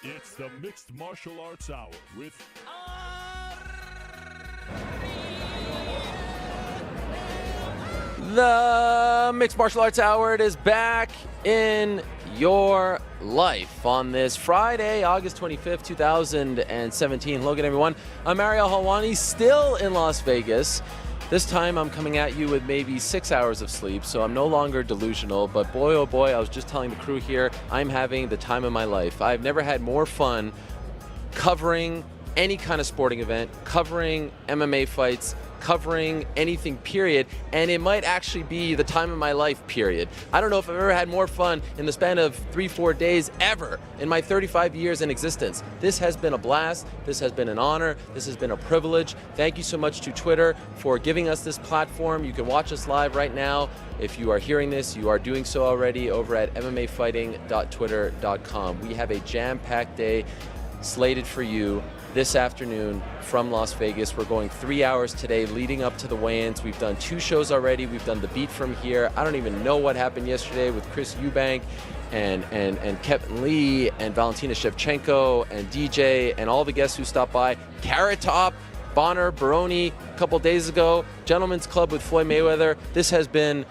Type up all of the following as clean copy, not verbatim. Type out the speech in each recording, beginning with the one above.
It's the Mixed Martial Arts Hour with The Mixed Martial Arts Hour. It is back in your life on this Friday, August 25th, 2017. Hello again, everyone. I'm Ariel Helwani, still in Las Vegas. This time I'm coming at you with maybe 6 hours of sleep, so I'm no longer delusional, but boy, oh boy, I was just telling the crew here, I'm having the time of my life. I've never had more fun covering any kind of sporting event, covering MMA fights, covering anything, period, and it might actually be the time of my life, period. I don't know if I've ever had more fun in the span of 3-4 days ever in my 35 years in existence. This has been a blast. This has been an honor. This has been a privilege. Thank you so much to Twitter for giving us this platform. You can watch us live right now. If you are hearing this, you are doing so already over at MMAfighting.twitter.com. We have a jam-packed day slated for you this afternoon from Las Vegas. We're going 3 hours today leading up to the weigh-ins. We've done 2 shows already. We've done the beat from here. I don't even know what happened yesterday with Chris Eubank and Kevin Lee and Valentina Shevchenko and DJ and all the guests who stopped by. Carrot Top, Bonner, Baroni a couple days ago. Gentlemen's Club with Floyd Mayweather. This has been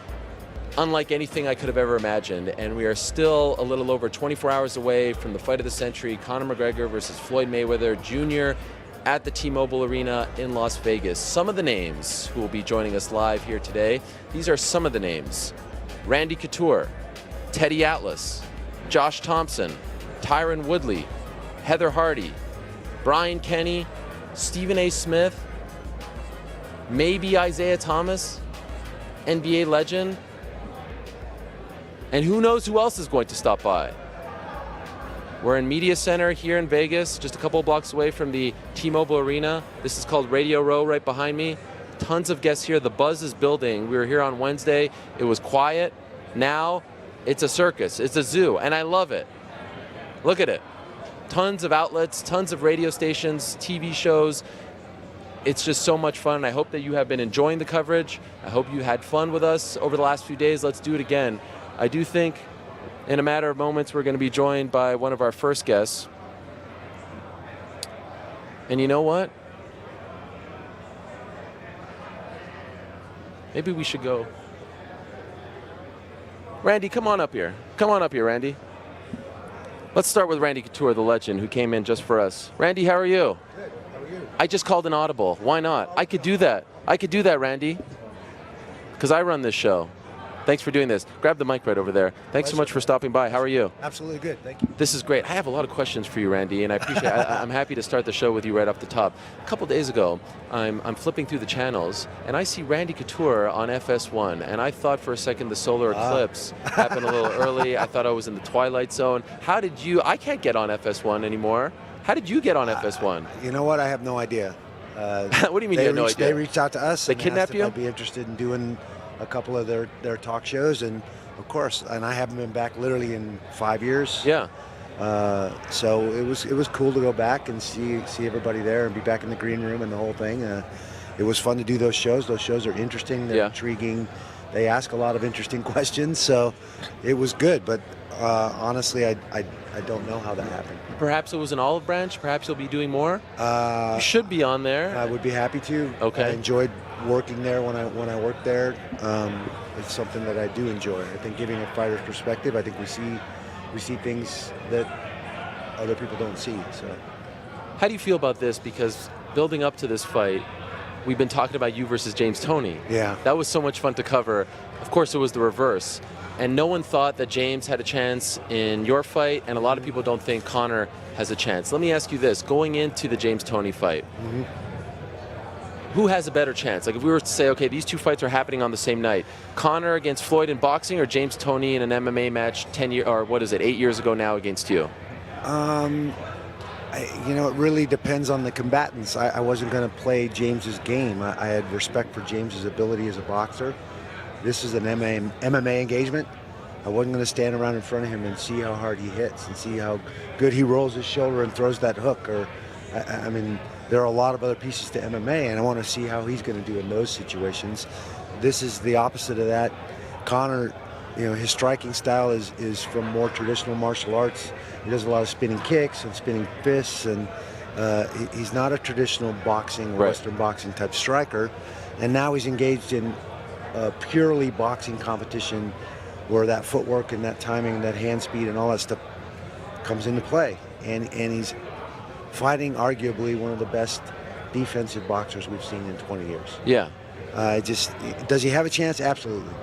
unlike anything I could have ever imagined, and we are still a little over 24 hours away from the fight of the century, Conor McGregor versus Floyd Mayweather Jr. at the T-Mobile Arena in Las Vegas. Some of the names who will be joining us live here today, these are some of the names: Randy Couture, Teddy Atlas, Josh Thomson, Tyron Woodley, Heather Hardy, Brian Kenny, Stephen A. Smith, maybe Isiah Thomas, NBA legend, and who knows who else is going to stop by. We're in Media Center here in Vegas, just a couple of blocks away from the T-Mobile Arena. This is called Radio Row right behind me. Tons of guests here. The buzz is building. We were here on Wednesday. It was quiet. Now it's a circus. It's a zoo, and I love it. Look at it. Tons of outlets, tons of radio stations, TV shows. It's just so much fun. I hope that you have been enjoying the coverage. I hope you had fun with us over the last few days. Let's do it again. I do think in a matter of moments we're going to be joined by one of our first guests. And you know what? Maybe we should go. Randy, come on up here. Come on up here, Randy. Let's start with Randy Couture, the legend, who came in just for us. Randy, how are you? Good. How are you? I just called an audible. Why not? I could do that. I could do that, Randy, because I run this show. Thanks for doing this. Grab the mic right over there. Thanks so much for stopping by. How are you? Absolutely good. Thank you. This is great. I have a lot of questions for you, Randy, and I appreciate it. I'm happy to start the show with you right off the top. A couple days ago, I'm flipping through the channels, and I see Randy Couture on FS1, and I thought for a second the solar eclipse happened a little early. I thought I was in the twilight zone. How did you? I can't get on FS1 anymore. How did you get on FS1? You know what? I have no idea. What do you mean you have no idea? They reached out to us. They and kidnapped asked you? if I'd be interested in doing a couple of their talk shows, and of course, and I haven't been back literally in 5 years. Yeah. So it was cool to go back and see everybody there and be back in the green room and the whole thing. It was fun to do those shows. Those shows are interesting. They're intriguing. They ask a lot of interesting questions. So it was good. But honestly, I don't know how that happened. Perhaps it was an olive branch. Perhaps you'll be doing more. You should be on there. I would be happy to. Okay. I enjoyed working there when I worked there. It's something that I do enjoy. I think giving a fighter's perspective, I think we see things that other people don't see. So, how do you feel about this? Because building up to this fight, we've been talking about you versus James Toney. Yeah. That was so much fun to cover. Of course, it was the reverse. And no one thought that James had a chance in your fight, and a lot of people don't think Conor has a chance. Let me ask you this. Going into the James Toney fight, who has a better chance? Like if we were to say, okay, these two fights are happening on the same night, Conor against Floyd in boxing or James Toney in an MMA match 8 years ago now against you? It really depends on the combatants. I wasn't going to play James's game. I had respect for James's ability as a boxer. This is an MMA engagement. I wasn't going to stand around in front of him and see how hard he hits and see how good he rolls his shoulder and throws that hook. I mean, there are a lot of other pieces to MMA, and I want to see how he's going to do in those situations. This is the opposite of that. Conor his striking style is from more traditional martial arts. He does a lot of spinning kicks and spinning fists, and he's not a traditional boxing, Western boxing type striker. And now he's engaged in purely boxing competition, where that footwork and that timing and that hand speed and all that stuff comes into play. And he's fighting arguably one of the best defensive boxers we've seen in 20 years. Yeah. Does he have a chance? Absolutely.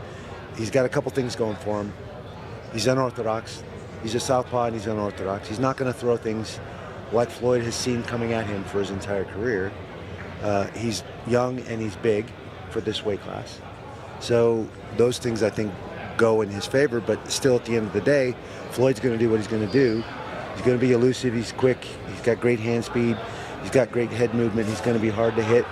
He's got a couple things going for him. He's unorthodox. He's a southpaw and he's unorthodox. He's not going to throw things like Floyd has seen coming at him for his entire career. He's young and he's big for this weight class. So those things, I think, go in his favor, but still at the end of the day, Floyd's going to do what he's going to do. He's going to be elusive, he's quick, he's got great hand speed, he's got great head movement, he's going to be hard to hit,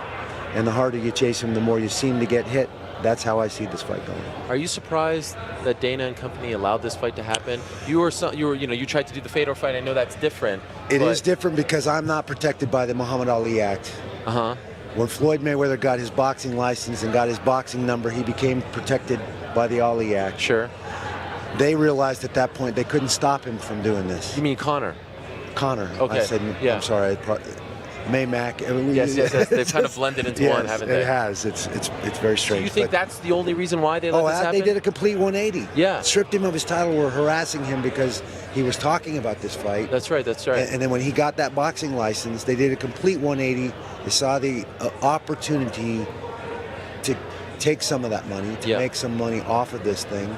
and the harder you chase him, the more you seem to get hit. That's how I see this fight going. Are you surprised that Dana and company allowed this fight to happen? You tried to do the Fedor fight. I know that's different. It is different because I'm not protected by the Muhammad Ali Act. When Floyd Mayweather got his boxing license and got his boxing number, he became protected by the Ali Act. Sure. They realized at that point they couldn't stop him from doing this. You mean Connor? Connor. Okay. I said, yeah. I'm sorry. Maymac. Yes. They've kind of blended into one, haven't they? It has. It's very strange. Do you think that's the only reason why they let this happen? They did a complete 180. Yeah. Stripped him of his title, were harassing him because he was talking about this fight. That's right. And then when he got that boxing license, they did a complete 180. They saw the opportunity to take some of that money, to make some money off of this thing,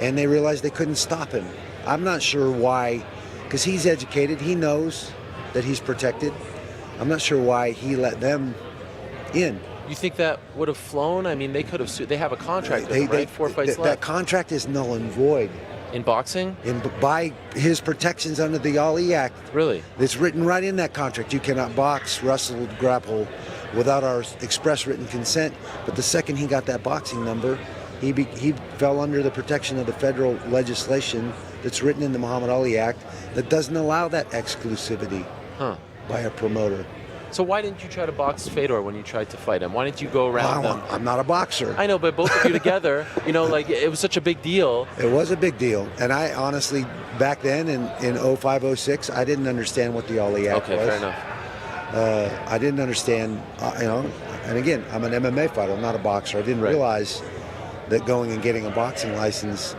and they realized they couldn't stop him. I'm not sure why, because he's educated. He knows that he's protected. I'm not sure why he let them in. You think that would have flown? I mean, they could have sued. They have a contract, right? 4 fights left. That contract is null and void. In boxing? By his protections under the Ali Act. Really? It's written right in that contract. You cannot box, wrestle, grapple without our express written consent. But the second he got that boxing number, he fell under the protection of the federal legislation that's written in the Muhammad Ali Act that doesn't allow that exclusivity. By a promoter. So why didn't you try to box Fedor when you tried to fight him? Why didn't you go around them? I'm not a boxer. I know, but both of you together, it was such a big deal. It was a big deal. And I honestly, back then in 05, 06, I didn't understand what the Ali Act was. Okay, fair enough. I didn't understand, and again, I'm an MMA fighter, I'm not a boxer. I didn't realize that going and getting a boxing license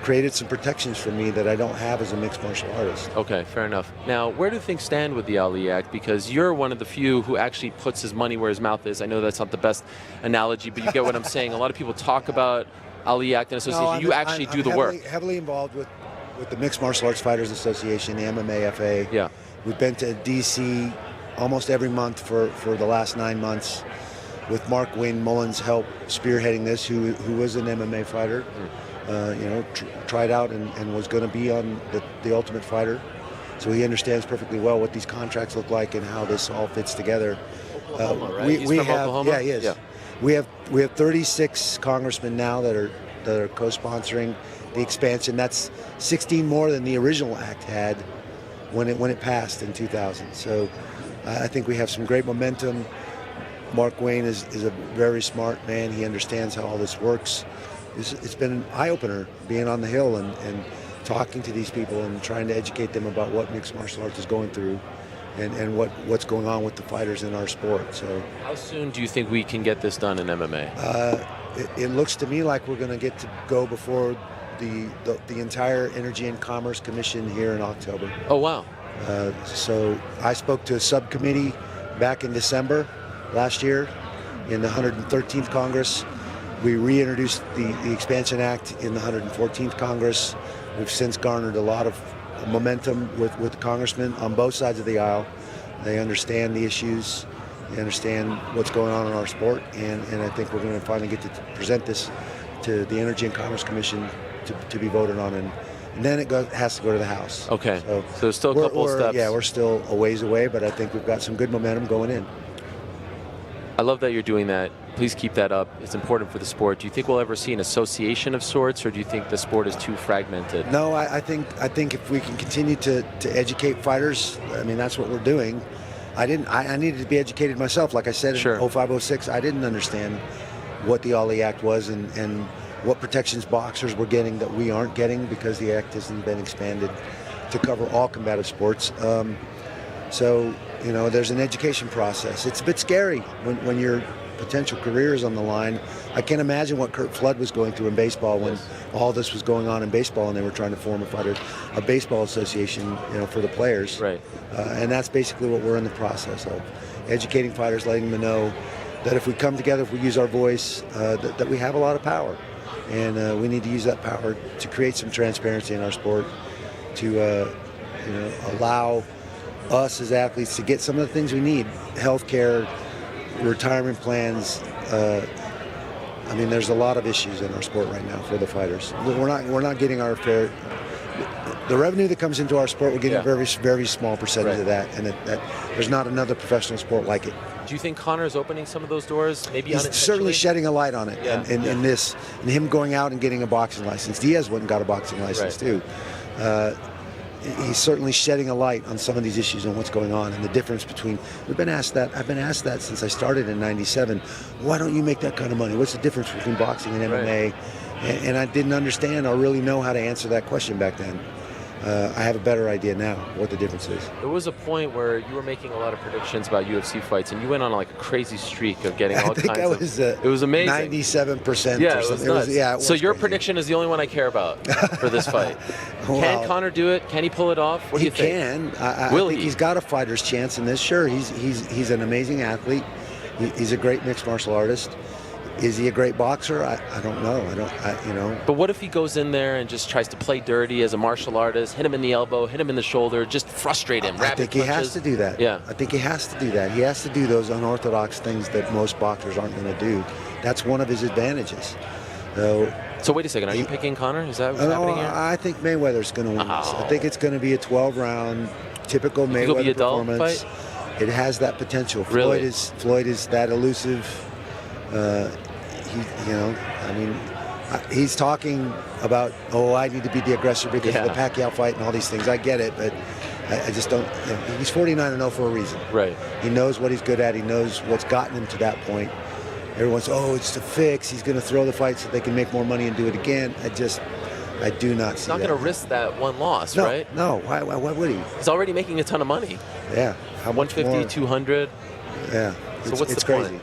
created some protections for me that I don't have as a mixed martial artist. Okay, fair enough. Now, where do things stand with the Ali Act? Because you're one of the few who actually puts his money where his mouth is. I know that's not the best analogy, but you get what I'm saying. A lot of people talk about Ali Act and Association. You actually do the work. Heavily involved with the Mixed Martial Arts Fighters Association, the MMA FA. Yeah. We've been to D.C. almost every month for the last 9 months with Mark Wayne Mullins' help spearheading this, who was an MMA fighter. Tried out and was going to be on the Ultimate Fighter. So he understands perfectly well what these contracts look like and how this all fits together. Oklahoma, right? He's from Oklahoma? Yeah, he is. Yeah. We have 36 congressmen now that are co-sponsoring the expansion. That's 16 more than the original act had when it passed in 2000. So I think we have some great momentum. Mark Wayne is a very smart man. He understands how all this works. It's been an eye-opener being on the Hill and talking to these people and trying to educate them about what mixed martial arts is going through and what's going on with the fighters in our sport. So, how soon do you think we can get this done in MMA? It looks to me like we're going to get to go before the entire Energy and Commerce Commission here in October. Oh, wow. So I spoke to a subcommittee back in December last year in the 113th Congress. We reintroduced the Expansion Act in the 114th Congress. We've since garnered a lot of momentum with the congressmen on both sides of the aisle. They understand the issues. They understand what's going on in our sport. And I think we're going to finally get to present this to the Energy and Commerce Commission to be voted on. And then it has to go to the House. Okay. So there's still a couple of steps. Yeah, we're still a ways away, but I think we've got some good momentum going in. I love that you're doing that. Please keep that up. It's important for the sport. Do you think we'll ever see an association of sorts, or do you think the sport is too fragmented? No, I think if we can continue to educate fighters, I mean, that's what we're doing. I needed to be educated myself. Like I said, in 05, 06, I didn't understand what the Ali Act was and what protections boxers were getting that we aren't getting because the act hasn't been expanded to cover all combative sports. So, you know, there's an education process. It's a bit scary when your potential career is on the line. I can't imagine what Curt Flood was going through in baseball when all this was going on in baseball and they were trying to form a baseball association, you know, for the players. Right. And that's basically what we're in the process of, educating fighters, letting them know that if we come together, if we use our voice, that we have a lot of power. And we need to use that power to create some transparency in our sport, to you know, allow us as athletes to get some of the things we need: healthcare, retirement plans. I mean, there's a lot of issues in our sport right now for the fighters. We're not getting our fair. The revenue that comes into our sport, we're getting a very small percentage of that, and that there's not another professional sport like it. Do you think Conor is opening some of those doors? Maybe he's certainly shedding a light on it, in this, and him going out and getting a boxing license. Diaz went and got a boxing license too. He's certainly shedding a light on some of these issues and what's going on, and the difference between. I've been asked that since I started in '97. Why don't you make that kind of money? What's the difference between boxing and MMA? And I didn't understand or really know how to answer that question back then. I have a better idea now what the difference is. There was a point where you were making a lot of predictions about UFC fights, and you went on like a crazy streak of getting all kinds of. It was amazing. 97%. Yeah, or it was something. nuts. So your prediction is the only one I care about for this fight. Can Conor do it? Can he pull it off? What do you think? He can. I think he's got a fighter's chance in this. Sure, he's an amazing athlete. He's a great mixed martial artist. Is he a great boxer? I don't know. You know. But what if he goes in there and just tries to play dirty as a martial artist, hit him in the elbow, hit him in the shoulder, just frustrate him? I think he has to do that. Yeah. I think he has to do that. He has to do those unorthodox things that most boxers aren't going to do. That's one of his advantages. So wait a second. Are you picking Conor? Is that what's happening here? I think Mayweather's going to win this. I think it's going to be a 12-round typical Mayweather performance. Fight? It has that potential. Really? Floyd is that elusive. You know, I mean, he's talking about, I need to be the aggressor because of the Pacquiao fight and all these things. I get it, but I just don't. You know, he's 49-0 for a reason. Right. He knows what he's good at. He knows what's gotten him to that point. Everyone's, it's a fix. He's going to throw the fight so they can make more money and do it again. I do not see that. He's not going to risk that one loss, right? No. Why would he? He's already making a ton of money. Yeah. How much 150, more? 200. Yeah. So what's the crazy. point?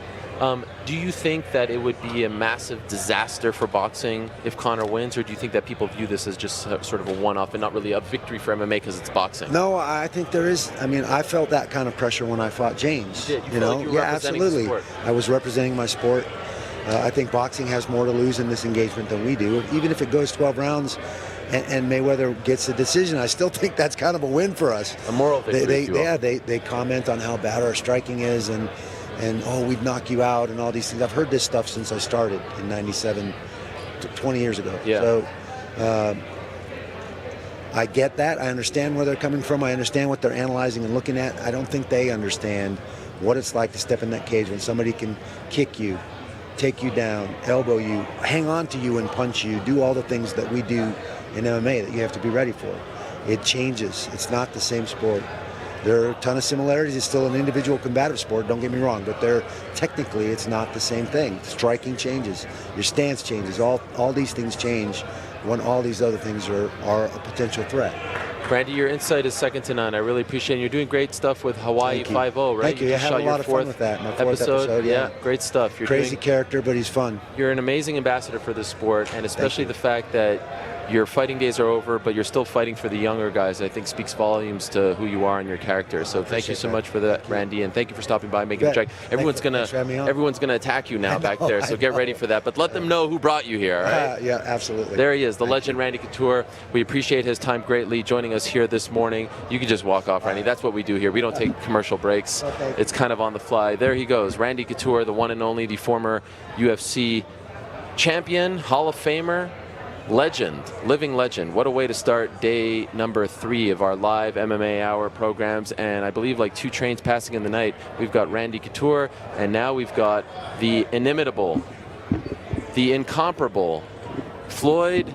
Do you think that it would be a massive disaster for boxing if Conor wins, or do you think that people view this as just sort of a one-off and not really a victory for MMA because it's boxing? No, I think there is. I mean, I felt that kind of pressure when I fought James. You did. You know? Like you were representing absolutely. The sport. I was representing my sport. I think boxing has more to lose in this engagement than we do. Even if it goes 12 rounds and Mayweather gets a decision, I still think that's kind of a win for us. A moral victory. They comment on how bad our striking is and we'd knock you out and all these things. I've heard this stuff since I started in '97, 20 years ago. Yeah. So I get that. I understand where they're coming from. I understand what they're analyzing and looking at. I don't think they understand what it's like to step in that cage when somebody can kick you, take you down, elbow you, hang on to you and punch you, do all the things that we do in MMA that you have to be ready for. It changes. It's not the same sport. There are a ton of similarities. It's still an individual combative sport, don't get me wrong, but technically it's not the same thing. Striking changes, your stance changes, all these things change when all these other things are a potential threat. Randy, your insight is second to none. I really appreciate it. You're doing great stuff with Hawaii 5-0, right? Thank you. I had a lot of fun with that. My fourth episode. Yeah, great stuff. You're crazy character, but he's fun. You're an amazing ambassador for this sport, and especially the fact that your fighting days are over, but you're still fighting for the younger guys, I think speaks volumes to who you are and your character. So thank you so much for that, Randy, and thank you for stopping by, making the check. Everyone's gonna attack you now back there, so get ready for that. But let them know who brought you here, all right? Yeah, absolutely. There he is, the legend Randy Couture. We appreciate his time greatly joining us here this morning. You can just walk off, Randy. That's what we do here. We don't take commercial breaks. Okay. It's kind of on the fly. There he goes, Randy Couture, the one and only, the former UFC champion, Hall of Famer, legend, living legend. What a way to start day number 3 of our live MMA Hour programs. And I believe like 2 trains passing in the night. We've got Randy Couture, and now we've got the inimitable, the incomparable Floyd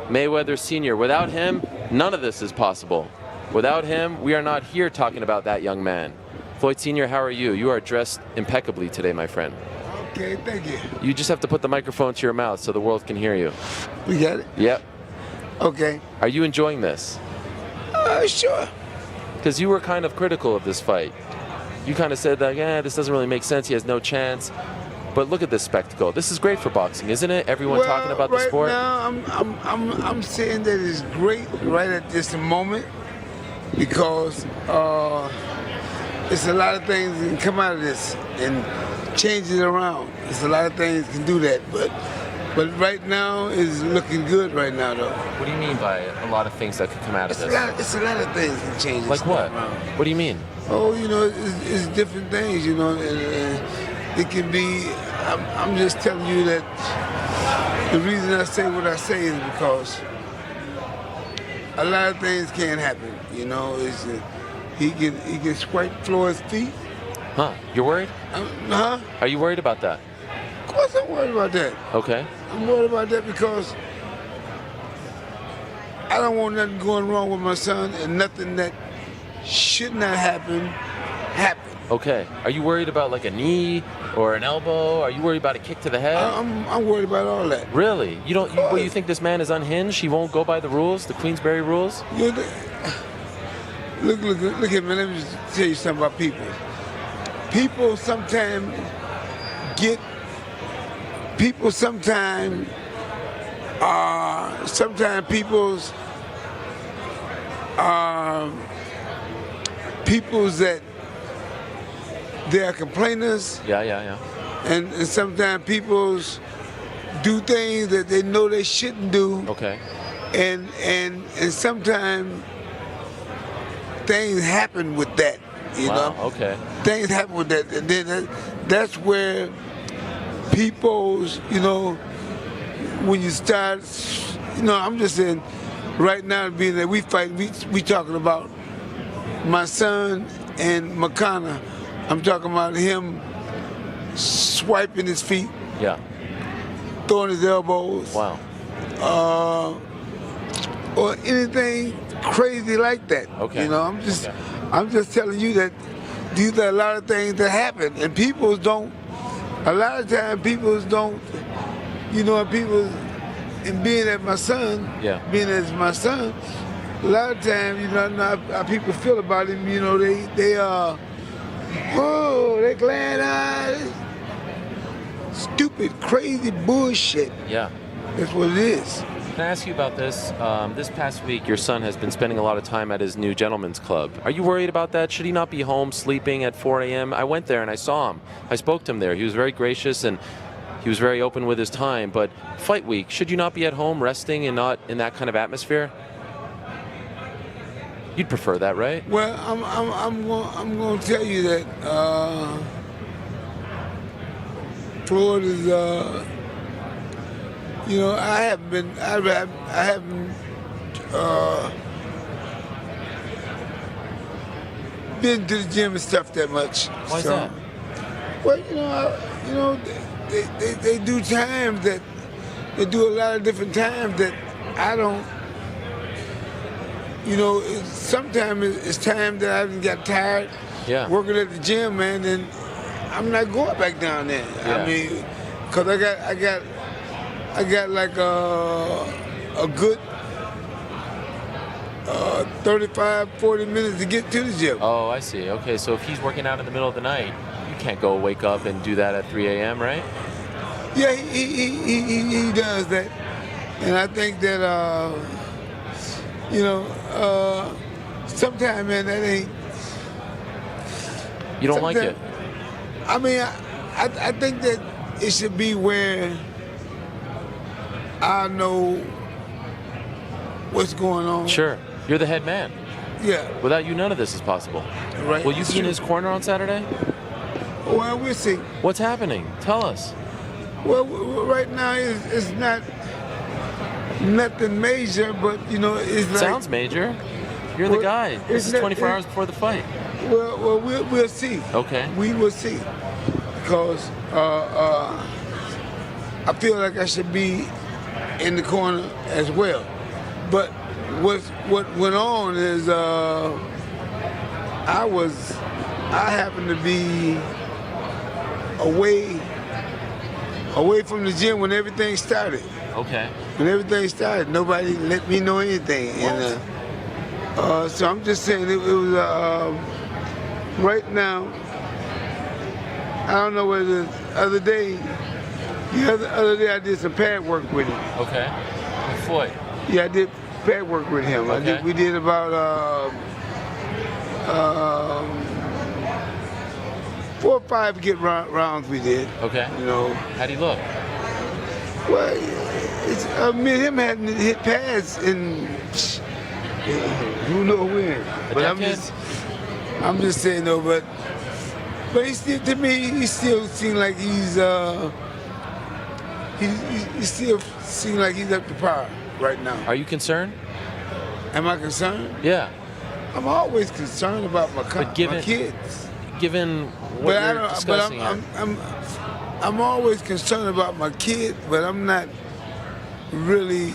Mayweather Sr. Without him, none of this is possible. Without him, we are not here talking about that young man. Floyd Sr., how are you? You are dressed impeccably today, my friend. Okay, thank you. You just have to put the microphone to your mouth so the world can hear you. We got it? Yep. Okay. Are you enjoying this? Sure. Because you were kind of critical of this fight. You kind of said that, yeah, this doesn't really make sense. He has no chance. But look at this spectacle. This is great for boxing, isn't it? Everyone talking about the sport. Right now, I'm saying that it's great right at this moment because it's a lot of things that can come out of this and change it around. It's a lot of things can do that, but right now it's looking good right now, though. What do you mean by a lot of things that could come out of this? It's a lot of things can change. Like what? Around. What do you mean? Oh, you know, it's different things, you know, and it can be. I'm just telling you that the reason I say what I say is because a lot of things can happen. You know, he can swipe Floyd's feet. Huh? You're worried? Huh? Are you worried about that? Of course I'm worried about that. Okay. I'm worried about that because I don't want nothing going wrong with my son and nothing that should not happen. Okay. Are you worried about like a knee or an elbow? Are you worried about a kick to the head? I'm worried about all that. Really? You don't? You think this man is unhinged? He won't go by the rules, the Queensberry rules? You know, look at me. Let me just tell you something about people. People sometimes get. People sometimes people's that they are complainers. Yeah. And sometimes people's do things that they know they shouldn't do. Okay. And sometimes things happen with that. You know. Okay. Things happen with that, and then that's where people's, you know, when you start, you know, I'm just saying, right now being that we fight, we talking about my son and McConnell. I'm talking about him swiping his feet. Yeah. Throwing his elbows. Wow. Or anything crazy like that. Okay. You know, I'm just telling you that these are a lot of things that happen, and people don't. A lot of times, people don't. You know, people, and being as my son, being as my son, a lot of times, you know how people feel about him. You know, they whoa, they glad stupid, crazy bullshit. Yeah. That's what it is. Can I ask you about this? This past week, your son has been spending a lot of time at his new gentleman's club. Are you worried about that? Should he not be home sleeping at 4 a.m.? I went there and I saw him. I spoke to him there. He was very gracious and he was very open with his time. But fight week, should you not be at home resting and not in that kind of atmosphere? You'd prefer that, right? Well, I'm going to tell you that Floyd is, you know, I haven't been to the gym and stuff that much. Why is that? Well, you know, they do times that they do a lot of different times that I don't. You know, sometimes it's time that I got tired working at the gym, man, and I'm not going back down there. Yeah. I mean, cause I got like a good 35, 40 minutes to get to the gym. Oh, I see. Okay, so if he's working out in the middle of the night, you can't go wake up and do that at 3 a.m., right? Yeah, he does that, and I think that you know, sometimes, man, that ain't. You don't like it? I mean, I think that it should be where I know what's going on. Sure. You're the head man. Yeah. Without you, none of this is possible. Right. Will you be in his corner on Saturday? Well, we'll see. What's happening? Tell us. Well, right now it's not nothing major, but you know, it's like. Sounds major. You're the guy. This is 24 hours before the fight. Well, we'll see. Okay. We will see, because I feel like I should be in the corner as well. But what went on is I happened to be away away from the gym when everything started. Okay. When everything started, nobody let me know anything. And so I'm just saying it was right now. I don't know whether the other day I did some pad work with him. Okay. With Floyd. Yeah, I did pad work with him. Okay. We did about 4 or 5 get rounds we did. Okay. You know. How'd he look? Well, me and him hadn't hit pads in who knows when. But I'm just saying though, but he still, to me, he still seems like he still seems like he's up to par right now. Are you concerned? Am I concerned? Yeah. I'm always concerned about my kids. Given what you're discussing here. I'm always concerned about my kid, but I'm not really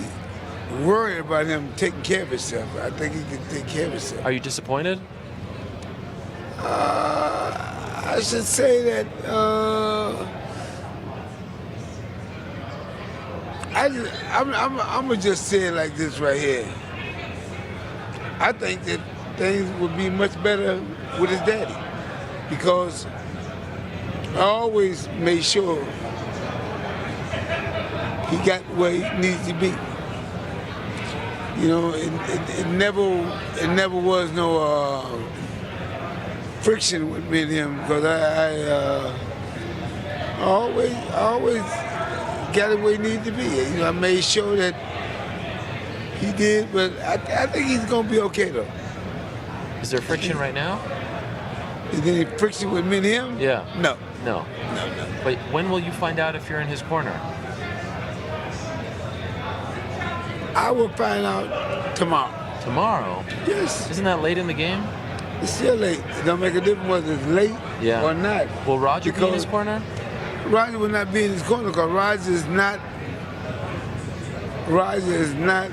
worried about him taking care of himself. I think he can take care of himself. Are you disappointed? I should say that I'm gonna just say it like this right here. I think that things would be much better with his daddy, because I always made sure he got where he needs to be. You know, it never was no friction with me and him, because I always got it where he needed to be. You know, I made sure that he did, but I think he's gonna be okay though. Is there friction right now? Is there any friction with me and him? Yeah. No. No. No. But when will you find out if you're in his corner? I will find out tomorrow. Tomorrow? Yes. Isn't that late in the game? It's still late. It don't make a difference whether it's late or not. Will Roger be in his corner? Roger will not be in his corner because Roger is not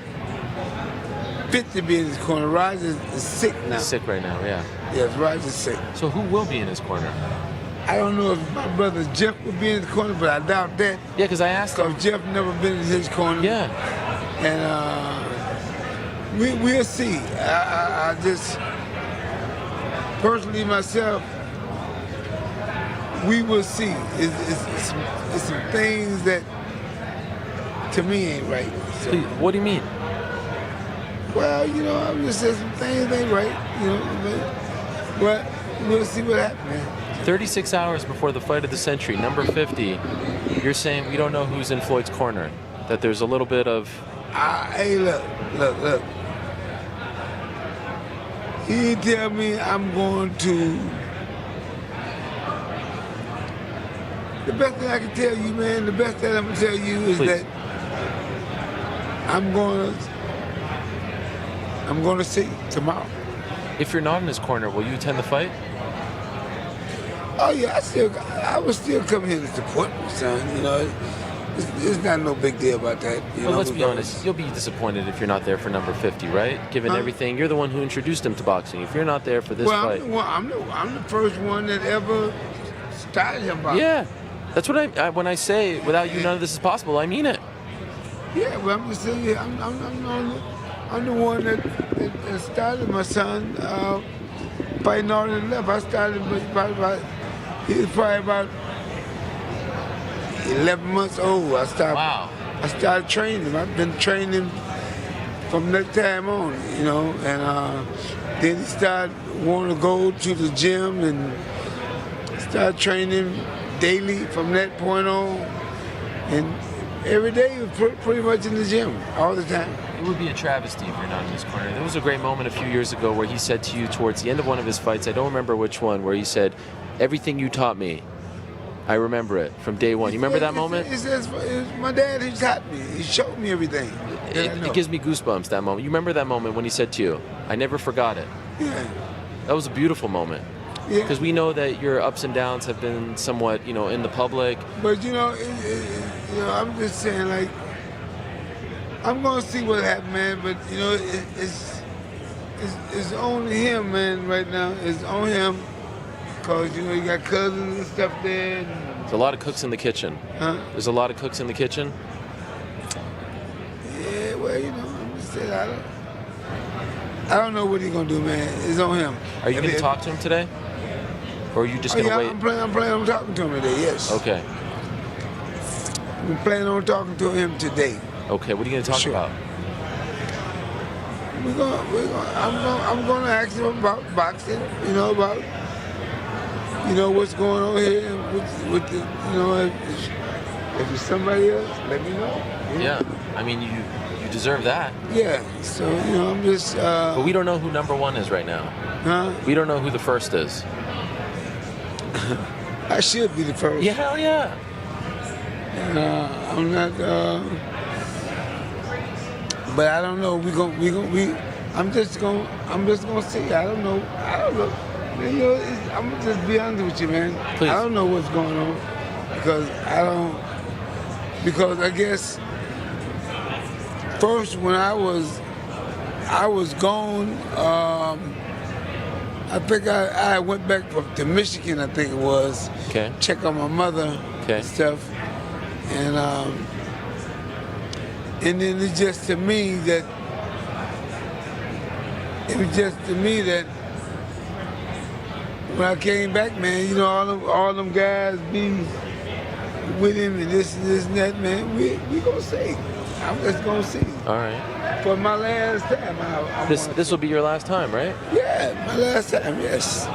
fit to be in his corner. Roger is sick now. He's sick right now, yeah. Yes, Roger's sick. So who will be in his corner? I don't know if my brother Jeff will be in his corner, but I doubt that. Yeah, because I asked him. Because Jeff never been in his corner. Yeah. And we'll see. I just, personally myself, we will see. It's some things that, to me, ain't right. So, Please, what do you mean? well, you know, I'm just saying some things ain't right. You know, but we'll see what happens, man. 36 hours before the fight of the century, number 50, you're saying we don't know who's in Floyd's corner, that there's a little bit of... Hey, look. He tell me I'm going to... The best thing I can tell you, man, the best thing I'm going to tell you is that I'm going to see tomorrow. If you're not in his corner, will you attend the fight? Oh yeah, I would still come here to support my son. You know, it's not no big deal about that. Well, let's be honest. You'll be disappointed if you're not there for number 50, right? Given everything, you're the one who introduced him to boxing. If you're not there for this fight, I'm the first one that ever started him boxing. Yeah, that's what I when I say without you none of this is possible. I mean it. Yeah, but I'm just saying, I'm the one that started my son fighting all the left. I started he was probably about 11 months old. I started training him. I've been training him from that time on, you know, and then he started wanting to go to the gym and started training him daily from that point on. And every day he was pretty much in the gym all the time. It would be a travesty if you're not in his corner. There was a great moment a few years ago where he said to you towards the end of one of his fights, I don't remember which one, where he said, everything you taught me, I remember it from day one. You remember that moment? It was my dad who taught me. He showed me everything. It gives me goosebumps, that moment. You remember that moment when he said to you, I never forgot it. Yeah. That was a beautiful moment. Yeah. Because we know that your ups and downs have been somewhat, you know, in the public. But, you know, I'm just saying, like, I'm going to see what happens, man. But, you know, it's on him, man, right now. It's on him. Because, you know, you got cousins and stuff there. And There's a lot of cooks in the kitchen. Huh? There's a lot of cooks in the kitchen. Yeah, well, you know, I'm just saying, I don't know what he's gonna do, man. It's on him. Are you going to talk to him today? Or are you just going to wait? I'm planning on talking to him today, yes. Okay. I'm planning on talking to him today. Okay, what are you going to talk about? I'm gonna ask him about boxing, you know, about, you know, what's going on here with the, you know, if it's somebody else, let me know. Yeah, I mean, you deserve that. Yeah, so, you know, I'm just... But we don't know who number one is right now. Huh? We don't know who the first is. I should be the first. Yeah, hell yeah. I'm not, but I don't know. I'm just gonna see. I don't know. Man, you know, I'm gonna just be honest with you, man. Please. I don't know what's going on because I guess first when I was gone. I think I went back to Michigan. I think it was. Okay. Check on my mother. Okay. And stuff. And then it's just to me that when I came back, man, you know, all them guys be with him and this and that, man. We gonna see. I'm just gonna see. All right. For my last time, This will be your last time, right? Yeah, my last time. Yes.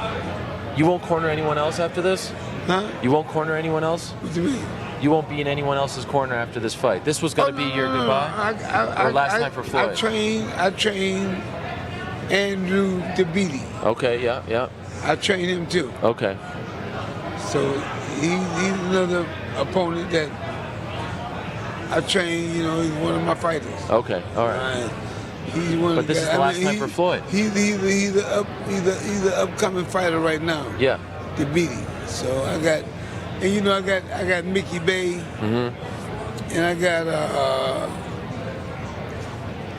You won't corner anyone else after this? Huh? You won't corner anyone else? What do you mean? You won't be in anyone else's corner after this fight. This was going to be your goodbye? Or last night for Floyd? I trained Andrew DeBeatty. Okay, yeah. I trained him too. Okay. So he's another opponent that I trained, you know, he's one of my fighters. Okay, all right. He's one But of the this is guys. the last time for Floyd. He's the upcoming fighter right now. Yeah. DeBeatty. So I got Mickey Bay, and I got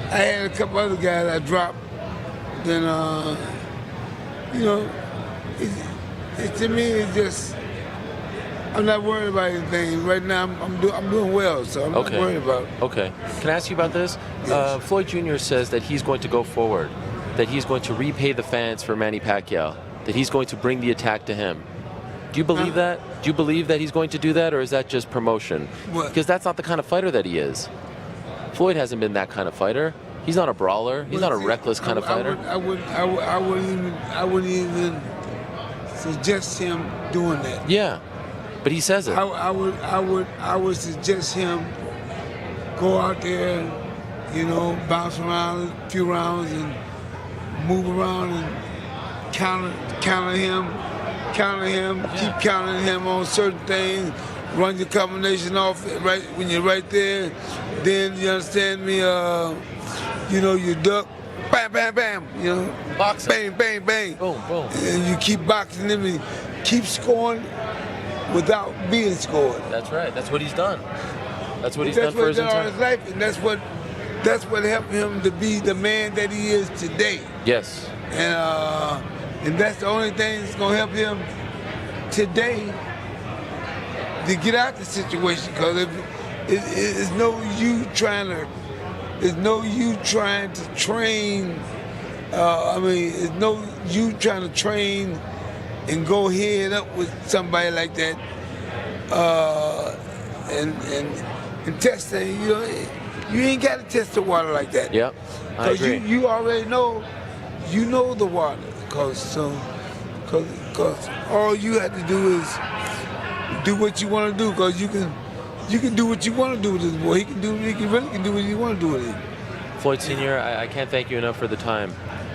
I had a couple other guys I dropped. Then you know, to me it's just I'm not worried about anything right now. I'm doing well, so I'm not worried about it. Okay. Can I ask you about this? Yes. Floyd Jr. says that he's going to go forward, that he's going to repay the fans for Manny Pacquiao, that he's going to bring the attack to him. Do you believe that? Do you believe that he's going to do that, or is that just promotion? What? Because that's not the kind of fighter that he is. Floyd hasn't been that kind of fighter. He's not a brawler. He's not a reckless kind of fighter. I wouldn't even suggest him doing that. Yeah, but he says it. I would suggest him go out there, you know, bounce around a few rounds and move around and counter him, keep countering him on certain things, run your combination off right when you're right there. Then you understand me, you know, you duck, bam, bam, bam, you know, Boxing. bang, bang, bang. Boom, boom. And you keep boxing him and keep scoring without being scored. That's right. That's what he's done. That's what he's done for his entire life, and that's what helped him to be the man that he is today. Yes. And that's the only thing that's gonna help him today to get out the situation. Because it's no you trying to train. It's no you trying to train and go head up with somebody like that, and test things. You know, you ain't got to test the water like that. Yep, I agree. You already know, you know the water. Cause all you have to do is do what you want to do. Cause you can do what you want to do with this boy. He really can do what he want to do with him. Floyd Sr., I can't thank you enough for the time.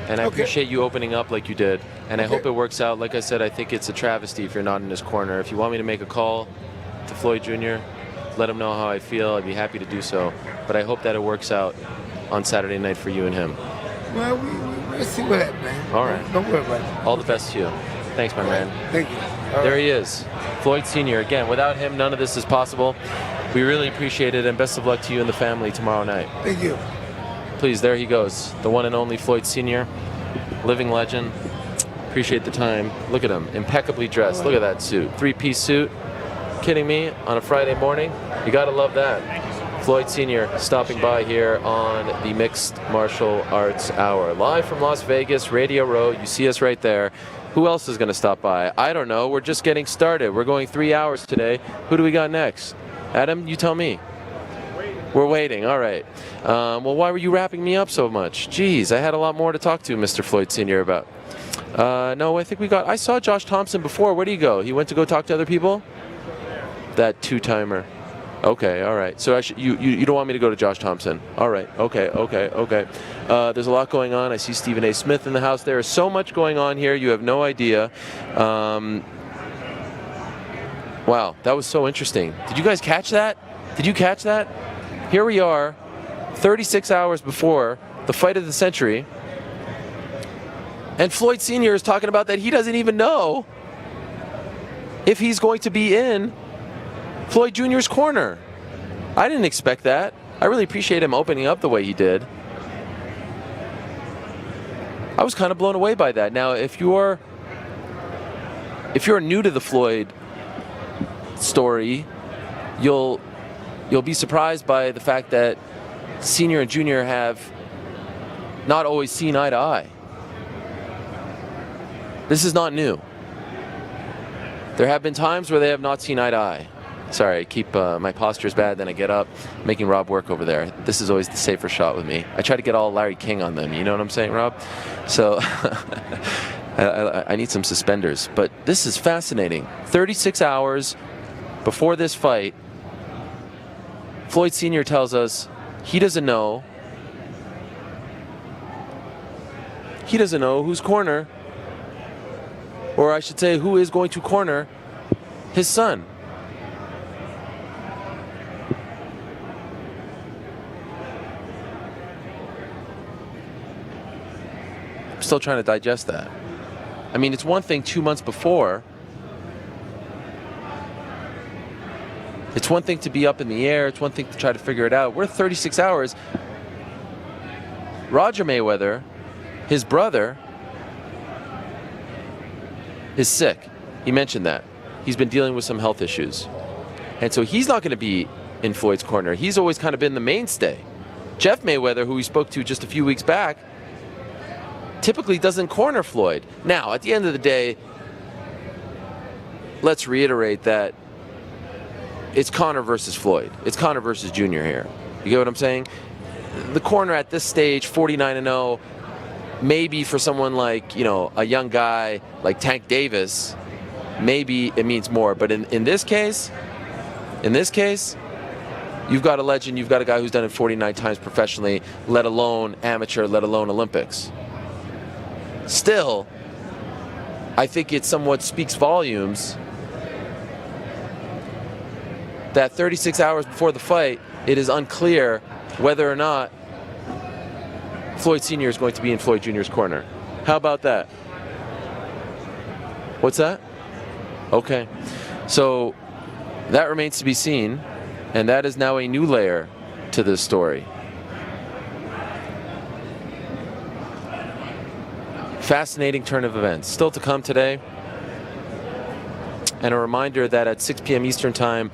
And I appreciate you opening up like you did. And I hope it works out. Like I said, I think it's a travesty if you're not in his corner. If you want me to make a call to Floyd Jr., let him know how I feel. I'd be happy to do so. But I hope that it works out on Saturday night for you and him. Well, we'll see what happens, man. All right. Don't worry about it. All the best to you. Thanks, my man. Thank you. There he is, Floyd Sr. Again, without him, none of this is possible. We really appreciate it, and best of luck to you and the family tomorrow night. Thank you. Please, there he goes, the one and only Floyd Sr., living legend. Appreciate the time. Look at him, impeccably dressed. Look at that suit, three-piece suit. Kidding me? On a Friday morning? You gotta love that. Floyd Sr. stopping by here on the Mixed Martial Arts Hour. Live from Las Vegas, Radio Row. You see us right there. Who else is going to stop by? I don't know. We're just getting started. We're going 3 hours today. Who do we got next? Adam, you tell me. We're waiting. All right. Well, why were you wrapping me up so much? Jeez, I had a lot more to talk to Mr. Floyd Sr. about. No, I think I saw Josh Thomson before. Where did he go? He went to go talk to other people? That two-timer. Okay, all right. So you don't want me to go to Josh Thomson. All right, okay. There's a lot going on. I see Stephen A. Smith in the house. There is so much going on here. You have no idea. Wow, that was so interesting. Did you guys catch that? Did you catch that? Here we are, 36 hours before the fight of the century, and Floyd Sr. is talking about that he doesn't even know if he's going to be in Floyd Jr.'s corner. I didn't expect that. I really appreciate him opening up the way he did. I was kind of blown away by that. Now, if you're new to the Floyd story, you'll be surprised by the fact that Senior and Junior have not always seen eye to eye. This is not new. There have been times where they have not seen eye to eye. Sorry, I keep my posture's bad, then I get up, making Rob work over there. This is always the safer shot with me. I try to get all Larry King on them, you know what I'm saying, Rob? So I need some suspenders. But this is fascinating. 36 hours before this fight, Floyd Sr. tells us he doesn't know whose corner, or I should say who is going to corner his son. Still trying to digest that. I mean, it's one thing 2 months before. It's one thing to be up in the air. It's one thing to try to figure it out. We're 36 hours. Roger Mayweather, his brother, is sick. He mentioned that. He's been dealing with some health issues. And so he's not going to be in Floyd's corner. He's always kind of been the mainstay. Jeff Mayweather, who we spoke to just a few weeks back, typically doesn't corner Floyd. Now, at the end of the day, let's reiterate that it's Conor versus Floyd. It's Conor versus Junior here. You get what I'm saying? The corner at this stage, 49-0, maybe for someone like, a young guy like Tank Davis, maybe it means more. But in this case, you've got a legend. You've got a guy who's done it 49 times professionally, let alone amateur, let alone Olympics. Still, I think it somewhat speaks volumes that 36 hours before the fight, it is unclear whether or not Floyd Sr. is going to be in Floyd Jr.'s corner. How about that? What's that? Okay. So that remains to be seen, and that is now a new layer to this story. Fascinating turn of events. Still to come today. And a reminder that at 6 p.m. Eastern Time,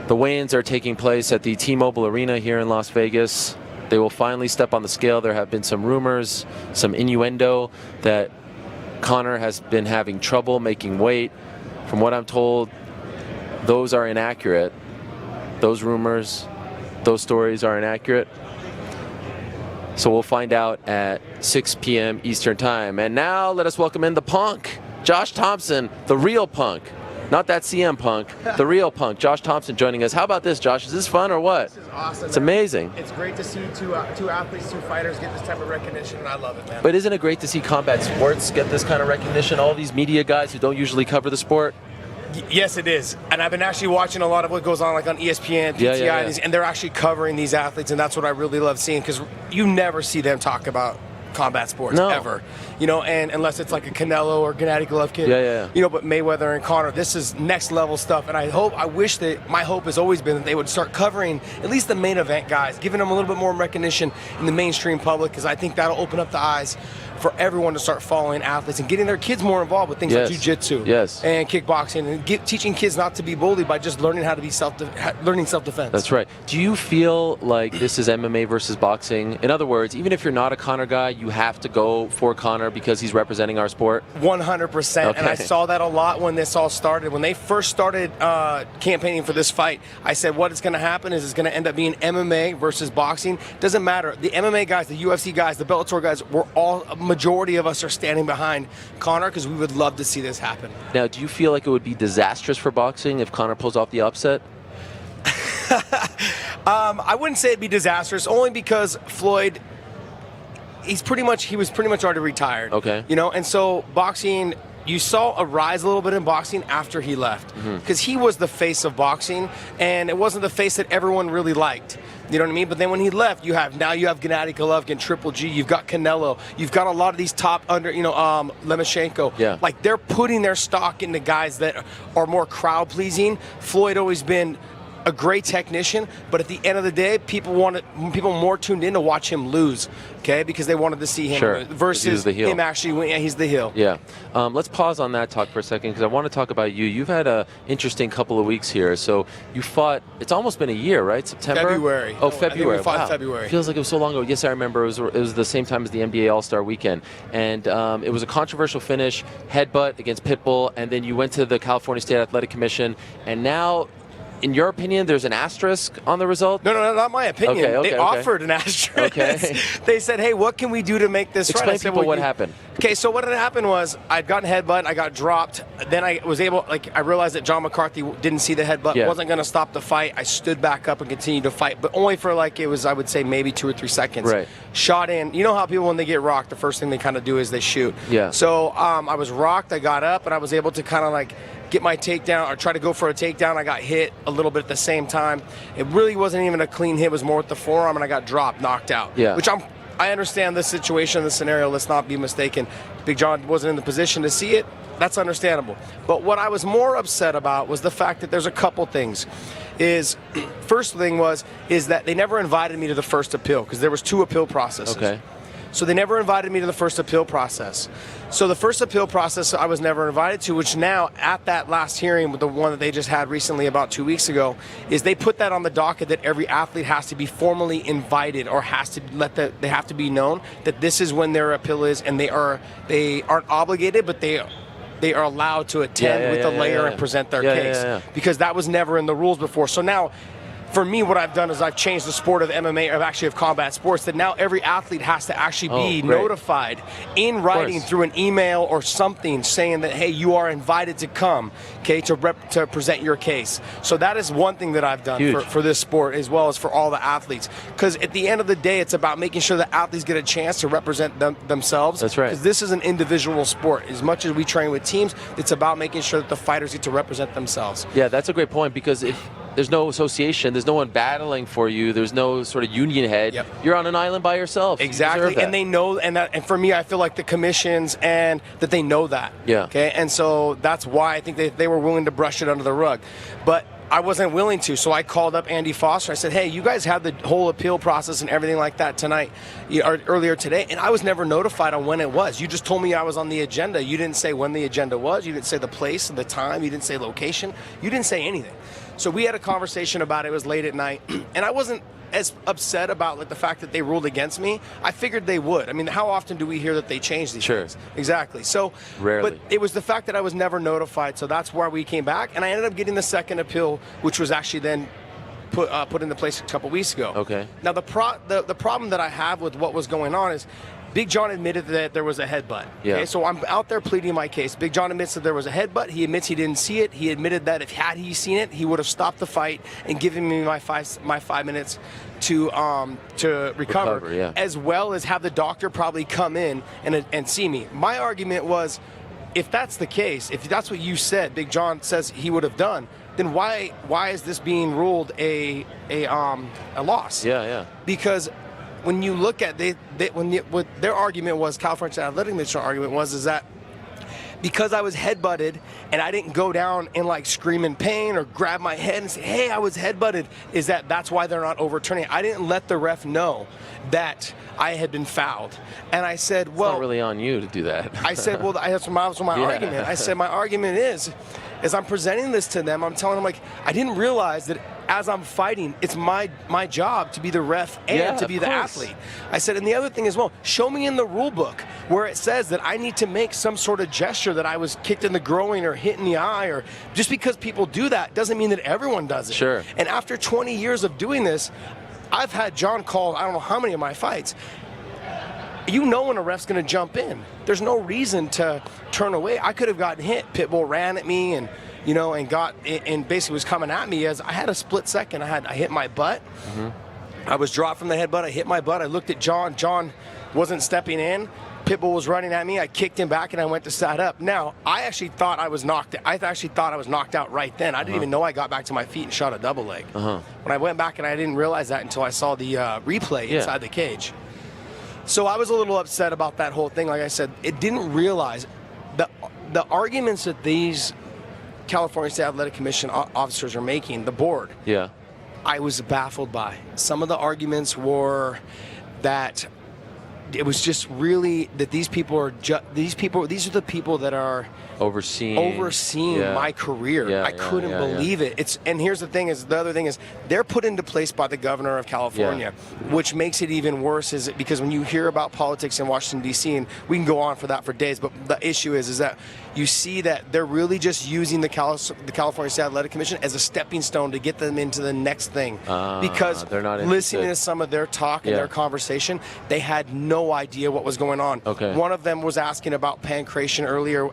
the weigh-ins are taking place at the T-Mobile Arena here in Las Vegas. They will finally step on the scale. There have been some rumors, some innuendo that Conor has been having trouble making weight. From what I'm told, those are inaccurate. Those rumors, those stories are inaccurate. So we'll find out at 6 p.m. Eastern Time. And now let us welcome in the Punk, Josh Thomson, the real Punk. Not that CM Punk, the real Punk. Josh Thomson joining us. How about this, Josh? Is this fun or what? This is awesome. It's amazing. It's great to see two athletes, two fighters get this type of recognition, and I love it, man. But isn't it great to see combat sports get this kind of recognition? All these media guys who don't usually cover the sport? Yes, it is. And I've been actually watching a lot of what goes on like on ESPN, PTI, Yeah. and they're actually covering these athletes, and that's what I really love seeing, because you never see them talk about combat sports ever, and unless it's like a Canelo or Gennady Golovkin, but Mayweather and Conor, this is next level stuff. And my hope has always been that they would start covering at least the main event guys, giving them a little bit more recognition in the mainstream public, because I think that'll open up the eyes for everyone to start following athletes and getting their kids more involved with things like jiu-jitsu and kickboxing, and teaching kids not to be bullied by just learning how to be self-defense. That's right. Do you feel like this is MMA versus boxing? In other words, even if you're not a Conor guy, you have to go for Conor because he's representing our sport? 100%. Okay. And I saw that a lot when this all started. When they first started campaigning for this fight, I said what is going to happen is it's going to end up being MMA versus boxing. Doesn't matter. The MMA guys, the UFC guys, the Bellator guys, a majority of us are standing behind Conor because we would love to see this happen. Now, do you feel like it would be disastrous for boxing if Conor pulls off the upset? I wouldn't say it'd be disastrous, only because Floyd, he was pretty much already retired. Okay. You know, and so boxing, you saw a rise a little bit in boxing after he left, because he was the face of boxing, and it wasn't the face that everyone really liked. You know what I mean? But then when he left, you have Gennady Golovkin, Triple G, you've got Canelo, you've got a lot of these top Lemachenko. Yeah. Like, they're putting their stock into guys that are more crowd pleasing. Floyd always been a great technician, but at the end of the day, people more tuned in to watch him lose, okay? Because they wanted to see him versus him actually win. Yeah, he's the heel. Yeah. Let's pause on that talk for a second, because I want to talk about you. You've had an interesting couple of weeks here. So you fought, it's almost been a year, right? September? February. Oh, February. I think we fought in February. Feels like it was so long ago. Yes, I remember. It was the same time as the NBA All-Star Weekend. And it was a controversial finish, headbutt against Pitbull, and then you went to the California State Athletic Commission, and now, in your opinion, there's an asterisk on the result? No, not my opinion. Okay, they offered an asterisk. Okay. They said, hey, what can we do to make this right? Explain to people what happened. Okay, so what had happened was I'd gotten headbutt, I got dropped. Then I was able, I realized that John McCarthy didn't see the headbutt, wasn't going to stop the fight. I stood back up and continued to fight, but only for it was, I would say, maybe 2 or 3 seconds. Right. Shot in. You know how people, when they get rocked, the first thing they kind of do is they shoot. Yeah. So I was rocked, I got up, and I was able to kind of get my takedown, or try to go for a takedown. I got hit a little bit at the same time. It really wasn't even a clean hit. It was more with the forearm, and I got dropped, knocked out. Yeah. Which I understand the situation, the scenario. Let's not be mistaken. Big John wasn't in the position to see it. That's understandable. But what I was more upset about was the fact that there's a couple things. First thing is that they never invited me to the first appeal, because there was 2 appeal processes. Okay. So they never invited me to the first appeal process. So the first appeal process I was never invited to, which now at that last hearing, with the one that they just had recently about 2 weeks ago, is they put that on the docket that every athlete has to be formally invited, or they have to be known that this is when their appeal is, and they aren't obligated, but they are allowed to attend with a layer and present their case, because that was never in the rules before. So now, for me, what I've done is I've changed the sport of MMA, of combat sports, that now every athlete has to actually be notified in writing through an email or something saying that, hey, you are invited to come, okay, to present your case. So that is one thing that I've done for this sport, as well as for all the athletes. Because at the end of the day, it's about making sure that athletes get a chance to represent themselves. That's right. Because this is an individual sport. As much as we train with teams, it's about making sure that the fighters get to represent themselves. Yeah, that's a great point, because if there's no association, there's no one battling for you, there's no sort of union head, you're on an island by yourself. Exactly, and they know, and for me, I feel like the commissions and that they know that. Yeah. Okay, and so that's why I think they were willing to brush it under the rug. But I wasn't willing to, so I called up Andy Foster. I said, hey, you guys had the whole appeal process and everything like that tonight, or earlier today, and I was never notified on when it was. You just told me I was on the agenda. You didn't say when the agenda was. You didn't say the place and the time. You didn't say location. You didn't say anything. So we had a conversation about it. It was late at night, and I wasn't as upset about the fact that they ruled against me. I figured they would. I mean, how often do we hear that they change these things? Exactly. So, rarely. But it was the fact that I was never notified, so that's why we came back, and I ended up getting the second appeal, which was actually then put into place a couple weeks ago. Okay. Now the problem that I have with what was going on is, Big John admitted that there was a headbutt. Yeah. Okay, so I'm out there pleading my case. Big John admits that there was a headbutt. He admits he didn't see it. He admitted that had he seen it, he would have stopped the fight and given me my 5 minutes to recover, as well as have the doctor probably come in and see me. My argument was, if that's the case, if that's what you said, Big John says he would have done, then why is this being ruled a loss? Yeah. Because when you look at what their argument was, California Athletic Commission argument was, is that because I was headbutted and I didn't go down and like scream in pain or grab my head and say, hey, I was headbutted, that's why they're not overturning it. I didn't let the ref know that I had been fouled. And I said, well, it's not really on you to do that. I said, well, that's my argument. I said, my argument is I'm presenting this to them. I'm telling them, like, I didn't realize that as I'm fighting, it's my job to be the ref and to be the athlete. I said, and the other thing as well, show me in the rule book where it says that I need to make some sort of gesture that I was kicked in the groin or hit in the eye, or just because people do that doesn't mean that everyone does it. Sure. And after 20 years of doing this, I've had John call I don't know how many of my fights. You know when a ref's going to jump in. There's no reason to turn away. I could have gotten hit. Pitbull ran at me and basically was coming at me as I had a split second. I hit my butt. I was dropped from the headbutt. I hit my butt. I looked at John. John wasn't stepping in. Pitbull was running at me. I kicked him back and I went to stand up. Now, I actually thought I was knocked out right then. I didn't even know I got back to my feet and shot a double leg. When I went back, and I didn't realize that until I saw the replay inside the cage. So I was a little upset about that whole thing. Like I said, it didn't realize the arguments that these California State Athletic Commission officers are making, the board. Yeah. I was baffled by. Some of the arguments were that it was just really that these are the people that are overseeing my career. I couldn't believe it. And here's the other thing is they're put into place by the governor of California, which makes it even worse. Because when you hear about politics in Washington D.C., and we can go on for that for days, but the issue is that you see that they're really just using the California State Athletic Commission as a stepping stone to get them into the next thing. Because they're not listening to some of their talk and their conversation, they had no idea what was going on. One of them was asking about pancreation earlier,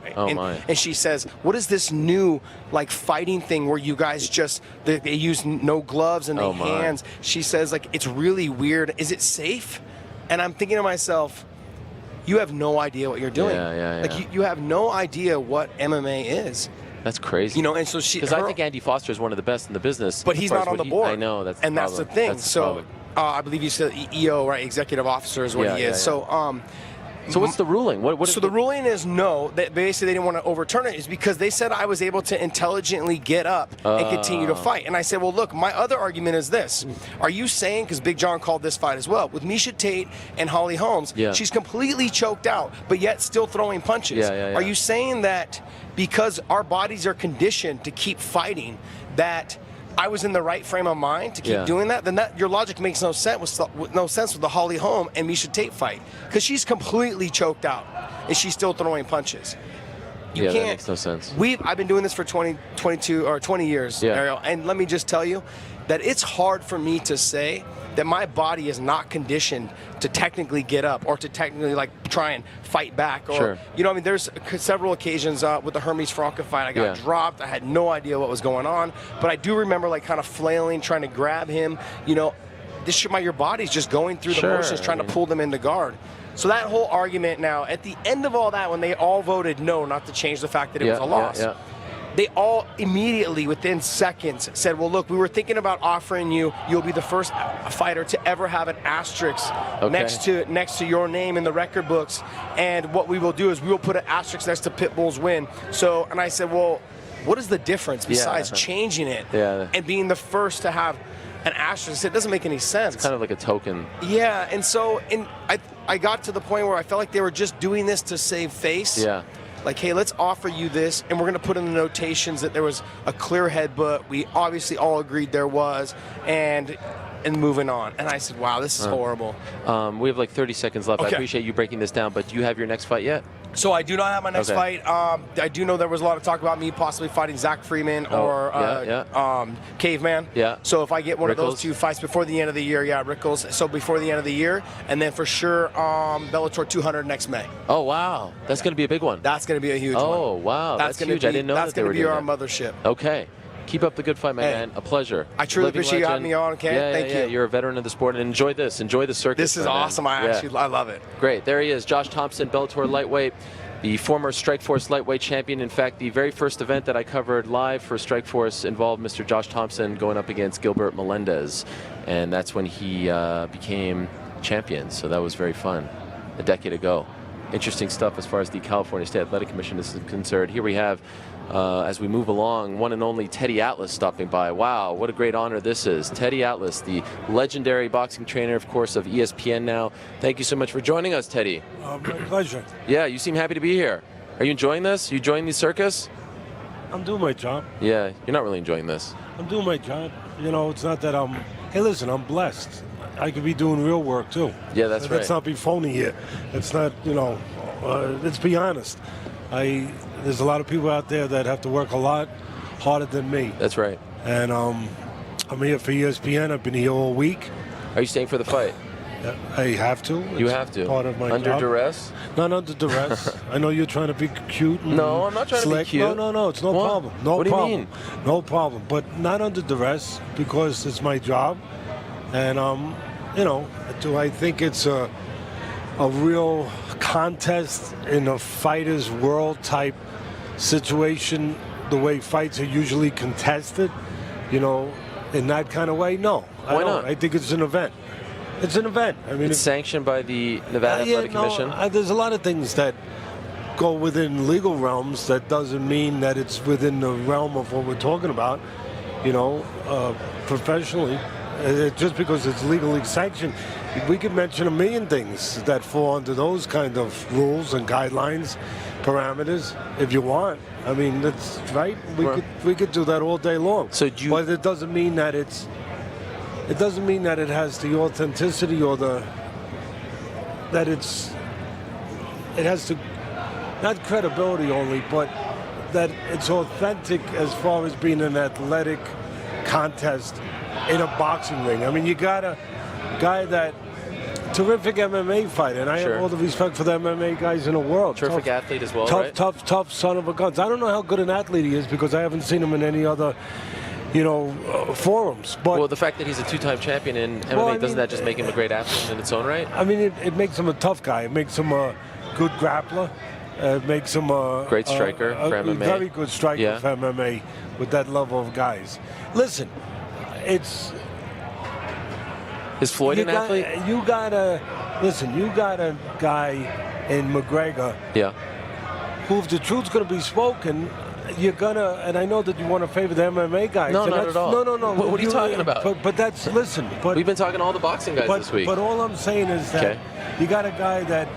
and she says, what is this new like fighting thing where you guys just they use no gloves and hands? She says, like, it's really weird. Is it safe? And I'm thinking to myself, you have no idea what you're doing. Like you have no idea what MMA is. That's crazy. And so because I think Andy Foster is one of the best in the business. But he's not on the board. I know that's the and problem. That's the thing. That's the I believe you said EO, right? Executive officer is what he is. So what's the ruling? So the ruling is no. That basically they didn't want to overturn it is because they said I was able to intelligently get up and continue to fight. And I said, well, look, my other argument is this. Are you saying, because Big John called this fight as well, with Miesha Tate and Holly Holmes, she's completely choked out, but yet still throwing punches. Are you saying that because our bodies are conditioned to keep fighting, that I was in the right frame of mind to keep doing that? Then your logic makes no sense with the Holly Holm and Miesha Tate fight, because she's completely choked out and she's still throwing punches. You can't, that makes no sense. I've been doing this for 20 years, Ariel, and let me just tell you that it's hard for me to say that my body is not conditioned to technically get up or to technically like try and fight back. Or there's several occasions with the Hermes Franca fight I got dropped. I had no idea what was going on, but I do remember like kind of flailing, trying to grab him. Your body's just going through the motions, trying to pull them into guard. So that whole argument now, at the end of all that, when they all voted no, not to change the fact that it was a loss, they all immediately, within seconds, said, well, look, we were thinking about offering you'll be the first fighter to ever have an asterisk next to your name in the record books. And what we will do is we will put an asterisk next to Pitbull's win. So, and I said, well, what is the difference besides changing it and being the first to have an asterisk? It doesn't make any sense. It's kind of like a token. Yeah, and so I got to the point where I felt like they were just doing this to save face. Yeah. Like, hey, let's offer you this, and we're going to put in the notations that there was a clear headbutt. We obviously all agreed there was, and moving on. And I said, wow, this is horrible. We have like 30 seconds left. I appreciate you breaking this down, but do you have your next fight yet? So I do not have my next fight. I do know there was a lot of talk about me possibly fighting Zach Freeman or Caveman. Yeah. So if I get one of those two fights before the end of the year, Rickles. So before the end of the year, and then for sure Bellator 200 next May. Oh wow, that's going to be a big one. That's going to be a huge one. Oh wow, that's huge. I didn't know that they were doing that. That's going to be our mothership. Okay. Keep up the good fight, my man. A pleasure. I truly appreciate you having me on, Ken. Thank you. You're a veteran of the sport, and enjoy this. Enjoy the circus. This is awesome. I love it. Great. There he is, Josh Thomson, Bellator lightweight, the former Strikeforce lightweight champion. In fact, the very first event that I covered live for Strikeforce involved Mr. Josh Thomson going up against Gilbert Melendez, and that's when he became champion. So that was very fun, a decade ago. interesting stuff as far as the California State Athletic Commission is concerned. Here we have, as we move along, one and only Teddy Atlas stopping by. Wow, what a great honor this is. Teddy Atlas, the legendary boxing trainer, of course, of ESPN now. Thank you so much for joining us, Teddy. My pleasure. Yeah, you seem happy to be here. Are you enjoying this? You enjoying the circus? I'm doing my job. Yeah, you're not really enjoying this. I'm doing my job. You know, it's not that I'm... Hey, listen, I'm blessed. I could be doing real work, too. Yeah, that's right. Let's not be phony here. It's not, you know... let's be honest. There's a lot of people out there that have to work a lot harder than me. That's right. And I'm here for ESPN. I've been here all week. Are you staying for the fight? I have to. You have to. Part of my under job. duress? Not under duress. I know you're trying to be cute. And no, I'm not trying slick. to be cute. No, it's no what? problem. No what problem. do you mean? No problem. But not under duress because it's my job. And, you know, do I think it's a real contest in a fighter's world type situation, the way fights are usually contested, you know, in that kind of way? No. Why not? I think it's an event. It's an event. I mean, it's sanctioned by the Nevada Athletic Commission? There's a lot of things that go within legal realms. That doesn't mean that it's within the realm of what we're talking about, you know, professionally. Just because it's legally sanctioned, we could mention a million things that fall under those kind of rules and guidelines, parameters, if you want. I mean, that's right. We could do that all day long. So but it doesn't mean that it has the authenticity or it has to, not credibility only, but that it's authentic as far as being an athletic contest in a boxing ring. I mean, you got a guy that terrific MMA fighter, and I have all the respect for the MMA guys in the world. Terrific athlete as well, right? Tough son of a guns. I don't know how good an athlete he is because I haven't seen him in any other, you know, forums. But well, the fact that he's a two-time champion in MMA, doesn't that just make him a great athlete in its own right? I mean, it makes him a tough guy. It makes him a good grappler. It makes him a great striker for MMA. Very good striker for MMA with that level of guys. Listen, is Floyd an athlete? You got a guy in McGregor. Yeah. Who, if the truth's going to be spoken, you're gonna. And I know that you want to favor the MMA guys. No, not at all. No. What are you talking about? But that's we've been talking to all the boxing guys this week. But all I'm saying is that you got a guy that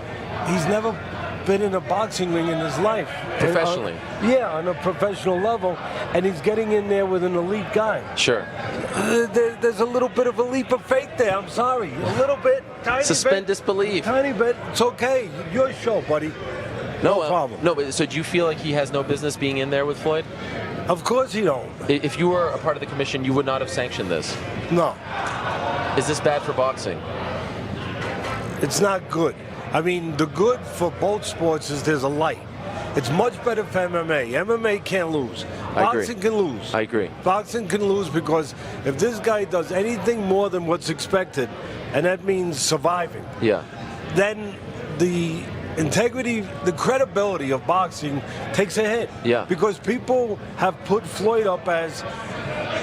he's never been in a boxing ring in his life. Professionally? On a professional level, and he's getting in there with an elite guy. Sure. There's a little bit of a leap of faith there. I'm sorry. A little bit. Tiny Suspend bit. disbelief. Tiny bit. It's okay. Your show, buddy. No problem. No, but so do you feel like he has no business being in there with Floyd? Of course he don't. If you were a part of the commission, you would not have sanctioned this? No. Is this bad for boxing? It's not good. I mean, the good for both sports is there's a light. It's much better for MMA. MMA can't lose. Boxing can lose. I agree. Boxing can lose because if this guy does anything more than what's expected, and that means surviving, then the integrity, the credibility of boxing takes a hit. Yeah. Because people have put Floyd up as,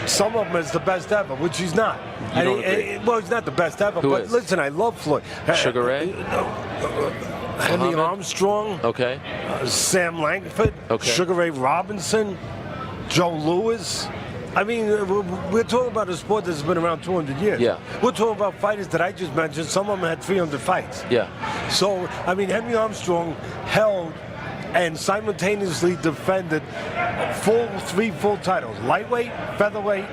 some of them as the best ever, which he's not. You don't agree? Well, he's not the best ever, Who but is? listen, I love Floyd. Sugar Ray? Henry Armstrong. Okay. Sam Langford. Okay. Sugar Ray Robinson. Joe Louis. I mean, we're talking about a sport that's been around 200 years. Yeah. We're talking about fighters that I just mentioned. Some of them had 300 fights. Yeah. So, I mean, Henry Armstrong held and simultaneously defended three full titles: lightweight, featherweight,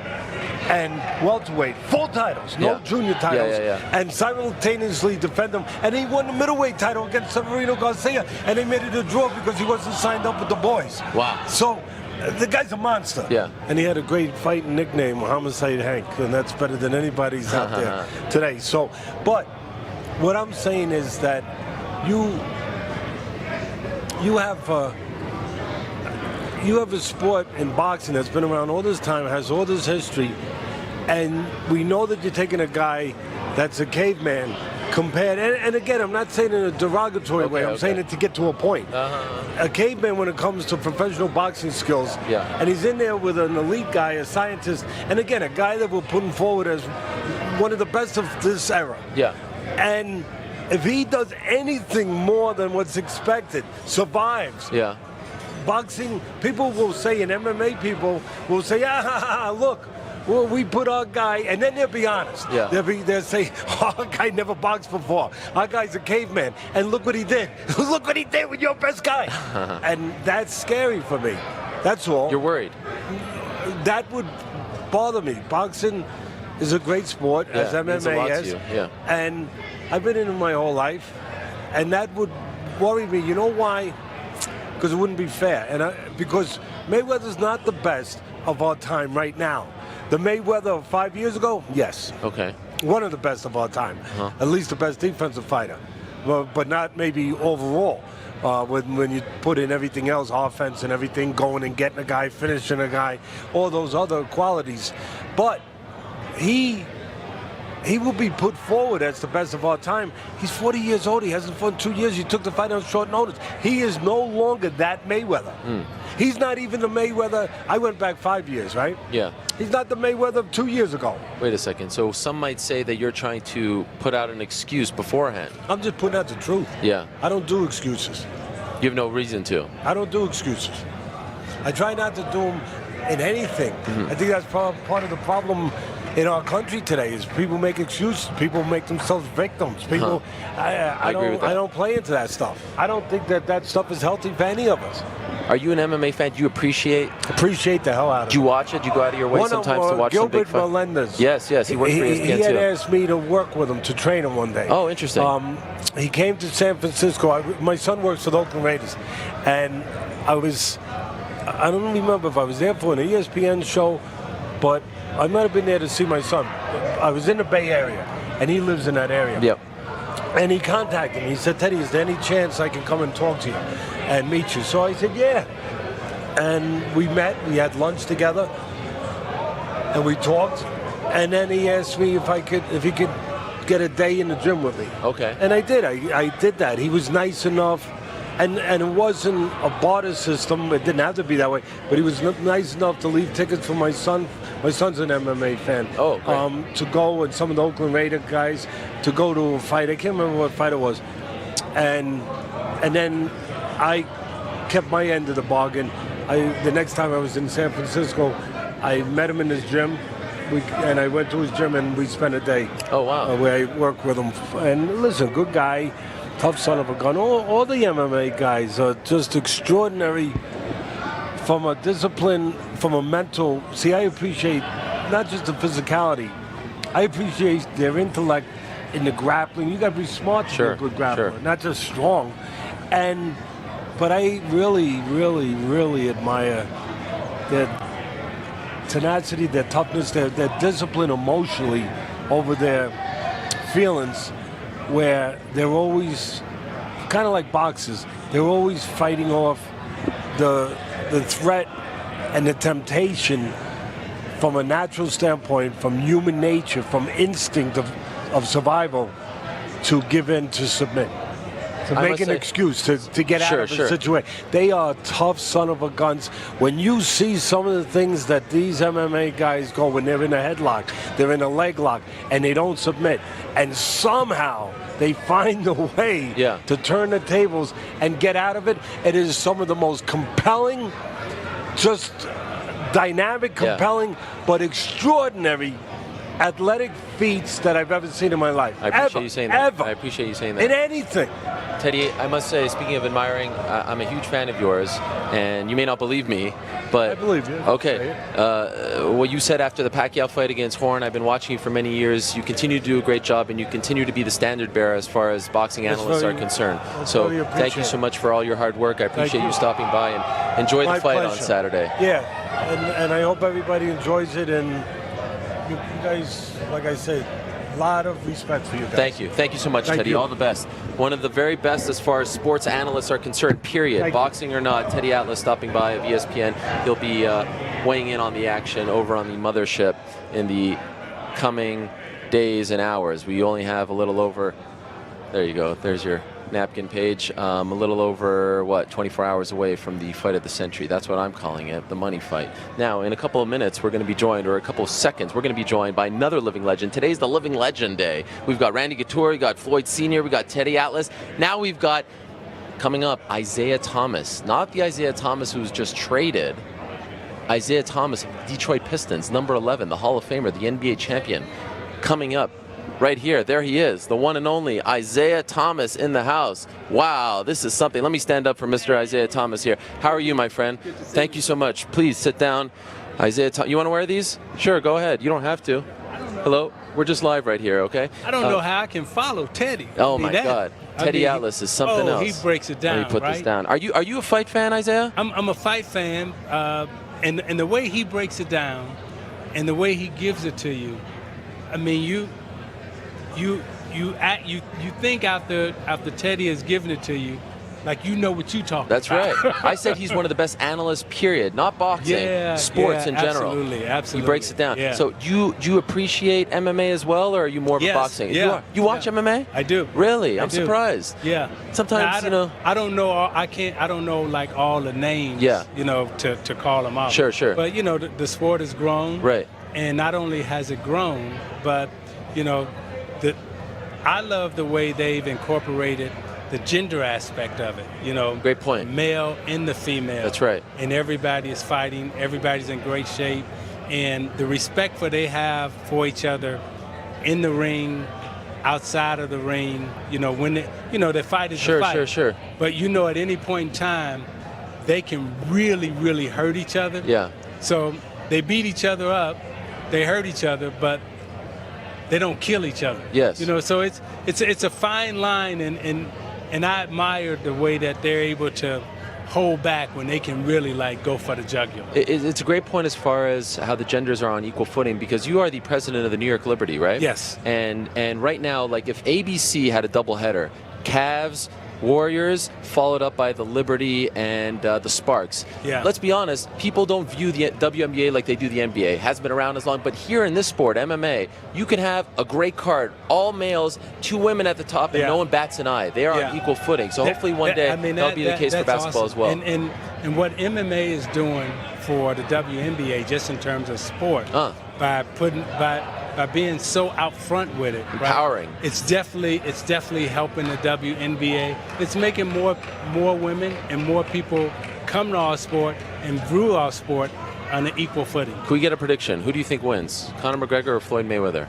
and welterweight. Full titles, no junior titles, and simultaneously defend them. And he won the middleweight title against Severino Garcia, and they made it a draw because he wasn't signed up with the boys. Wow. So the guy's a monster. Yeah. And he had a great fighting nickname, Homicide Hank, and that's better than anybody's out there today. So, but what I'm saying is that you have a sport in boxing that's been around all this time, has all this history, and we know that you're taking a guy that's a caveman compared, and again, I'm not saying in a derogatory way, I'm saying it to get to a point. A caveman when it comes to professional boxing skills, and he's in there with an elite guy, a scientist, and again, a guy that we're putting forward as one of the best of this era. Yeah. And if he does anything more than what's expected, survives. Yeah. Boxing, people will say, and MMA people will say, look, well, we put our guy, and then they'll be honest. Yeah. They'll say, our guy never boxed before. Our guy's a caveman, and look what he did. Look what he did with your best guy. And that's scary for me. That's all. You're worried? That would bother me. Boxing is a great sport, as MMA is. Yeah. And I've been in it my whole life, and that would worry me. You know why? Because it wouldn't be fair. And because Mayweather's not the best of our time right now. The Mayweather of 5 years ago, yes. Okay. One of the best of our time. At least the best defensive fighter. But not maybe overall. When you put in everything else, offense and everything, going and getting a guy, finishing a guy, all those other qualities. But he will be put forward as the best of our time. He's 40 years old. He hasn't fought in 2 years. He took the fight on short notice. He is no longer that Mayweather. He's not even the Mayweather. I went back 5 years, right? Yeah. He's not the Mayweather of 2 years ago. Wait a second. So some might say that you're trying to put out an excuse beforehand. I'm just putting out the truth. Yeah. I don't do excuses. You have no reason to. I don't do excuses. I try not to do them in anything. I think that's part of the problem in our country today is people make excuses. People make themselves victims. People, I agree with that. I don't play into that stuff. I don't think that stuff is healthy for any of us. Are you an MMA fan? Do you appreciate the hell out of it? Do you watch it? Do you go out of your way sometimes to watch some big Gilbert fight? Melendez. Yes, he worked for ESPN He had too. asked me to work with him, to train him one day. Oh, interesting. He came to San Francisco. My son works for the Oakland Raiders. And I don't remember if I was there for an ESPN show, but I might have been there to see my son. I was in the Bay Area, and he lives in that area. Yep. And he contacted me. He said, Teddy, is there any chance I can come and talk to you and meet you? So I said, yeah. And we met. We had lunch together, and we talked. And then he asked me if he could get a day in the gym with me. Okay. And I did. I did that. He was nice enough. And it wasn't a barter system. It didn't have to be that way. But he was nice enough to leave tickets for my son. My son's an MMA fan. Oh, great. To go, and some of the Oakland Raider guys, to go to a fight. I can't remember what fight it was. And then I kept my end of the bargain. The next time I was in San Francisco, I met him in his gym. And I went to his gym, and we spent a day. Oh, wow. Where I worked with him. And listen, good guy. Tough son of a gun. All the MMA guys are just extraordinary from a discipline, from a mental. See, I appreciate not just the physicality. I appreciate their intellect in the grappling. You got to be smart to be a good grappler, not just strong. But I really, really, really admire their tenacity, their toughness, their discipline emotionally over their feelings, where they're always kind of like boxers. They're always fighting off the threat and the temptation from a natural standpoint, from human nature, from instinct of survival, to give in, to submit, to make an excuse, to get out of a situation. They are tough son of a guns. When you see some of the things that these MMA guys go when they're in a headlock, they're in a leg lock, and they don't submit, and somehow they find a way to turn the tables and get out of it. It is some of the most compelling, just dynamic, compelling, but extraordinary athletic feats that I've ever seen in my life. I appreciate you saying that. Ever. I appreciate you saying that. In anything. Teddy, I must say, speaking of admiring, I'm a huge fan of yours, and you may not believe me, but I believe you. Okay. What you said after the Pacquiao fight against Horn, I've been watching you for many years. You continue to do a great job, and you continue to be the standard bearer as far as boxing analysts are concerned. So thank you so much for all your hard work. I appreciate you stopping by, and enjoy the fight on Saturday. Yeah, and I hope everybody enjoys it, and you guys, like I said, a lot of respect for you guys. Thank you. Thank you so much, Teddy. All the best. One of the very best as far as sports analysts are concerned, period. Boxing or not, Teddy Atlas stopping by of ESPN. He'll be weighing in on the action over on the mothership in the coming days and hours. We only have a little over, there you go, there's your napkin page. A little over, 24 hours away from the fight of the century. That's what I'm calling it, the money fight. Now, in a couple of minutes, we're going to be joined, or a couple of seconds, we're going to be joined by another living legend. Today's the Living Legend Day. We've got Randy Couture, we've got Floyd Sr., we've got Teddy Atlas. Now we've got, coming up, Isiah Thomas. Not the Isiah Thomas who was just traded. Isiah Thomas, Detroit Pistons, number 11, the Hall of Famer, the NBA champion. Coming up right here, there he is, the one and only Isiah Thomas in the house. Wow, this is something. Let me stand up for Mr. Isiah Thomas here. How are you, my friend? Thank you so much. Please sit down. Isiah Thomas, you want to wear these? Sure, go ahead. You don't have to. Hello? We're just live right here, okay? I don't know how I can follow Teddy. Oh, my God. Teddy Atlas is something else. He breaks it down, Let me put right? this down. Are you a fight fan, Isiah? I'm a fight fan, and the way he breaks it down and the way he gives it to you, I mean, you think after Teddy has given it to you, like you know what you're talking That's about. right. I said he's one of the best analysts, period. Not boxing, sports in general. Absolutely. He breaks it down. Yeah. So do you appreciate MMA as well, or are you more of a boxing? Yeah. You watch MMA? I do. Really? I'm do. surprised. Yeah. Sometimes, I don't know. I don't know like all the names. Yeah. To call them out. Sure. But the sport has grown. Right. And not only has it grown, but I love the way they've incorporated the gender aspect of it. Great point. The male and the female. That's right. And everybody is fighting. Everybody's in great shape, and the respect they have for each other in the ring, outside of the ring. When the fight is a fight. Sure. But at any point in time, they can really, really hurt each other. Yeah. So they beat each other up, they hurt each other, but they don't kill each other. Yes. So it's a fine line, and I admire the way that they're able to hold back when they can really go for the jugular. It's a great point as far as how the genders are on equal footing, because you are the president of the New York Liberty, right? Yes. And right now, if ABC had a doubleheader, Cavs, Warriors, followed up by the Liberty and the Sparks. Yeah. Let's be honest, people don't view the WNBA like they do the NBA. It hasn't been around as long, but here in this sport, MMA, you can have a great card, all males, 2 women at the top, and no one bats an eye. They are on equal footing. So hopefully one day that'll be the case for basketball awesome. as well. And what MMA is doing for the WNBA, just in terms of sport, by being so out front with it, empowering. Right? It's definitely helping the WNBA. It's making more women and more people come to our sport and view our sport on an equal footing. Can we get a prediction? Who do you think wins, Conor McGregor or Floyd Mayweather?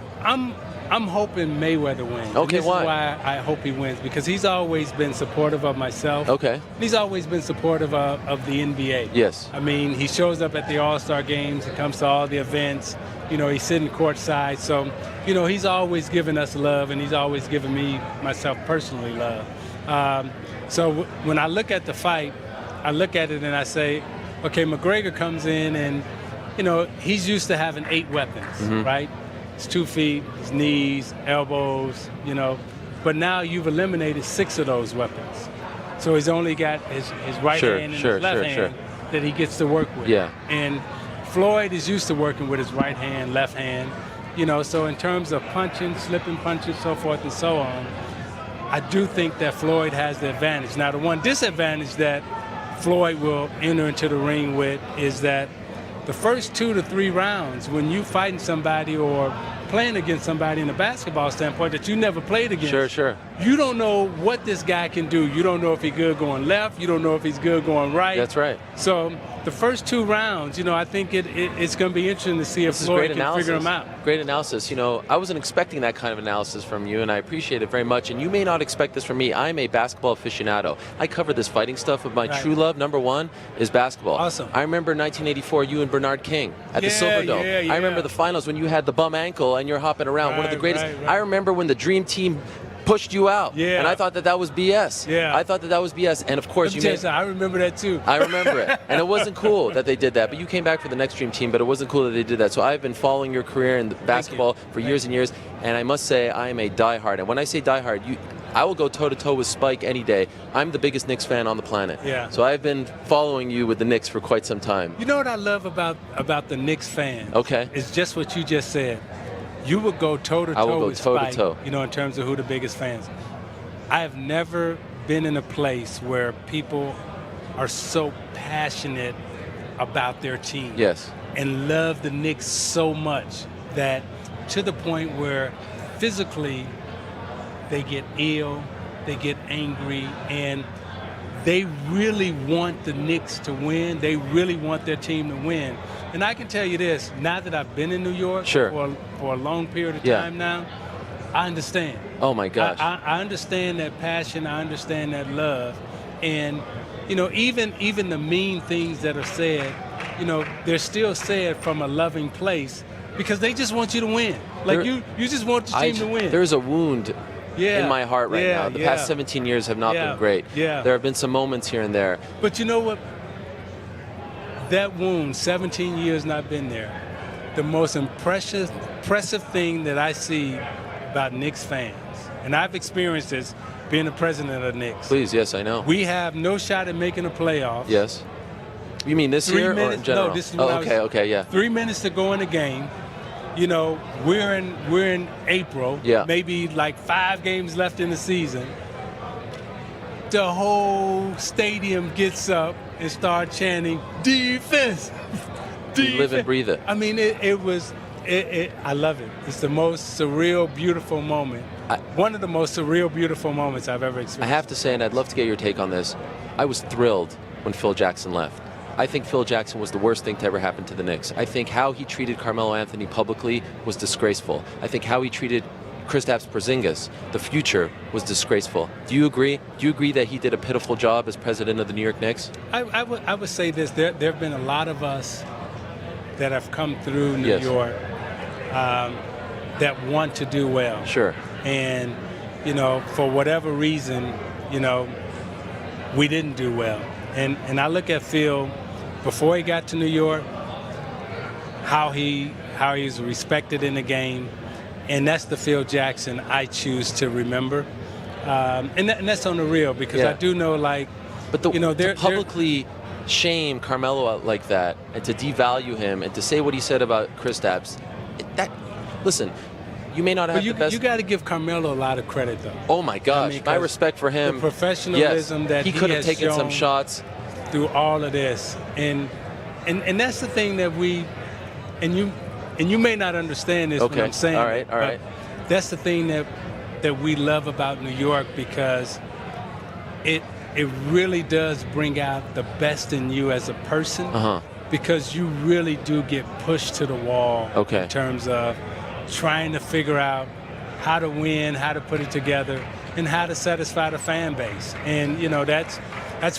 I'm hoping Mayweather wins. Okay, this why? is why I hope he wins, because he's always been supportive of myself. Okay. He's always been supportive of the NBA. Yes. I mean, he shows up at the All-Star games. He comes to all the events. He's sitting courtside. So, he's always given us love, and he's always given me, myself personally, love. So when I look at the fight, I look at it and I say, okay, McGregor comes in and, he's used to having 8 weapons, right? His 2 feet, his knees, elbows, But now you've eliminated 6 of those weapons. So he's only got his right hand and his left hand that he gets to work with. Yeah. And Floyd is used to working with his right hand, left hand. So in terms of punching, slipping punches, so forth and so on, I do think that Floyd has the advantage. Now, the one disadvantage that Floyd will enter into the ring with is that the first 2 to 3 rounds, when you fighting somebody or playing against somebody in a basketball standpoint that you never played against, sure, you don't know what this guy can do. You don't know if he's good going left. You don't know if he's good going right. That's right. So the first 2 rounds, I think it's going to be interesting to see if Floyd can figure them out. Great analysis. I wasn't expecting that kind of analysis from you, and I appreciate it very much. And you may not expect this from me. I'm a basketball aficionado. I cover this fighting stuff, but my true love, number one, is basketball. Awesome. I remember 1984, you and Bernard King at the Silverdome. Yeah. I remember the finals when you had the bum ankle and you're hopping around. One of the greatest. Right. I remember when the Dream Team pushed you out. Yeah. And I thought that was BS. Yeah. I thought that was BS. And of course, I remember that too. I remember it. And it wasn't cool that they did that. But you came back for the next Dream Team, but it wasn't cool that they did that. So I've been following your career in basketball for years and years. And I must say, I am a diehard. And when I say diehard, I will go toe-to-toe with Spike any day. I'm the biggest Knicks fan on the planet. Yeah. So I've been following you with the Knicks for quite some time. You know what I love about the Knicks fans? Okay. It's just what you just said. You would go toe-to-toe with Spike, in terms of who the biggest fans. I have never been in a place where people are so passionate about their team. Yes. And love the Knicks so much that to the point where physically they get ill, they get angry, and they really want the Knicks to win. They really want their team to win. And I can tell you this, now that I've been in New York for a long period of time now, I understand. Oh, my gosh. I understand that passion. I understand that love. And, you know, even the mean things that are said, you know, they're still said from a loving place because they just want you to win. Like, you just want the team to win. There's a wound in my heart right now. The past 17 years have not been great. Yeah. There have been some moments here and there. But you know what? That wound, 17 years not been there, the most impressive thing that I see about Knicks fans, and I've experienced this being the president of the Knicks. Please, yes, I know. We have no shot at making the playoffs. Yes. You mean this year or in general? No, this is when okay, yeah. 3 minutes to go in the game. You know, we're in April. Yeah. Maybe like 5 games left in the season. The whole stadium gets up and start chanting defense. You live and breathe it. I mean, I love it. It's the most surreal, beautiful moment. One of the most surreal, beautiful moments I've ever experienced. I have to say, and I'd love to get your take on this, I was thrilled when Phil Jackson left. I think Phil Jackson was the worst thing to ever happen to the Knicks. I think how he treated Carmelo Anthony publicly was disgraceful. I think how he treated Kristaps Porzingis, the future, was disgraceful. Do you agree? Do you agree that he did a pitiful job as president of the New York Knicks? I would say this. There have been a lot of us that have come through New York that want to do well. Sure. And, you know, for whatever reason, you know, we didn't do well. And I look at Phil, before he got to New York, how he's respected in the game, and that's the Phil Jackson I choose to remember. And that's on the real, because I do know, like, but to publicly shame Carmelo out like that, and to devalue him, and to say what he said about Kristaps, listen, you may not have the best. You got to give Carmelo a lot of credit, though. Oh my gosh, I mean, my respect for him. The professionalism that he could have has taken shown some shots through all of this, and that's the thing that and you may not understand this when I'm saying. All right. That's the thing that we love about New York, because it really does bring out the best in you as a person. Because you really do get pushed to the wall in terms of trying to figure out how to win, how to put it together, and how to satisfy the fan base. And, you know, that's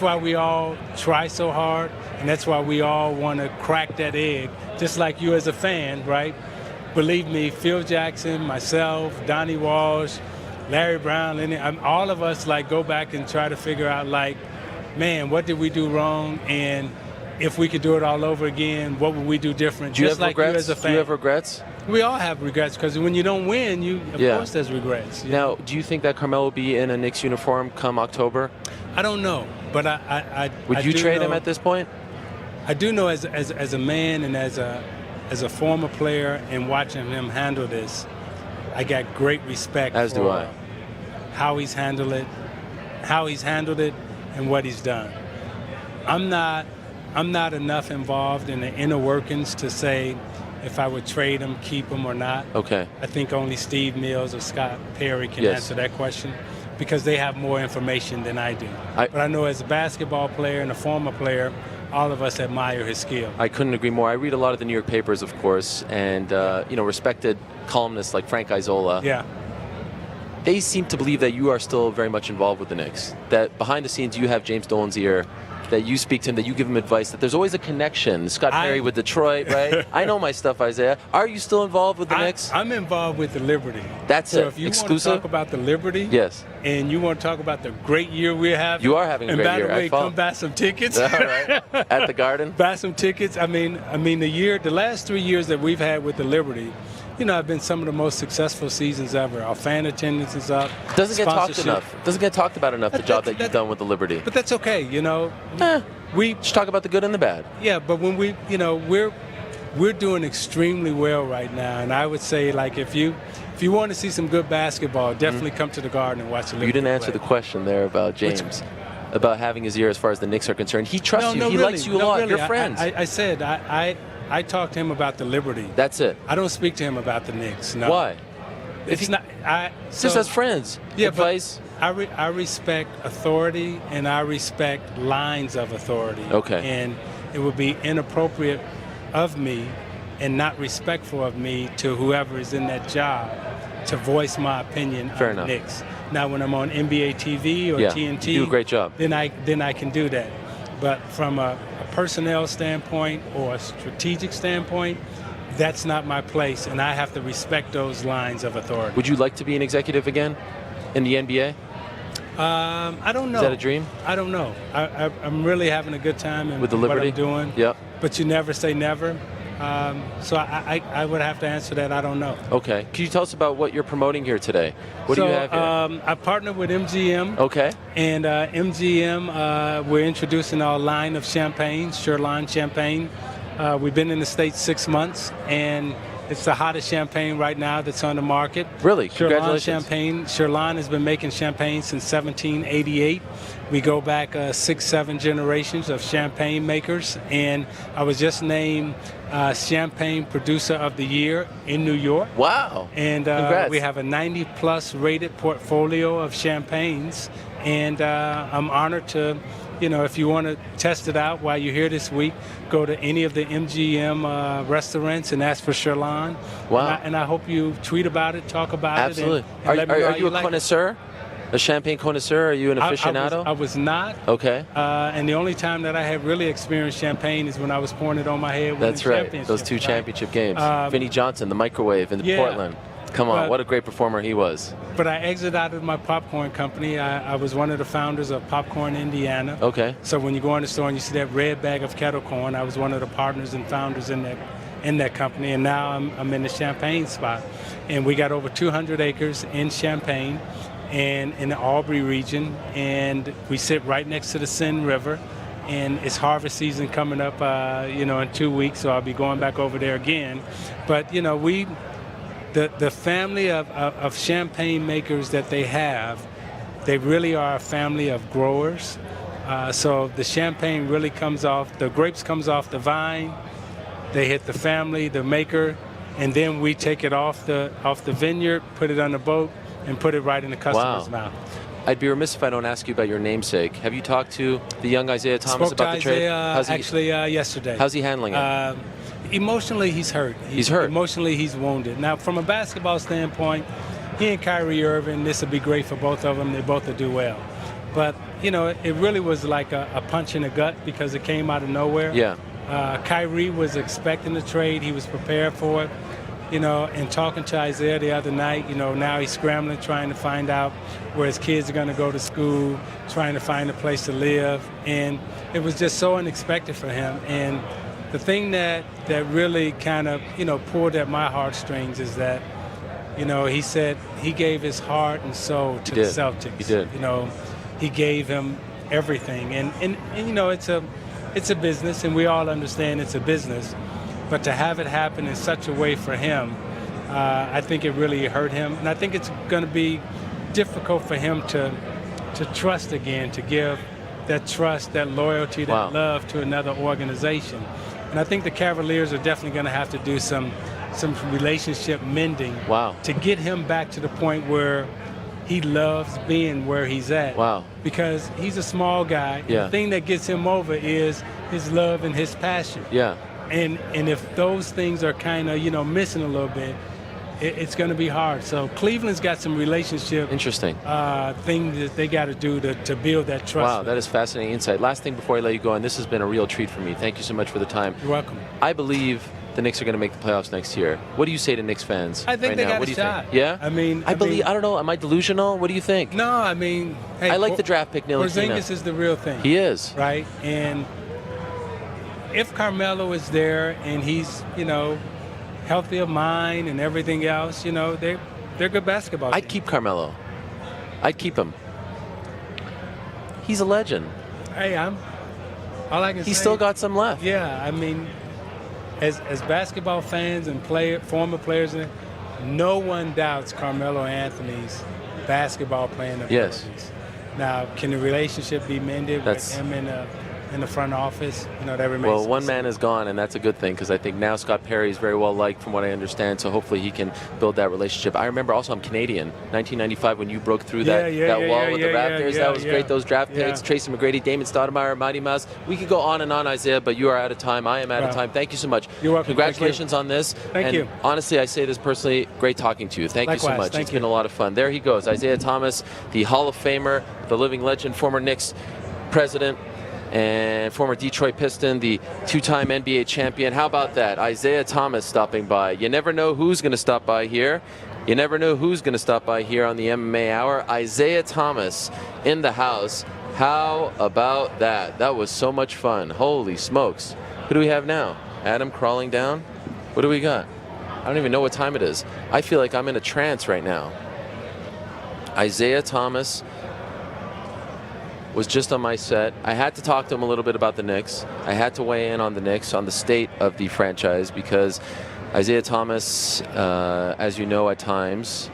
why we all try so hard, and that's why we all want to crack that egg, just like you as a fan, right? Believe me, Phil Jackson, myself, Donnie Walsh, Larry Brown, all of us, like, go back and try to figure out, like, man, what did we do wrong? And if we could do it all over again, what would we do different? Do you just have like regrets? You as a fan. Do you have regrets? We all have regrets, because when you don't win, of course there's regrets. Now, do you think that Carmelo will be in a Knicks uniform come October? I don't know, but I would you trade him at this point? I do know as a man and as a former player, and watching him handle this, I got great respect as do I. How he's handled it, and what he's done. I'm not enough involved in the inner workings to say if I would trade him, keep him, or not. Okay. I think only Steve Mills or Scott Perry can answer that question, because they have more information than I do. But I know as a basketball player and a former player, all of us admire his skill. I couldn't agree more. I read a lot of the New York papers, of course, and respected columnists like Frank Isola. Yeah. They seem to believe that you are still very much involved with the Knicks. That behind the scenes you have James Dolan's ear, that you speak to him, that you give him advice, that there's always a connection. Scott Perry with Detroit, right? I know my stuff, Isiah. Are you still involved with the Knicks? I'm involved with the Liberty. That's it. So if you exclusive? want to talk about the Liberty, yes, and you want to talk about the great year we're having, you are having a great year. And by the way, come buy some tickets. All right. At the Garden. Buy some tickets. I mean, the last 3 years that we've had with the Liberty, have been some of the most successel seasons ever. Our fan attendance is up. Doesn't get talked enough. Doesn't get talked about enough. The job that you've done with the Liberty. But that's okay. We just talk about the good and the bad. Yeah, but when we're doing extremely well right now, and I would say, like, if you if you want to see some good basketball, definitely come to the Garden and watch the Liberty You didn't answer play. the question there about James, about having his ear as far as the Knicks are concerned. He trusts you. He likes you a lot. Really. You're friends. I said I talked to him about the Liberty. That's it. I don't speak to him about the Knicks. No. Why? It's not. Just as friends. Yeah, advice. But I respect authority and I respect lines of authority. Okay. And it would be inappropriate of me and not respectful of me to whoever is in that job to voice my opinion on the Knicks. Now, when I'm on NBA TV or TNT, you do a great job. Then I can do that. But from a personnel standpoint or a strategic standpoint, that's not my place, and I have to respect those lines of authority. Would you like to be an executive again in the NBA? I don't know. Is that a dream? I don't know. I'm really having a good time in with the Liberty? what I'm doing. Yep. But you never say never. So I would have to answer that. I don't know. Okay. Can you tell us about what you're promoting here today? What do you have here? I partnered with MGM. Okay. And MGM, we're introducing our line of champagne, Shirlan champagne. We've been in the States 6 months, and it's the hottest champagne right now that's on the market. Really? Shirlan Congratulations. champagne. Shirlan has been making champagne since 1788. We go back 6-7 generations of champagne makers, and I was just named Champagne Producer of the Year in New York. Wow. And we have a 90-plus rated portfolio of champagnes, and I'm honored to, if you want to test it out while you're here this week, go to any of the MGM restaurants and ask for Shirlan. Wow. And I hope you tweet about it, talk about Absolutely. it. Absolutely. Are you a connoisseur? A champagne connoisseur? Are you an aficionado? I was not. Okay. And the only time that I have really experienced champagne is when I was pouring it on my head. That's right. Those 2 championship games. Vinnie Johnson, the microwave in Portland. Come on, what a great performer he was. But I exited out of my popcorn company. I was one of the founders of Popcorn Indiana. Okay. So when you go in the store and you see that red bag of kettle corn, I was one of the partners and founders in that company. And now I'm in the Champagne spot. And we got over 200 acres in Champagne and in the Aubrey region. And we sit right next to the Seine River. And it's harvest season coming up, in 2 weeks. So I'll be going back over there again. But, the family of champagne makers that they have, they really are a family of growers. So the champagne really the grapes comes off the vine, they hit the family, the maker, and then we take it off the vineyard, put it on the boat, and put it right in the customer's mouth. I'd be remiss if I don't ask you about your namesake. Have you talked to the young Isiah Thomas about the trade? Yesterday. How's he handling it? Emotionally, he's hurt. He's hurt. Emotionally, he's wounded. Now, from a basketball standpoint, he and Kyrie Irving, this would be great for both of them. They both will do well. But, it really was like a punch in the gut because it came out of nowhere. Yeah. Kyrie was expecting the trade. He was prepared for it. And talking to Isiah the other night, now he's scrambling, trying to find out where his kids are going to go to school, trying to find a place to live. And it was just so unexpected for him. And the thing that really kind of, pulled at my heartstrings is that, he said he gave his heart and soul to the Celtics. He did. He gave him everything. And it's a business, and we all understand it's a business. But to have it happen in such a way for him, I think it really hurt him. And I think it's going to be difficult for him to trust again, to give that trust, that loyalty, that love to another organization. And I think the Cavaliers are definitely going to have to do some relationship mending to get him back to the point where he loves being where he's at. Wow. Because he's a small guy. Yeah. The thing that gets him over is his love and his passion. Yeah. And if those things are kind of, missing a little bit, it's going to be hard. So Cleveland's got some relationship thing that they got to do to build that trust. Wow, that is fascinating insight. Last thing before I let you go, and this has been a real treat for me. Thank you so much for the time. You're welcome. I believe the Knicks are going to make the playoffs next year. What do you say to Knicks fans I think right they now? got What a do you shot. think? Yeah? I mean, I believe, I don't know, am I delusional? What do you think? No, I mean, hey, I like the draft pick, Ntilikina. Porzingis is the real thing. He is. Right? And if Carmelo is there and he's, healthy of mind and everything else, they're good basketball team. I'd keep Carmelo. I'd keep him. He's a legend. Hey, all I can say. He's still got some left. Yeah, I mean, as basketball fans and former players, no one doubts Carmelo Anthony's basketball playing abilities. Yes. Now, can the relationship be mended with him in the front office? That remains. Well, one man is gone, and that's a good thing because I think now Scott Perry is very well liked from what I understand, so hopefully he can build that relationship. I remember also I'm Canadian, 1995 when you broke through that wall with the Raptors. That was great, those draft picks, Tracy McGrady, Damon Stoudemire, Mighty Mouse. We could go on and on, Isaiah, but you are out of time. I am out of time. Thank you so much. You're welcome. Congratulations on this. Thank you. Honestly, I say this personally, great talking to you. Thank you so much. It's been a lot of fun. There he goes, Isiah Thomas, the Hall of Famer, the living legend, former Knicks president, and former Detroit Piston, the two-time NBA champion. How about that? Isiah Thomas stopping by. You never know who's going to stop by here. You never know who's going to stop by here on the MMA Hour. Isiah Thomas in the house. How about that? That was so much fun. Holy smokes. Who do we have now? Adam crawling down? What do we got? I don't even know what time it is. I feel like I'm in a trance right now. Isiah Thomas was just on my set. I had to talk to him a little bit about the Knicks. I had to weigh in on the Knicks, on the state of the franchise, because Isiah Thomas, as you know, at times,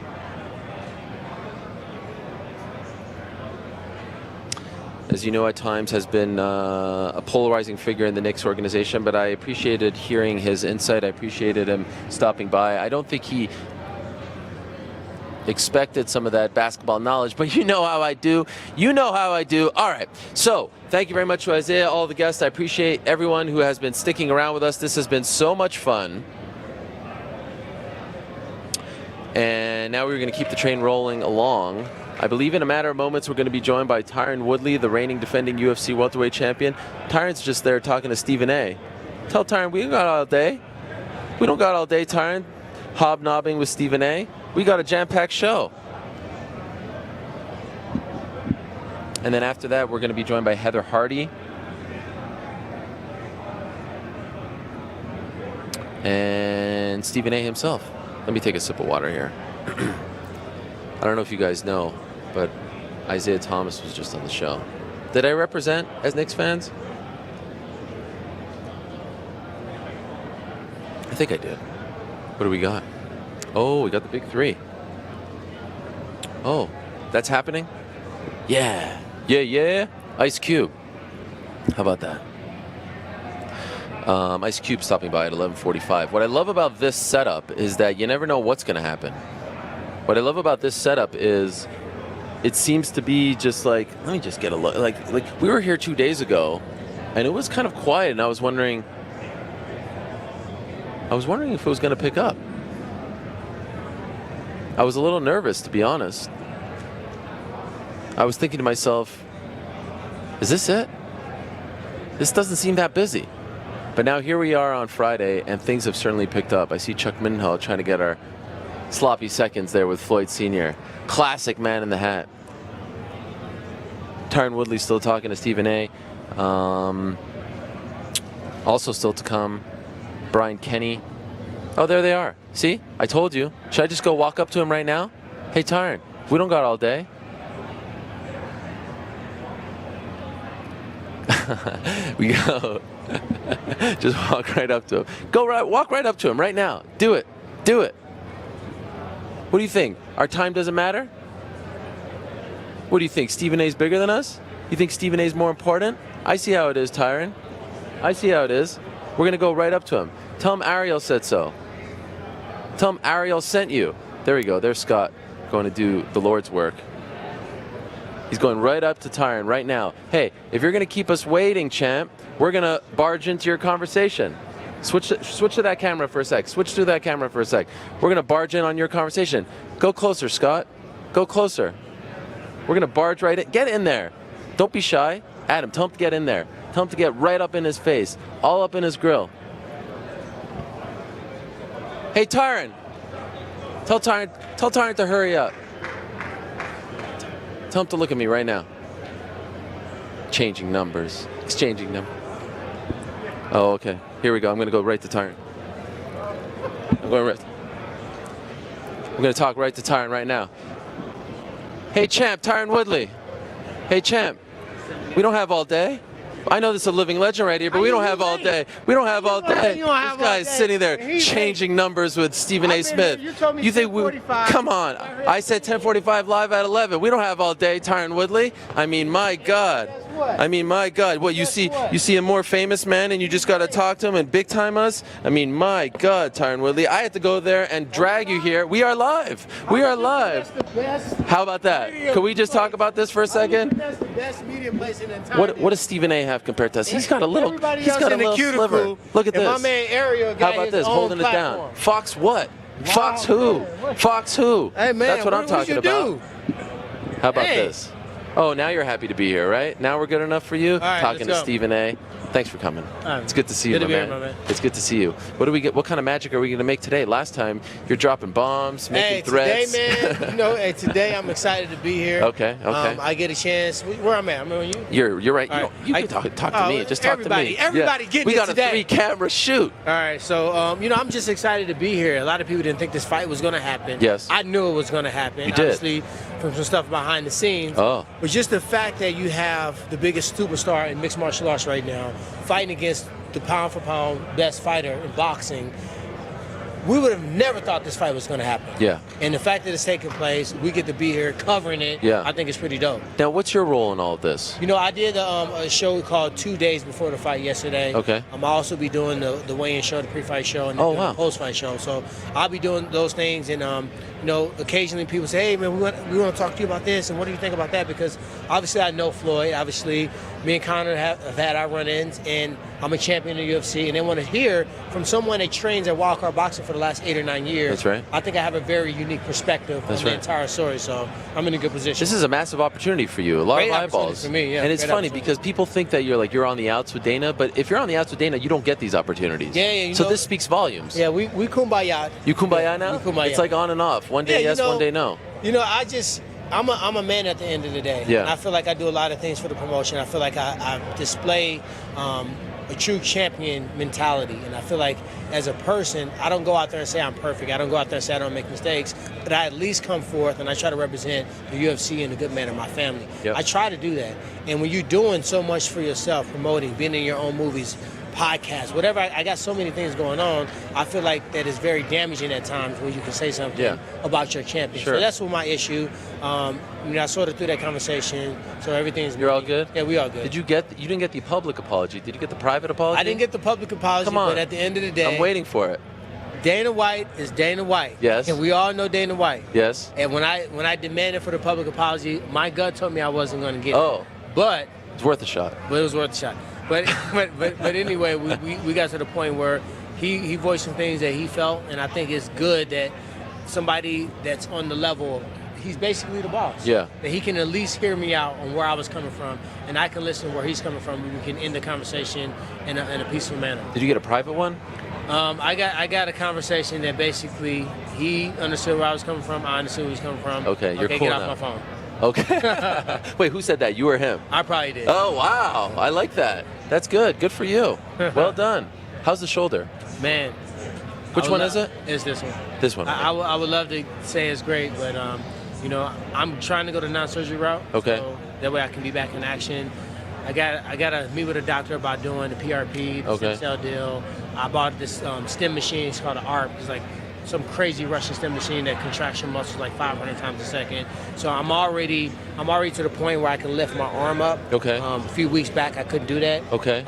has been a polarizing figure in the Knicks organization, but I appreciated hearing his insight. I appreciated him stopping by. I don't think he expected some of that basketball knowledge, but you know how I do. You know how I do. All right. So thank you very much to Isiah, all the guests. I appreciate everyone who has been sticking around with us. This has been so much fun. And now we're going to keep the train rolling along. I believe in a matter of moments we're going to be joined by Tyron Woodley, the reigning defending UFC welterweight champion. Tyron's just there talking to Stephen A. Tell Tyron we don't got all day. We don't got all day, Tyron. Hobnobbing with Stephen A. We got a jam-packed show. And then after that, we're going to be joined by Heather Hardy. And Stephen A. himself. Let me take a sip of water here. I don't know if you guys know, but Isiah Thomas was just on the show. Did I represent as Knicks fans? I think I did. What do we got? Oh, we got the big three. Oh, that's happening? Yeah. Yeah. Ice Cube. How about that? Ice Cube stopping by at 11:45. What I love about this setup is that you never know what's going to happen. What I love about this setup is it seems to be just like, let me just get a look. Like we were here 2 days ago, and it was kind of quiet, and I was wondering if it was going to pick up. I was a little nervous, to be honest. I was thinking to myself, is this it? This doesn't seem that busy. But now here we are on Friday, and things have certainly picked up. I see Chuck Mindenhall trying to get our sloppy seconds there with Floyd Sr. Classic man in the hat. Tyron Woodley still talking to Stephen A. Also still to come, Brian Kenny. Oh, there they are. See? I told you. Should I just go walk up to him right now? Hey, Tyron, we don't got all day. We go. Just walk right up to him. Walk right up to him right now. Do it. Do it. What do you think? Our time doesn't matter? What do you think? Stephen A's bigger than us? You think Stephen A's more important? I see how it is, Tyron. I see how it is. We're going to go right up to him. Tell him Ariel said so. Tell him Ariel sent you. There we go. There's Scott going to do the Lord's work. He's going right up to Tyron right now. Hey, if you're going to keep us waiting, champ, we're going to barge into your conversation. Switch to that camera for a sec. Switch to that camera for a sec. We're going to barge in on your conversation. Go closer, Scott. Go closer. We're going to barge right in. Get in there. Don't be shy. Adam, tell him to get in there. Tell him to get right up in his face. All up in his grill. Hey, Tyron. Tell Tyron to hurry up. Tell him to look at me right now. Changing numbers. Exchanging them. Oh, okay. Here we go. I'm going to go right to Tyron. I'm going to talk right to Tyron right now. Hey, champ, Tyron Woodley. Hey, champ. We don't have all day. I know this is a living legend right here, but we don't have all day. We don't have all day. This guy's sitting there changing numbers with Stephen A. Smith. You think we? Come on! I said 10:45 live at 11. We don't have all day, Tyron Woodley. I mean, my God. I mean, my God. What you see a more famous man and you just got to talk to him and big time us? I mean, my God, Tyron Woodley. I had to go there and drag you here. We are live. We are live. How about that? Can we just talk about this for a second? That's the best media place in the entire What does Stephen A. have compared to us? He's got a little. He's got a little sliver. Look at this. My man Ariel got How about his this? own Holding platform. it down. Fox what? Fox who? Fox who? Hey man, that's what I'm talking about. Do? How about this? Oh, now you're happy to be here, right? Now we're good enough for you? Right, talking to Stephen A. Thanks for coming. It's good to see you, my man. It's good to see you. What do we get? What kind of magic are we going to make today? Last time you're dropping bombs, making threats. Today, man, today I'm excited to be here. Okay. I get a chance. Where I'm at? I'm on you. You're right. You can talk to me. Just talk to me. Everybody getting we it got today. a 3-camera shoot. All right, so I'm just excited to be here. A lot of people didn't think this fight was going to happen. Yes. I knew it was going to happen. You did. Obviously, from some stuff behind the scenes. Oh. But just the fact that you have the biggest superstar in mixed martial arts right now fighting against the pound-for-pound best fighter in boxing, we would have never thought this fight was going to happen. Yeah. And the fact that it's taking place, we get to be here covering it. Yeah. I think it's pretty dope. Now, what's your role in all of this? I did a show called 2 days before the fight yesterday. Okay. I'll also be doing the weigh-in show, the pre-fight show, and the post-fight show. So I'll be doing those things, and occasionally people say, "Hey, man, we want to talk to you about this, and what do you think about that?" Because obviously I know Floyd. Obviously, me and Connor have had our run-ins, and I'm a champion in the UFC, and they want to hear from someone that trains at Wildcard Boxing for the last 8 or 9 years. That's right. I think I have a very unique perspective on the entire story, so I'm in a good position. This is a massive opportunity for you. A lot of eyeballs. For me, yeah. And it's funny because people think that you're on the outs with Dana, but if you're on the outs with Dana, you don't get these opportunities. Yeah. So this speaks volumes. Yeah, we kumbaya. You kumbaya now? We kumbaya. It's like on and off. One day yes, one day no. I'm a man at the end of the day. Yeah. And I feel like I do a lot of things for the promotion. I feel like I display a true champion mentality. And I feel like as a person, I don't go out there and say I'm perfect. I don't go out there and say I don't make mistakes. But I at least come forth and I try to represent the UFC in a good manner, my family. Yep. I try to do that. And when you're doing so much for yourself, promoting, being in your own movies, podcast, whatever. I got so many things going on. I feel like that is very damaging at times when you can say something about your champion. Sure. So that's what my issue. I sorted through that conversation, so everything's. You're all good? Yeah, we all good. You didn't get the public apology. Did you get the private apology? I didn't get the public apology, Come on. but at the end of the day, I'm waiting for it. Dana White is Dana White. Yes. And we all know Dana White. Yes. And when I demanded for the public apology, my gut told me I wasn't going to get it. Oh. But it's worth a shot. But it was worth a shot. But anyway, we got to the point where he voiced some things that he felt, and I think it's good that somebody that's on the level, he's basically the boss. Yeah. That he can at least hear me out on where I was coming from, and I can listen where he's coming from, and we can end the conversation in a peaceful manner. Did you get a private one? I got a conversation that basically he understood where I was coming from, I understood where he was coming from. Okay, you're cool get now. off my phone. Okay. Wait, who said that? You or him? I probably did. Oh, wow. I like that. That's good. Good for you. Well done. How's the shoulder? Man. Which one is it? It's this one. This one. I would love to say it's great, but I'm trying to go the non-surgery route. Okay. So that way I can be back in action. I gotta meet with a doctor about doing the PRP, the stem cell deal. I bought this stem machine. It's called an ARP. It's like some crazy Russian stem machine that contracts your muscles like 500 times a second. So I'm already to the point where I can lift my arm up. Okay. A few weeks back I couldn't do that. Okay.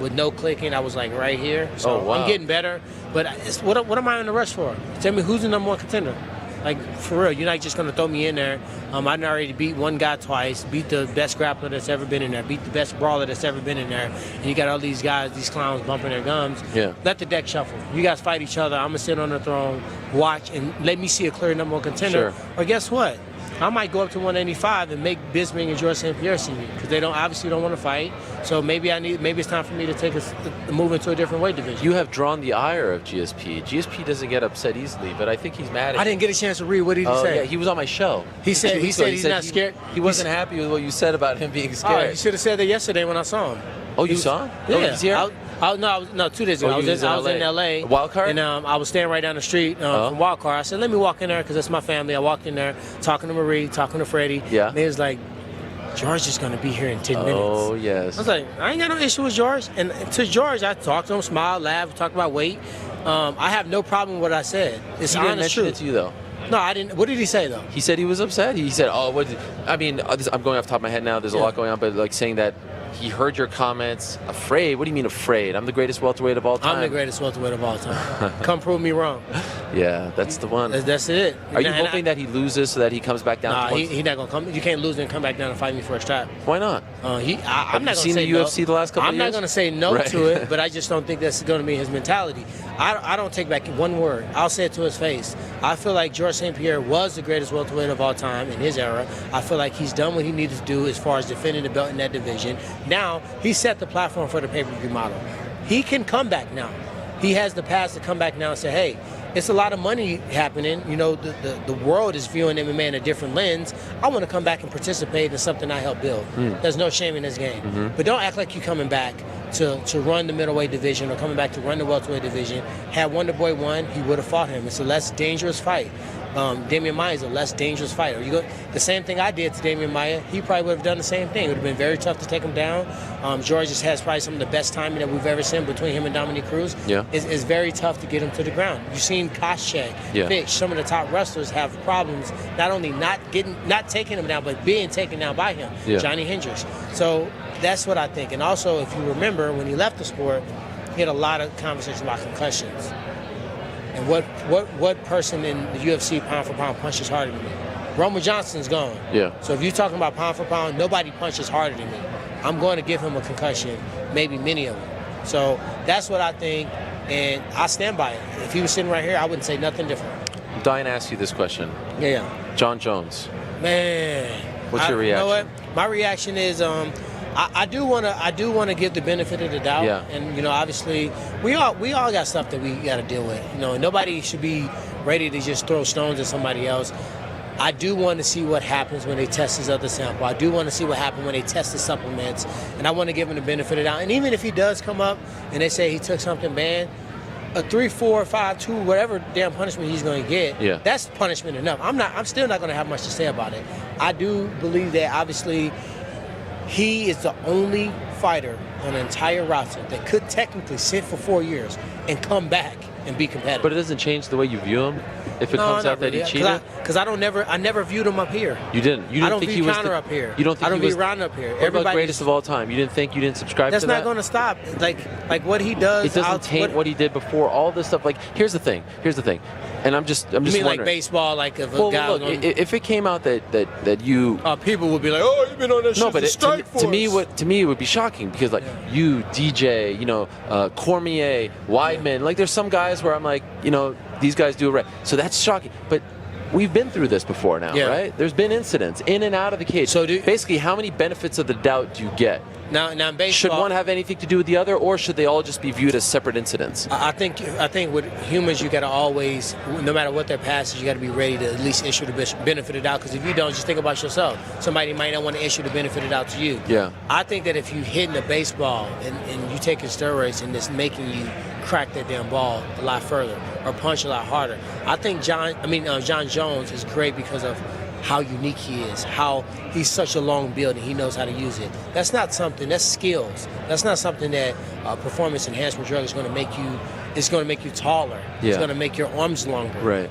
With no clicking, I was like right here. So wow. I'm getting better. But what am I in the rush for? Tell me who's the number one contender? Like, for real, you're not just going to throw me in there. I done already beat one guy twice, beat the best grappler that's ever been in there, beat the best brawler that's ever been in there, and you got all these guys, these clowns bumping their gums. Yeah. Let the deck shuffle. You guys fight each other. I'm going to sit on the throne, watch, and let me see a clear number one contender. Sure. Or guess what? I might go up to 185 and make Bisping and George St. Pierre see me because they obviously don't want to fight. So maybe it's time for me to take a move into a different weight division. You have drawn the ire of GSP. GSP doesn't get upset easily, but I think he's mad at you. I didn't get a chance to read. What did he say? Yeah, he was on my show. He said he's not scared. He wasn't happy with what you said about him being Oh, scared. he should have said that yesterday when I saw him. Oh, you saw him? Yeah. Oh, he's here? No, 2 days ago. I was in LA. Wildcard? And I was standing right down the street from Wildcard. I said, let me walk in there because that's my family. I walked in there talking to Marie, talking to Freddie. Yeah. And he was like, George is going to be here in 10 minutes. Oh, yes. I was like, I ain't got no issue with George. And to George, I talked to him, smiled, laughed, talked about weight. I have no problem with what I said. It's He didn't honest mention truth. it to you, though. No, I didn't. What did he say, though? He said he was upset. He said, "Oh, what?" I mean, I'm going off the top of my head now. There's a lot going on, but like saying that he heard your comments. Afraid? What do you mean afraid? I'm the greatest welterweight of all time. I'm the greatest welterweight of all time. Come prove me wrong. Yeah, that's the one. That's it. Are you hoping that he loses so that he comes back down? Nah, he's not gonna come. You can't lose and come back down and fight me for a strap. Why not? I'm Have not you gonna seen say the UFC the last couple of I'm years? not gonna say no Right. to it, but I just don't think that's gonna be his mentality. I don't take back one word. I'll say it to his face. I feel like George St. Pierre was the greatest welterweight of all time in his era. I feel like he's done what he needed to do as far as defending the belt in that division. Now he set the platform for the pay-per-view model. He can come back now. He has the pass to come back now and say, hey, it's a lot of money happening. You know, the world is viewing MMA in a different lens. I want to come back and participate in something I helped build. There's no shame in this game. But don't act like you're coming back to run the middleweight division or coming back to run the welterweight division. Had Wonderboy won, he would have fought him. It's a less dangerous fight. Damian Maia is a less dangerous fighter. The same thing I did to Damian Maia, he probably would have done the same thing. It would have been very tough to take him down. George just has probably some of the best timing that we've ever seen between him and Dominic Cruz. Yeah. It's very tough to get him to the ground. You've seen Koscheck, Fitch, some of the top wrestlers have problems not only not taking him down, but being taken down by him. Yeah. Johnny Hendricks. So that's what I think. And also, if you remember, when he left the sport, he had a lot of conversations about concussions. And what person in the UFC pound for pound punches harder than me? Roman Johnson's gone. Yeah. So if you're talking about pound for pound, nobody punches harder than me. I'm going to give him a concussion, maybe many of them. So that's what I think, and I stand by it. If he was sitting right here, I wouldn't say nothing different. I'm dying to ask you this question. Yeah. John Jones. Man. What's your reaction? You know what? My reaction is I do want to give the benefit of the doubt. Yeah. And obviously we all got stuff that we got to deal with. Nobody should be ready to just throw stones at somebody else. I do want to see what happens when they test his other sample. I do want to see what happens when they test the supplements, and I want to give him the benefit of the doubt. And even if he does come up and they say he took something banned, a 3, 4, 5, 2, whatever damn punishment he's going to get, that's punishment enough. I'm still not going to have much to say about it. I do believe that obviously he is the only fighter on the entire roster that could technically sit for 4 years and come back and be competitive. But it doesn't change the way you view him if it comes out that he cheated? Because I never viewed him up here. You didn't? You didn't I don't think view he was Conor up here. You don't think I don't he was view Ron up here. What about greatest of all time? You didn't subscribe to that? That's not going to stop. Like what he does. It doesn't taint what he did before. All this stuff. Like here's the thing. And I'm just you mean wondering. Like baseball? Like if a guy look, if it came out that you people would be like, oh, you've been on that shit. No, but to me it would be shocking because like you, DJ, Cormier, Weidman, like there's some guys where I'm like, these guys do it right. So that's shocking. But we've been through this before now, right? There's been incidents in and out of the cage. So basically, how many benefits of the doubt do you get? Now in baseball, should one have anything to do with the other, or should they all just be viewed as separate incidents? I think with humans, you got to always, no matter what their past is, you got to be ready to at least issue the benefit of the doubt. Because if you don't, just think about yourself. Somebody might not want to issue the benefit of the doubt to you. Yeah. I think that if you hitting a baseball and you taking steroids and it's making you crack that damn ball a lot further or punch a lot harder, I think John Jones is great because of how unique he is, how he's such a long build and he knows how to use it. That's not something, that's skills. That's not something that performance enhancement drug is going to make you, it's going to make you taller. Yeah. It's going to make your arms longer. Right.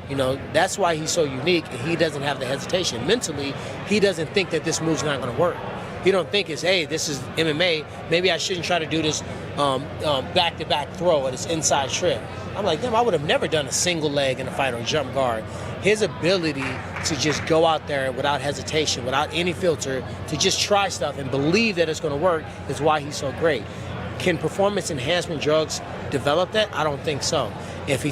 That's why he's so unique and he doesn't have the hesitation. Mentally, he doesn't think that this move's not going to work. He don't think it's, hey, this is MMA, maybe I shouldn't try to do this back-to-back throw or this inside trip. I'm like, damn, I would have never done a single leg in a fight or jump guard. His ability to just go out there without hesitation, without any filter, to just try stuff and believe that it's going to work is why he's so great. Can performance enhancement drugs develop that? I don't think so. If he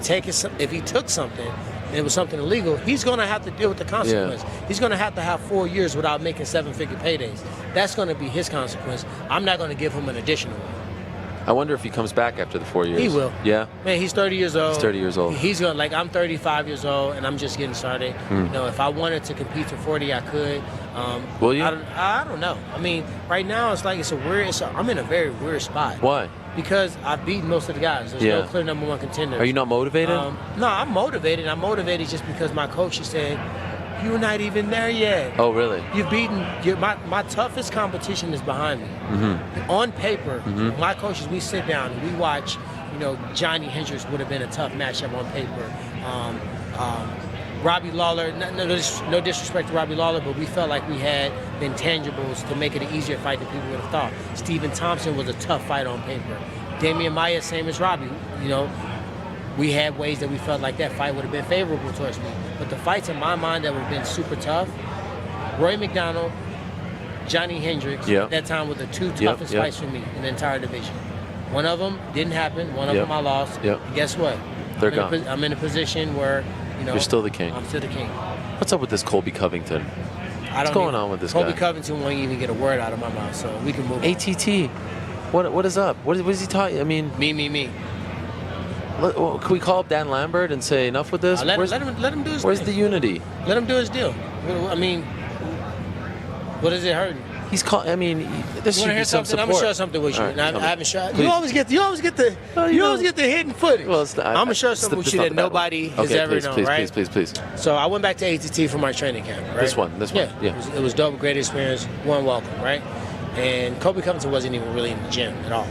took something and it was something illegal, he's going to have to deal with the consequence. Yeah. He's going to have 4 years without making 7-figure paydays. That's going to be his consequence. I'm not going to give him an additional one. I wonder if he comes back after the 4 years. He will. Yeah? Man, he's 30 years old. He's 30 years old. He's going to, like, I'm 35 years old, and I'm just getting started. If I wanted to compete for 40, I could. Will you? I don't know. I mean, right now, it's like I'm in a very weird spot. Why? Because I've beaten most of the guys. There's no clear number one contender. Are you not motivated? No, I'm motivated. I'm motivated just because my coach is saying, You're not even there yet. Oh, really? You've beaten my toughest competition is behind me. On paper, my coaches, we sit down and we watch. You know, Johnny Hendricks would have been a tough matchup on paper. Robbie Lawler, no disrespect to Robbie Lawler, but we felt like we had the intangibles to make it an easier fight than people would have thought. Stephen Thomson was a tough fight on paper. Damian Maia, same as Robbie. You know, we had ways that we felt like that fight would have been favorable towards me. But the fights in my mind that would have been super tough, Roy McDonald, Johnny Hendricks, at that time were the two toughest fights for me in the entire division. One of them didn't happen. One of them I lost. And guess what? They're gone. I'm in a position where, you know, you're still the king. I'm still the king. What's up with this Colby Covington? What's going on with this guy? Colby Covington won't even get a word out of my mouth, so we can move. ATT. What is up? What is he talking? I mean, me. Can we call up Dan Lambert and say enough with this? Let him do his Where's thing. the unity? Let him do his deal. I mean, what is it hurting? He's called. I mean, this should be some support. I'm gonna share something with you. Right, I haven't shared. Please. You always get the hidden footage. Well, I'm gonna share something with you that nobody has ever known, right? Please. So I went back to ATT for my training camp, right? This one. Yeah. It was dope, great experience, warm welcome, right? And Colby Covington wasn't even really in the gym at all,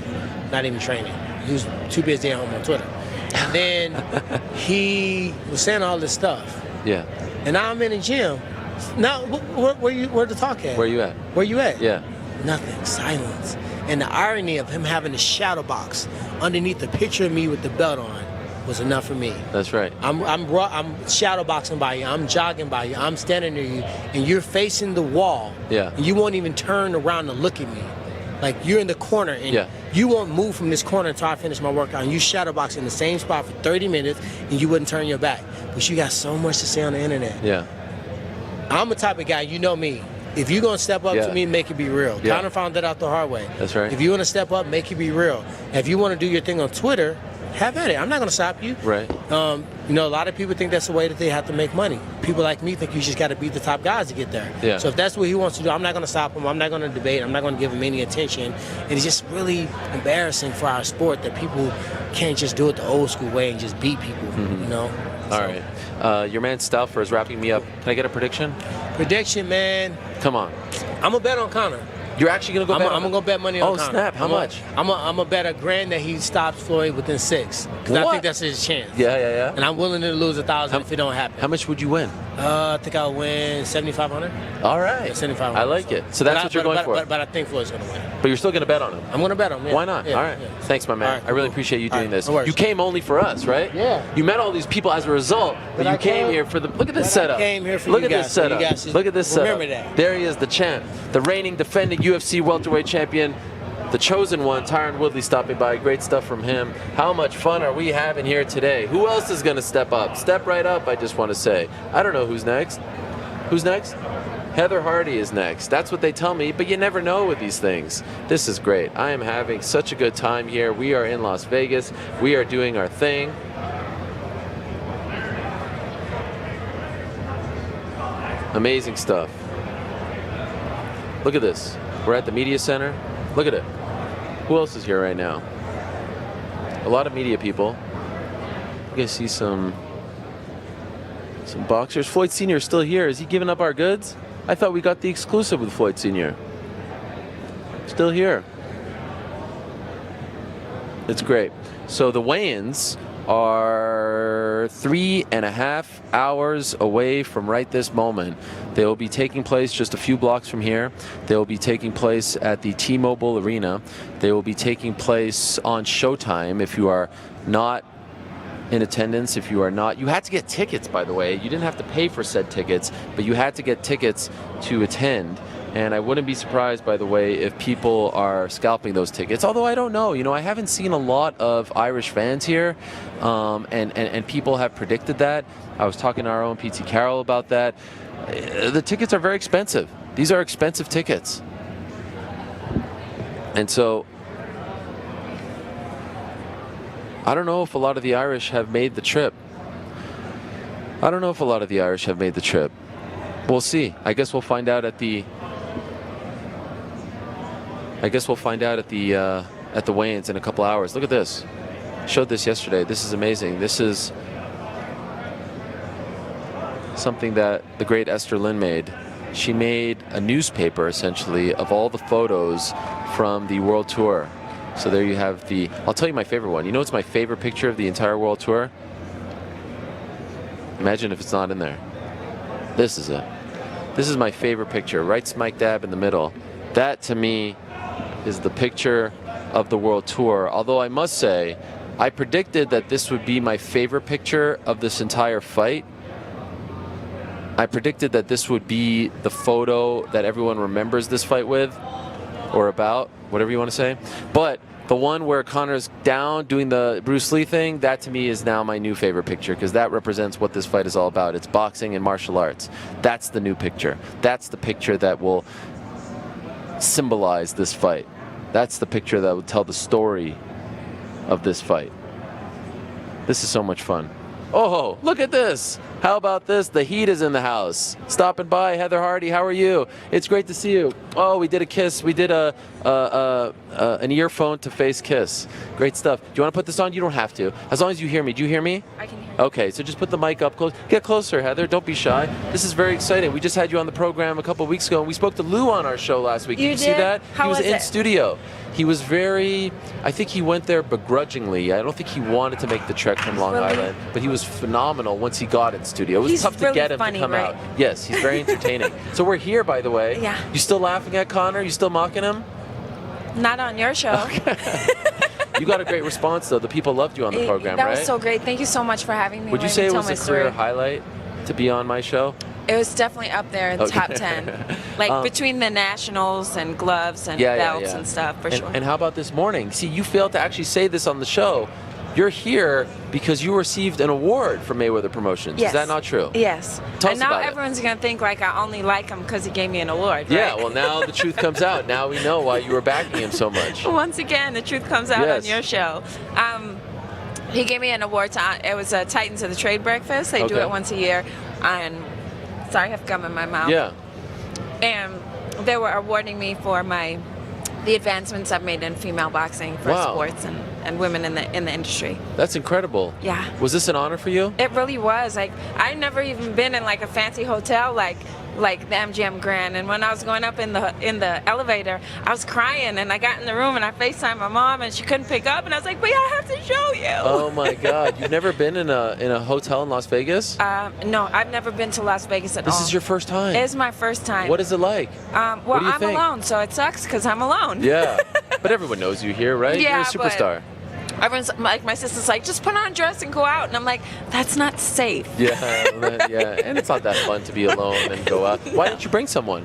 not even training. He was too busy at home on Twitter. And then he was saying all this stuff. Yeah. And now I'm in the gym. Now, where the talk at? Where you at? Where you at? Yeah. Nothing. Silence. And the irony of him having a shadow box underneath the picture of me with the belt on was enough for me. That's right. I'm shadow boxing by you. I'm jogging by you. I'm standing near you, and you're facing the wall. Yeah. And you won't even turn around to look at me. Like, you're in the corner, and you won't move from this corner until I finish my workout. And you shadow box in the same spot for 30 minutes, and you wouldn't turn your back. But you got so much to say on the internet. Yeah. I'm the type of guy, you know me. If you're going to step up to me, make it be real. Connor found that out the hard way. That's right. If you want to step up, make it be real. If you want to do your thing on Twitter, have at it. I'm not going to stop you. Right. You know, a lot of people think that's the way that they have to make money. People like me think you just got to beat the top guys to get there. Yeah. So if that's what he wants to do, I'm not going to stop him. I'm not going to debate. I'm not going to give him any attention. And it's just really embarrassing for our sport that people can't just do it the old school way and just beat people, you know? All right. Your man Stauffer is wrapping me up. Can I get a prediction? Prediction, man. Come on. I'm going to bet on Conor. You're actually going to go bet on I'm going to go bet money on Conor. Oh, snap. How much? I'm going to bet $1,000 that he stops Floyd within 6. Because I think that's his chance. Yeah. And I'm willing to lose 1,000 if it don't happen. How much would you win? I think I'll win 7,500. All right. Yeah, 7,500. I like it. So that's what you're going for. But I think Floyd's going to win. But you're still going to bet on him? I'm going to bet on him. Yeah. Why not? Yeah, all right. Yeah. Thanks, my man. Right, I really appreciate you doing this. No you came only for us, right? Yeah. You met all these people as a result, but you came here for the. Look at this setup. I came here for Look you at guys, this setup. so you guys Look at this setup. remember that. There he is, the champ, the reigning, defending UFC welterweight champion. The chosen one, Tyron Woodley, stopping by. Great stuff from him. How much fun are we having here today? Who else is going to step up? Step right up, I just want to say. I don't know who's next. Who's next? Heather Hardy is next. That's what they tell me, but you never know with these things. This is great. I am having such a good time here. We are in Las Vegas. We are doing our thing. Amazing stuff. Look at this. We're at the media center. Look at it. Who else is here right now? A lot of media people. You guys see some boxers. Floyd Sr. is still here. Is he giving up our goods? I thought we got the exclusive with Floyd Sr. Still here. It's great. So the weigh-ins are 3.5 hours away from right this moment. They will be taking place just a few blocks from here. They will be taking place at the T-Mobile Arena. They will be taking place on Showtime. If you are not in attendance, if you are not, you had to get tickets, by the way. You didn't have to pay for said tickets, but you had to get tickets to attend. And I wouldn't be surprised, by the way, if people are scalping those tickets. Although I don't know. You know, I haven't seen a lot of Irish fans here, and people have predicted that. I was talking to our own PT Carroll about that. The tickets are very expensive. These are expensive tickets. And so I don't know if a lot of the Irish have made the trip. We'll see. I guess we'll find out at the weigh-ins in a couple hours. Look at this. I showed this yesterday. This is amazing. This is something that the great Esther Lynn made. She made a newspaper, essentially, of all the photos from the World Tour. So there you have the... I'll tell you my favorite one. You know what's my favorite picture of the entire World Tour? Imagine if it's not in there. This is it. This is my favorite picture, right smack dab in the middle. That, to me, is the picture of the World Tour. Although I must say, I predicted that this would be my favorite picture of this entire fight. I predicted that this would be the photo that everyone remembers this fight with, or about, whatever you want to say. But the one where Conor's down doing the Bruce Lee thing, that to me is now my new favorite picture, because that represents what this fight is all about. It's boxing and martial arts. That's the new picture. That's the picture that will symbolize this fight. That's the picture that will tell the story of this fight. This is so much fun. Oh, look at this. How about this? The Heat is in the house. Stopping by. Heather Hardy, how are you? It's great to see you. Oh, we did a kiss. We did an earphone to face kiss. Great stuff. Do you want to put this on? You don't have to. As long as you hear me. Do you hear me? I can hear you. Okay, so just put the mic up close. Get closer, Heather. Don't be shy. This is very exciting. We just had you on the program a couple of weeks ago, and we spoke to Lou on our show last week. You did you see that? How he was in it? studio. He was very, I think he went there begrudgingly. I don't think he wanted to make the trek from Long Island, but he was phenomenal once he got in studio. It was tough to get him to come out. Yes, he's very entertaining. So we're here, by the way. Yeah. You still laughing at Conor? You still mocking him? Not on your show. Okay. You got a great response, though. The people loved you on the program, that right? That was so great. Thank you so much for having me. Would you say it was a career highlight to be on my show? It was definitely up there in the top 10. Like between the nationals and gloves and belts and stuff, for sure. And how about this morning? See, you failed to actually say this on the show. You're here because you received an award from Mayweather Promotions. Yes. Is that not true? Yes. Tell and us now about everyone's going to think like I only like him because he gave me an award, right? Yeah, well, now the truth comes out. Now we know why you were backing him so much. Once again, the truth comes out on your show. He gave me an award. It was a Titans of the Trade Breakfast. They do it once a year. And sorry, I have gum in my mouth. Yeah. And they were awarding me for the advancements I've made in female boxing for sports and women in the industry. That's incredible. Yeah. Was this an honor for you? It really was. Like, I'd never even been in like a fancy hotel like the MGM Grand, and when I was going up in the elevator, I was crying, and I got in the room and I FaceTimed my mom, and she couldn't pick up, and I was like, but yeah, I have to show you. Oh my God! You've never been in a hotel in Las Vegas? No, I've never been to Las Vegas at all. This is your first time. It's my first time. What is it like? Well, I'm alone, so it sucks because I'm alone. Yeah, but everyone knows you here, right? Yeah, you're a superstar. Everyone's like, my sister's like, just put on a dress and go out, and I'm like, that's not safe. Yeah, and it's not that fun to be alone and go out. Why didn't you bring someone?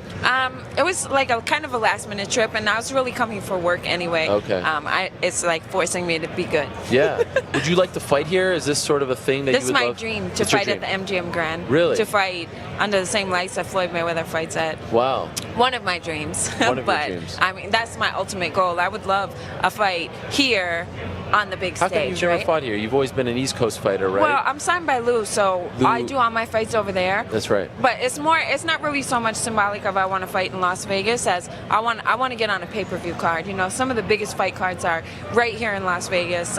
It was like a kind of a last minute trip, and I was really coming for work anyway. Okay. It's like forcing me to be good. Yeah. Would you like to fight here? Is this sort of a thing that this you would love? This is my dream, to fight at the MGM Grand. Really? To fight under the same lights that Floyd Mayweather fights at. Wow. One of my dreams. One of but, your dreams. I mean, that's my ultimate goal. I would love a fight here on the big stage. How come you've never fought here? You've always been an East Coast fighter, right? Well, I'm signed by Lou, so I do all my fights over there. That's right. But it's not really so much symbolic of I want to fight in Las Vegas as I want to get on a pay-per-view card. You know, some of the biggest fight cards are right here in Las Vegas,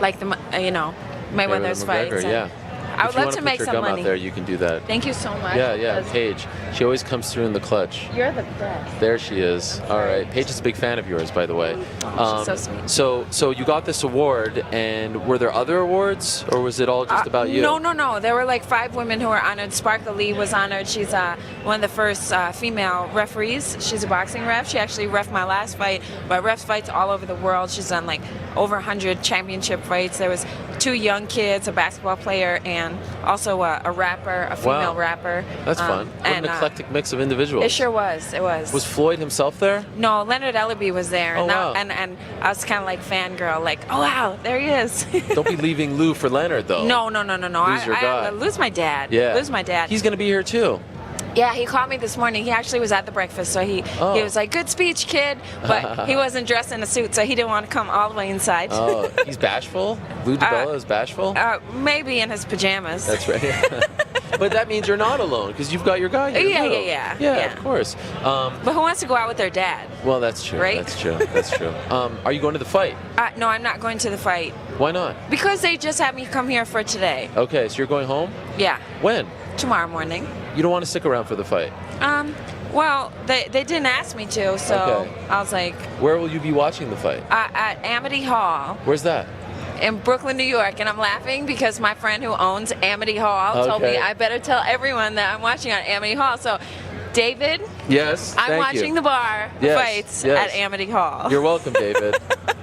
like the Mayweather's fights. Yeah. I would love to make some money. If you want to put your gum out there, you can do that. Thank you so much. Yeah, Paige. She always comes through in the clutch. You're the best. There she is. All right. Paige is a big fan of yours, by the way. She's so sweet. So you got this award, and were there other awards, or was it all just about you? No. There were like 5 women who were honored. Sparkle Lee was honored. She's one of the first female referees. She's a boxing ref. She actually reffed my last fight, but refs fights all over the world. She's done like over 100 championship fights. There was 2 young kids, a basketball player, and also a rapper, a female rapper. That's fun. What an eclectic mix of individuals. It sure was. It was. Was Floyd himself there? No, Leonard Ellaby was there. Oh, wow. And I was kind of like fangirl, like, oh, wow, there he is. Don't be leaving Lou for Leonard, though. No. Lou's your guy. Lou's my dad. Yeah. Lou's my dad. He's going to be here, too. Yeah, he called me this morning. He actually was at the breakfast, so he was like, good speech, kid. But he wasn't dressed in a suit, so he didn't want to come all the way inside. Oh, he's bashful? Lou DiBella is bashful? Maybe in his pajamas. That's right. But that means you're not alone, because you've got your guy here. Yeah, of course. But who wants to go out with their dad? Well, that's true. Right? That's true. Are you going to the fight? No, I'm not going to the fight. Why not? Because they just had me come here for today. Okay, so you're going home? Yeah. When? tomorrow morning. You don't want to stick around for the fight? Well, they didn't ask me to, so Okay. I was like... Where will you be watching the fight? At Amity Hall. Where's that? In Brooklyn, New York, and I'm laughing because my friend who owns Amity Hall told me I better tell everyone that I'm watching on Amity Hall. So, David, yes, I'm watching the bar fights at Amity Hall. You're welcome, David.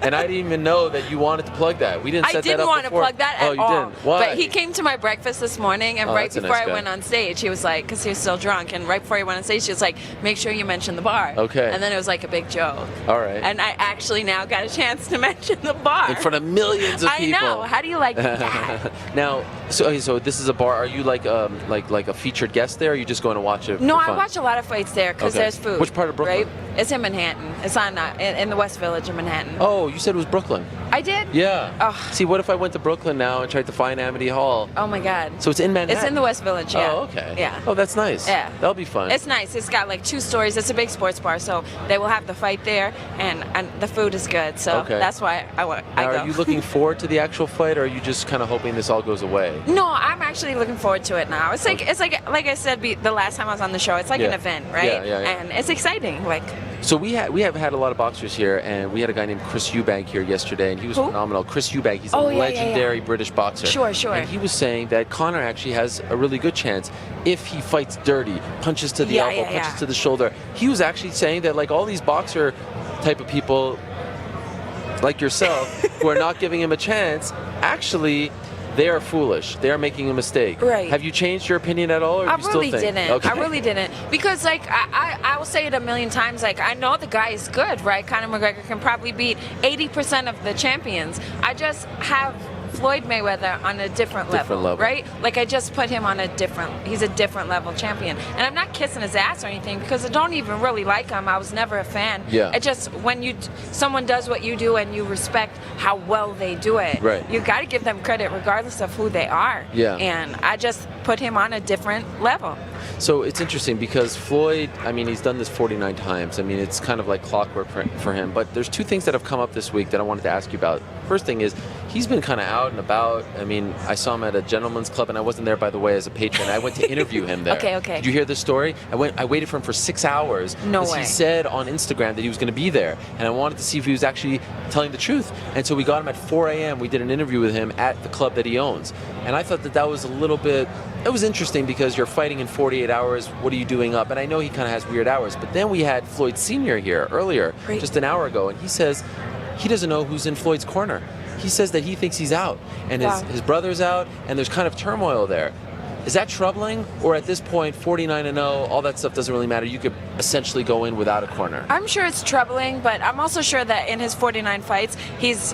And I didn't even know that you wanted to plug that. We didn't set that up before. I didn't want to plug that at all. Oh, you didn't? Why? But he came to my breakfast this morning, and right before I went on stage, he was like, because he was still drunk, and right before he went on stage, he was like, make sure you mention the bar. Okay. And then it was like a big joke. All right. And I actually now got a chance to mention the bar. In front of millions of people. I know. How do you like that? Now, so this is a bar. Are you like a featured guest there, or are you just going to watch it? No, for fun? I watch a lot of fights there because there's food. Which part of Brooklyn? Right? It's in Manhattan. It's on in the West Village of Manhattan. Oh, you said it was Brooklyn. I did? Yeah. Oh. See, what if I went to Brooklyn now and tried to find Amity Hall? Oh my God. So it's in Manhattan? It's in the West Village, yeah. Oh, okay. Yeah. Oh, that's nice. Yeah. That'll be fun. It's nice. It's got like 2 stories. It's a big sports bar, so they will have the fight there, and the food is good. So that's why I go. Are you looking forward to the actual fight, or are you just kind of hoping this all goes away? No, I'm actually looking forward to it now. It's like I said the last time I was on the show. It's like an event, right? Yeah. And it's exciting. Like. So we have had a lot of boxers here, and we had a guy named Chris Eubank here yesterday, and he was phenomenal. Chris Eubank, he's a legendary British boxer. Sure. And he was saying that Conor actually has a really good chance if he fights dirty, punches to the elbow, punches to the shoulder. He was actually saying that like all these boxer type of people, like yourself, who are not giving him a chance, actually. They are foolish. They are making a mistake. Right. Have you changed your opinion at all, or I do you still really think? didn't. Okay. I really didn't. Because, like, I will say it a million times, like, I know the guy is good, right? Conor McGregor can probably beat 80% of the champions. I just have Floyd Mayweather on a different level, right? Like, I just put him on he's a different level champion. And I'm not kissing his ass or anything because I don't even really like him. I was never a fan. Yeah. It just, when someone does what you do and you respect how well they do it, you got to give them credit regardless of who they are. Yeah. And I just put him on a different level. So it's interesting because Floyd, I mean, he's done this 49 times. I mean, it's kind of like clockwork for him. But there's 2 things that have come up this week that I wanted to ask you about. First thing is, he's been kind of out and about. I mean, I saw him at a gentleman's club, and I wasn't there, by the way, as a patron. I went to interview him there. Okay. Did you hear this story? I waited for him for 6 hours. No way. He said on Instagram that he was going to be there, and I wanted to see if he was actually telling the truth. And so we got him at 4 a.m. We did an interview with him at the club that he owns. And I thought that was a little bit... It was interesting because you're fighting in 48 hours. What are you doing up? And I know he kind of has weird hours. But then we had Floyd Sr. here earlier, just an hour ago, and he says he doesn't know who's in Floyd's corner. He says that he thinks he's out, and his brother's out, and there's kind of turmoil there. Is that troubling? Or at this point, 49-0, all that stuff doesn't really matter. You could essentially go in without a corner. I'm sure it's troubling, but I'm also sure that in his 49 fights, he's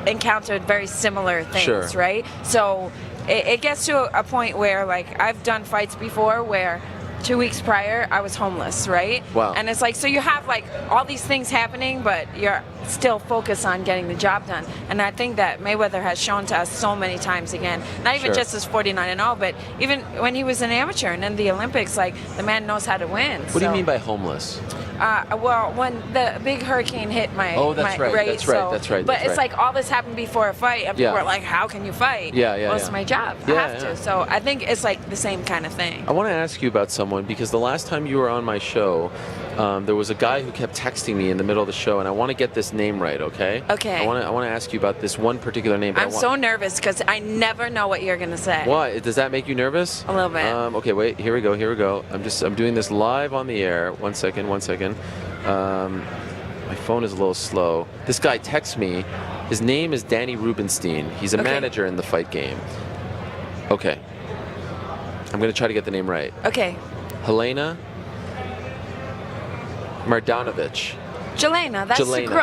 encountered very similar things, right? So it gets to a point where, like, I've done fights before where 2 weeks prior, I was homeless, right? Wow. And it's like, so you have like all these things happening, but you're still focused on getting the job done. And I think that Mayweather has shown to us so many times again, not even just as 49-0, but even when he was an amateur and in the Olympics, like, the man knows how to win. What do you mean by homeless? Well, when the big hurricane hit my that's right. But it's like all this happened before a fight, and people are like, "How can you fight?" Well, it's my job. I have to. So I think it's like the same kind of thing. I want to ask you about someone because the last time you were on my show, there was a guy who kept texting me in the middle of the show, and I want to get this name right. Okay. Okay. I want to ask you about this one particular name. I'm so nervous because I never know what you're gonna say. Why? Does that make you nervous? A little bit. Okay. Wait. Here we go. I'm doing this live on the air. One second. My phone is a little slow. This guy texts me. His name is Danny Rubenstein. He's a manager in the fight game. Okay. I'm going to try to get the name right. Okay. Helena Mardanovich. Jelena,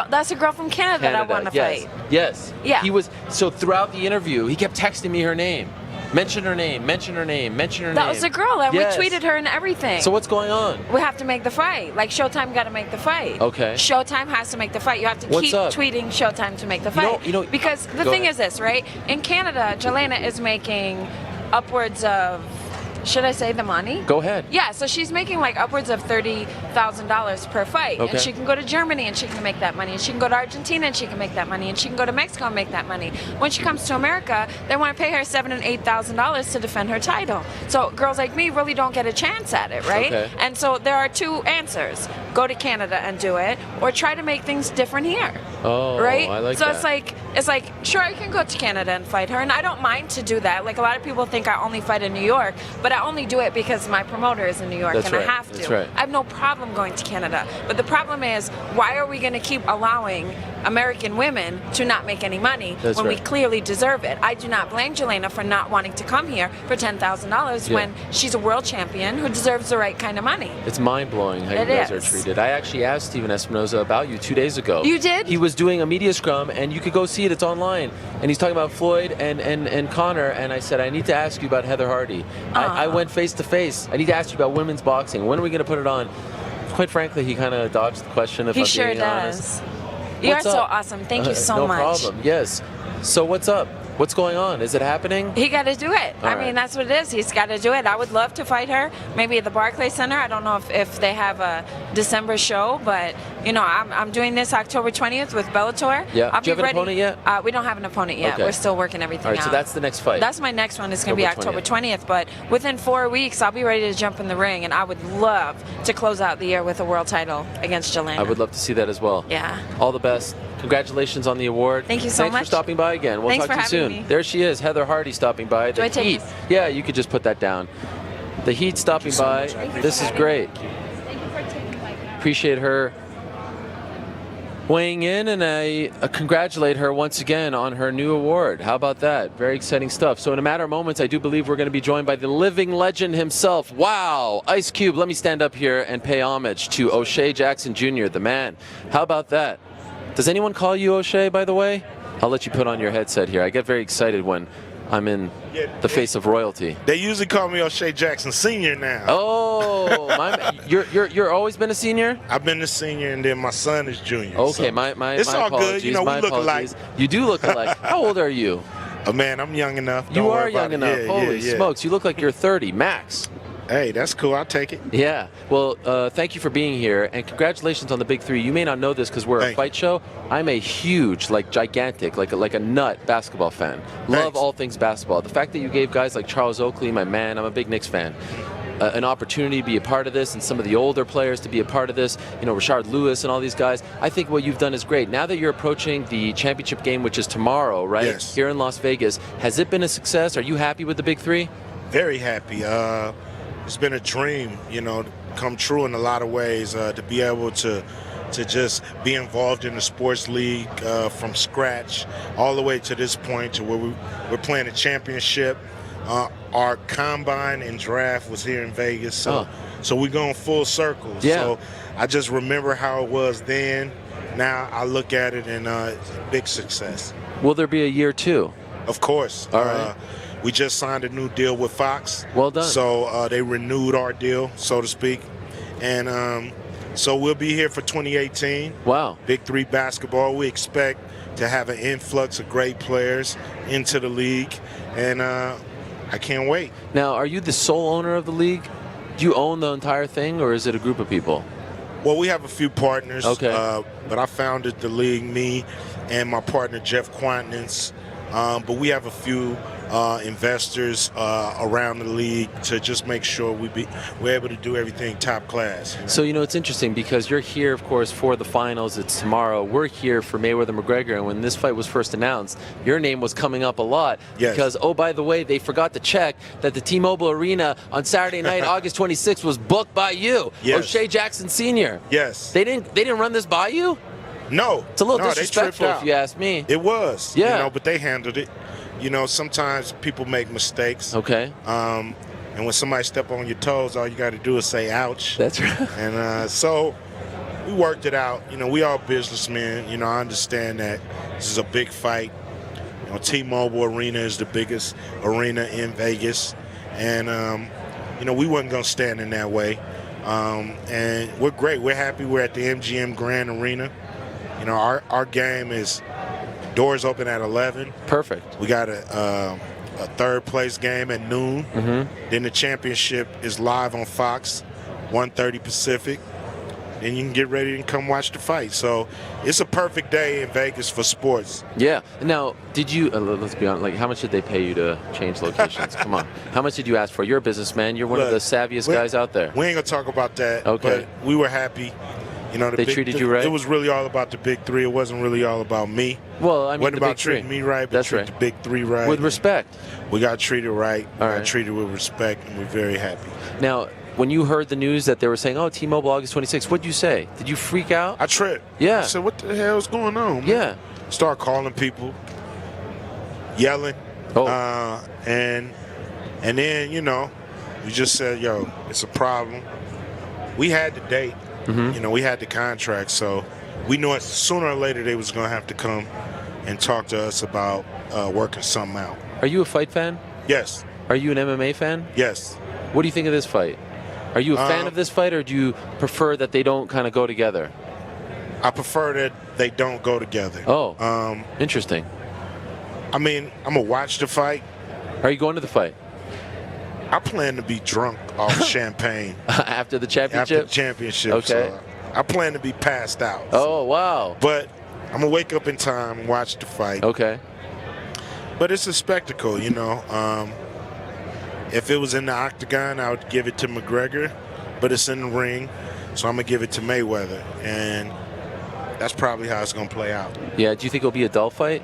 that's a girl from Canada that I want to fight. Yes. Yeah. He was, so throughout the interview, he kept texting me her name. Mention her name. That was a girl, and we tweeted her and everything. So what's going on? We have to make the fight. Like, Showtime got to make the fight. Okay. Showtime has to make the fight. You have to keep tweeting Showtime to make the fight. Because the thing is this, right? In Canada, Jelena is making upwards of Should I say the money? Go ahead. Yeah, so she's making like upwards of $30,000 per fight. Okay. And she can go to Germany and she can make that money. And she can go to Argentina and she can make that money. And she can go to Mexico and make that money. When she comes to America, they want to pay her $7,000 and $8,000 to defend her title. So girls like me really don't get a chance at it, right? Okay. And so there are two answers. Go to Canada and do it, or try to make things different here. Oh, right? I like so that. it's like, sure, I can go to Canada and fight her, and I don't mind to do that. Like, a lot of people think I only fight in New York, but I only do it because my promoter is in New York. That's and right. I have to. That's right. I have no problem going to Canada. But the problem is, why are we going to keep allowing American women to not make any money That's when we right. clearly deserve it? I do not blame Jelena for not wanting to come here for $10,000 Yeah. when she's a world champion who deserves the right kind of money. It's mind-blowing how It you guys is. are treated. I actually asked Steven Espinoza about you 2 days ago. You did? He was doing a media scrum, and you could go see it. It's online. And he's talking about Floyd and Connor, and I said, I need to ask you about Heather Hardy. I went face-to-face. I need to ask you about women's boxing. When are we going to put it on? Quite frankly, he kind of dodged the question, if He I'm sure being honest. does. You're What's so up? awesome. Thank you so no much. problem. Yes. So what's up? What's going on? Is it happening? He got to do it. All I mean, right. that's what it is. He's got to do it. I would love to fight her, maybe at the Barclays Center. I don't know if they have a December show, but I'm doing this October 20th with Bellator. Yeah. I'll Do you be have an ready. opponent yet? We don't have an opponent yet. Okay. We're still working everything All right, out. so that's the next fight. That's my next one. It's going to be October October 20th. But within 4 weeks, I'll be ready to jump in the ring, and I would love to close out the year with a world title against Jelena. I would love to see that as well. Yeah. All the best. Congratulations on the award. Thank you so Thanks much. for stopping by again. We'll Thanks talk for to you having soon. me. There she is, Heather Hardy stopping by. Do I take Heat. this? Yeah, you could just put that down. The Heat stopping by. This is great. Thank you for taking my time. Appreciate her weighing in, and I congratulate her once again on her new award. How about that? Very exciting stuff. So in a matter of moments, I do believe we're going to be joined by the living legend himself. Wow! Ice Cube, let me stand up here and pay homage to O'Shea Jackson Jr., the man. How about that? Does anyone call you O'Shea, by the way? I'll let you put on your headset here. I get very excited when I'm in the face of royalty. They usually call me O'Shea Jackson Sr. now. Oh, you're always been a senior? I've been a senior, and then my son is junior. Okay, so my it's all apologies. good. You know, my we look alike. apologies. You do look alike. How old are you? Oh man, I'm young enough. You Don't are worry about young it. enough. Yeah, Holy yeah. smokes, you look like you're 30 max. Hey, that's cool. I'll take it. Yeah. Well, thank you for being here, and congratulations on the big three. You may not know this because we're a fight show. I'm a huge, gigantic, like a nut basketball fan. Love all things basketball. The fact that you gave guys like Charles Oakley, my man, I'm a big Knicks fan, an opportunity to be a part of this, and some of the older players to be a part of this, Rashard Lewis and all these guys, I think what you've done is great. Now that you're approaching the championship game, which is tomorrow, right? Yes. Here in Las Vegas, has it been a success? Are you happy with the big three? Very happy. It's been a dream, come true in a lot of ways, to be able to just be involved in the sports league from scratch all the way to this point to where we're playing a championship. Our combine and draft was here in Vegas, so we're going full circle. Yeah. So I just remember how it was then. Now I look at it and it's a big success. Will there be a year two? Of course. All right. We just signed a new deal with Fox. Well done. So they renewed our deal, so to speak. And so we'll be here for 2018. Wow. Big Three basketball. We expect to have an influx of great players into the league. And I can't wait. Now, are you the sole owner of the league? Do you own the entire thing, or is it a group of people? Well, we have a few partners. Okay. But I founded the league, me and my partner, Jeff Quantnance. But we have a few investors around the league to just make sure we're able to do everything top class. So, it's interesting because you're here, of course, for the finals. It's tomorrow. We're here for Mayweather McGregor. And when this fight was first announced, your name was coming up a lot. Yes. Because, oh, by the way, they forgot to check that the T-Mobile Arena on Saturday night, August 26th, was booked by you, Yes. O'Shea Jackson Sr. Yes. They didn't run this by you? No. It's a little they disrespectful, tripped if you ask me. It was. Yeah. But they handled it. Sometimes people make mistakes. Okay. And when somebody step on your toes, all you got to do is say ouch. That's right. And so we worked it out. We all businessmen. I understand that this is a big fight. T-Mobile Arena is the biggest arena in Vegas. And, we wasn't going to stand in that way. And we're great. We're happy we're at the MGM Grand Arena. Our game is doors open at 11. Perfect. We got a a third-place game at noon. Then the championship is live on Fox, 1:30 Pacific. Then you can get ready and come watch the fight. So it's a perfect day in Vegas for sports. Yeah. Now, did you, let's be honest, like, how much did they pay you to change locations? Come on. How much did you ask for? You're a businessman. You're one of the savviest guys out there. We ain't going to talk about that. Okay. But we were happy. You know, they treated you right? It was really all about the big three. It wasn't really all about me. Well, I mean, wasn't the about big three. treating me right, but treat the big three right. With respect. We got treated right. We got right. treated with respect, and we're very happy. Now, when you heard the news that they were saying, oh, T-Mobile August 26th, what'd you say? Did you freak out? I tripped. Yeah. I said, what the hell is going on, man? Yeah. Start calling people, yelling. Oh. And then, you know, we just said, yo, it's a problem. We had the date. You know, we had the contract, so we knew sooner or later they was going to have to come and talk to us about working something out. Are you a fight fan? Yes. Are you an MMA fan? Yes. What do you think of this fight? Are you a fan of this fight, or do you prefer that they don't kind of go together? I prefer that they don't go together. Oh, interesting. I mean, I'm going to watch the fight. Are you going to the fight? I plan to be drunk off champagne. After the championship? After the championship. Okay. So I plan to be passed out. Oh, wow. But I'm going to wake up in time and watch the fight. Okay. But it's a spectacle, you know. If it was in the octagon, I would give it to McGregor. But it's in the ring, so I'm going to give it to Mayweather. And that's probably how it's going to play out. Yeah, do you think it'll be a dull fight?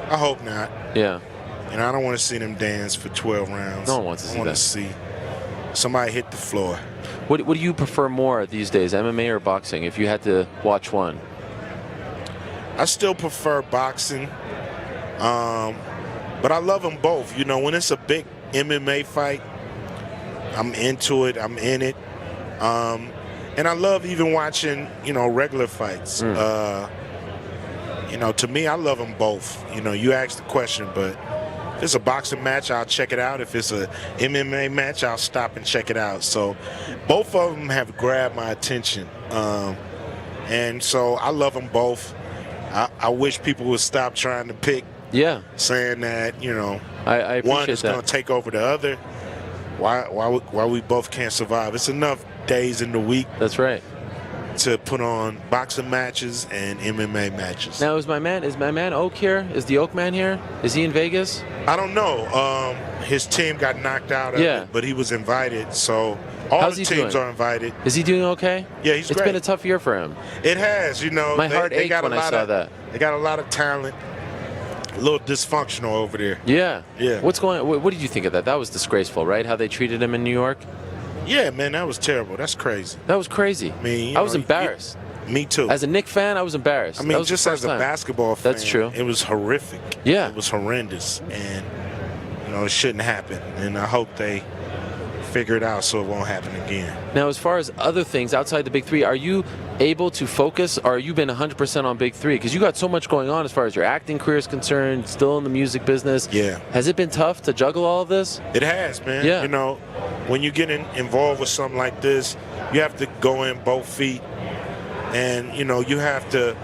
I hope not. Yeah. You know, I don't want to see them dance for 12 rounds. No one wants to see that. I want to see somebody hit the floor. What do you prefer more these days, MMA or boxing, if you had to watch one? I still prefer boxing, but I love them both. You know, when it's a big MMA fight, I'm into it. I'm in it. And I love even watching, you know, regular fights. You know, to me, I love them both. You know, you asked the question, but if it's a boxing match, I'll check it out. If it's a MMA match, I'll stop and check it out. So both of them have grabbed my attention. And so I love them both. I wish people would stop trying to pick. Yeah. Saying that, you know, I appreciate one is going to take over the other. Why we both can't survive? It's enough days in the week. That's right. To put on boxing matches and MMA matches. Now, is my man Oak here? Is the Oak man here? Is he in Vegas? I don't know. His team got knocked out of it, but he was invited. So all the teams are invited. Is he doing okay? Yeah, he's great. It's been a tough year for him. It has, you know. My heart ached when I saw that. They got a lot of talent. A little dysfunctional over there. Yeah. Yeah. What did you think of that? That was disgraceful, right? How they treated him in New York? Yeah, man, that was terrible. That's crazy. That was crazy. I mean, I was embarrassed. Me too. As a Knicks fan, I was embarrassed. I mean, just as a basketball fan, that's true. It was horrific. Yeah. It was horrendous. And, you know, it shouldn't happen. And I hope they figure it out so it won't happen again. Now, as far as other things outside the big three, are you able to focus, or you been 100% on big three? Because you got so much going on as far as your acting career is concerned, still in the music business. Yeah. Has it been tough to juggle all of this? It has, man. Yeah. You know, when you get involved with something like this, you have to go in both feet. And, you know, you have to,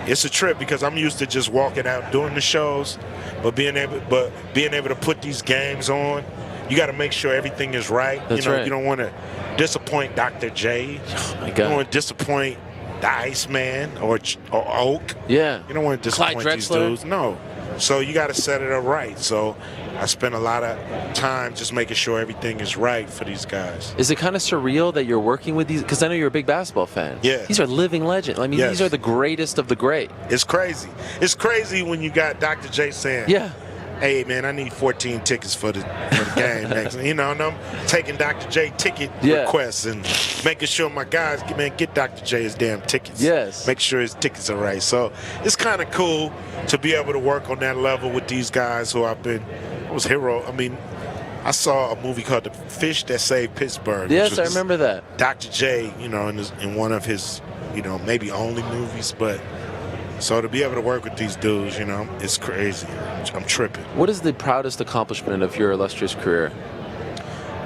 it's a trip because I'm used to just walking out doing the shows, but being able to put these games on, you got to make sure everything is right. That's you know, right. You don't want to disappoint Dr. J. Oh my God. You don't want to disappoint the Iceman or Oak. Yeah. You don't want to disappoint these dudes. No. So you got to set it up right. So I spend a lot of time just making sure everything is right for these guys. Is it kind of surreal that you're working with these? Because I know you're a big basketball fan. Yeah. These are living legends. I mean, Yes. these are the greatest of the great. It's crazy. It's crazy when you got Dr. J saying, Yeah. hey, man, I need 14 tickets for the game next. You know, and I'm taking Dr. J ticket requests and making sure my guys, man, get Dr. J his damn tickets. Yes. Make sure his tickets are right. So it's kind of cool to be able to work on that level with these guys who I was hero. I mean, I saw a movie called The Fish That Saved Pittsburgh. Yes, I remember that. Dr. J, you know, in one of his, you know, maybe only movies, but so to be able to work with these dudes, you know, it's crazy. I'm tripping. What is the proudest accomplishment of your illustrious career?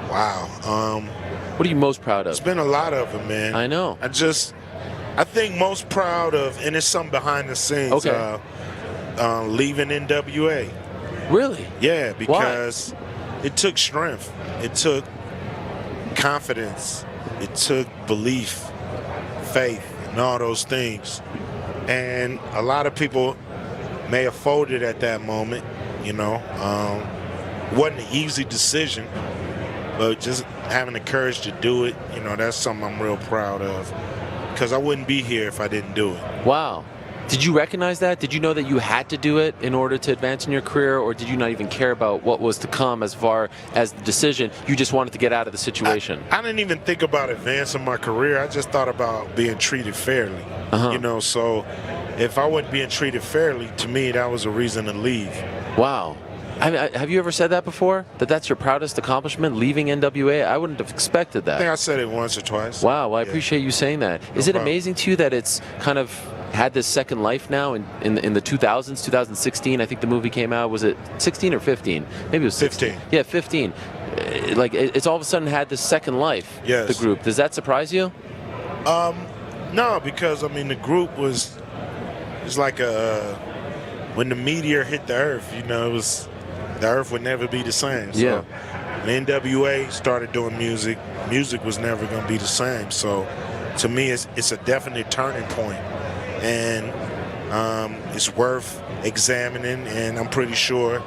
Wow. What are you most proud of? It's been a lot of them, man. I know. I think most proud of, and it's something behind the scenes, Okay. leaving NWA. Really? Yeah, because it took strength. It took confidence. It took belief, faith, and all those things. And a lot of people may have folded at that moment, you know. It wasn't an easy decision, but just having the courage to do it, you know, that's something I'm real proud of. Because I wouldn't be here if I didn't do it. Wow. Did you recognize that? Did you know that you had to do it in order to advance in your career, or did you not even care about what was to come as far as the decision? You just wanted to get out of the situation. I didn't even think about advancing my career. I just thought about being treated fairly. You know, so if I wasn't being treated fairly, to me, that was a reason to leave. Wow. Have you ever said that before? That's your proudest accomplishment, leaving NWA? I wouldn't have expected that. I think I said it once or twice. Wow, well, I appreciate you saying that. Is it amazing to you that it's kind of had this second life now in the 2000s, 2016? I think the movie came out. Was it 16 or 15? Maybe it was 16. 15. Yeah, 15. Like, it's all of a sudden had this second life, the group. Does that surprise you? No, because, I mean, the group was like when the meteor hit the earth, you know, the earth would never be the same. So when NWA started doing music, music was never going to be the same. So to me, it's a definite turning point. And it's worth examining, and I'm pretty sure,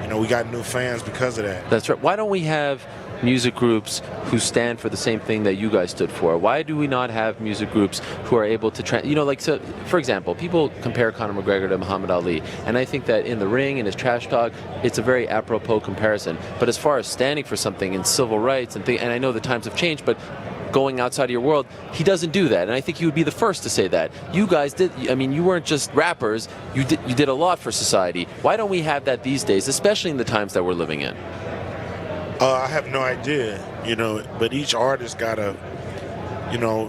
you know, we got new fans because of that. That's right. Why don't we have music groups who stand for the same thing that you guys stood for? Why do we not have music groups who are able to, you know, like, so, for example, people compare Conor McGregor to Muhammad Ali, and I think that in the ring and his trash talk, it's a very apropos comparison. But as far as standing for something in civil rights and I know the times have changed, but going outside of your world, he doesn't do that, and I think he would be the first to say that. You guys did. I mean, you weren't just rappers. You did a lot for society. Why don't we have that these days, especially in the times that we're living in? I have no idea, you know, but each artist gotta, you know,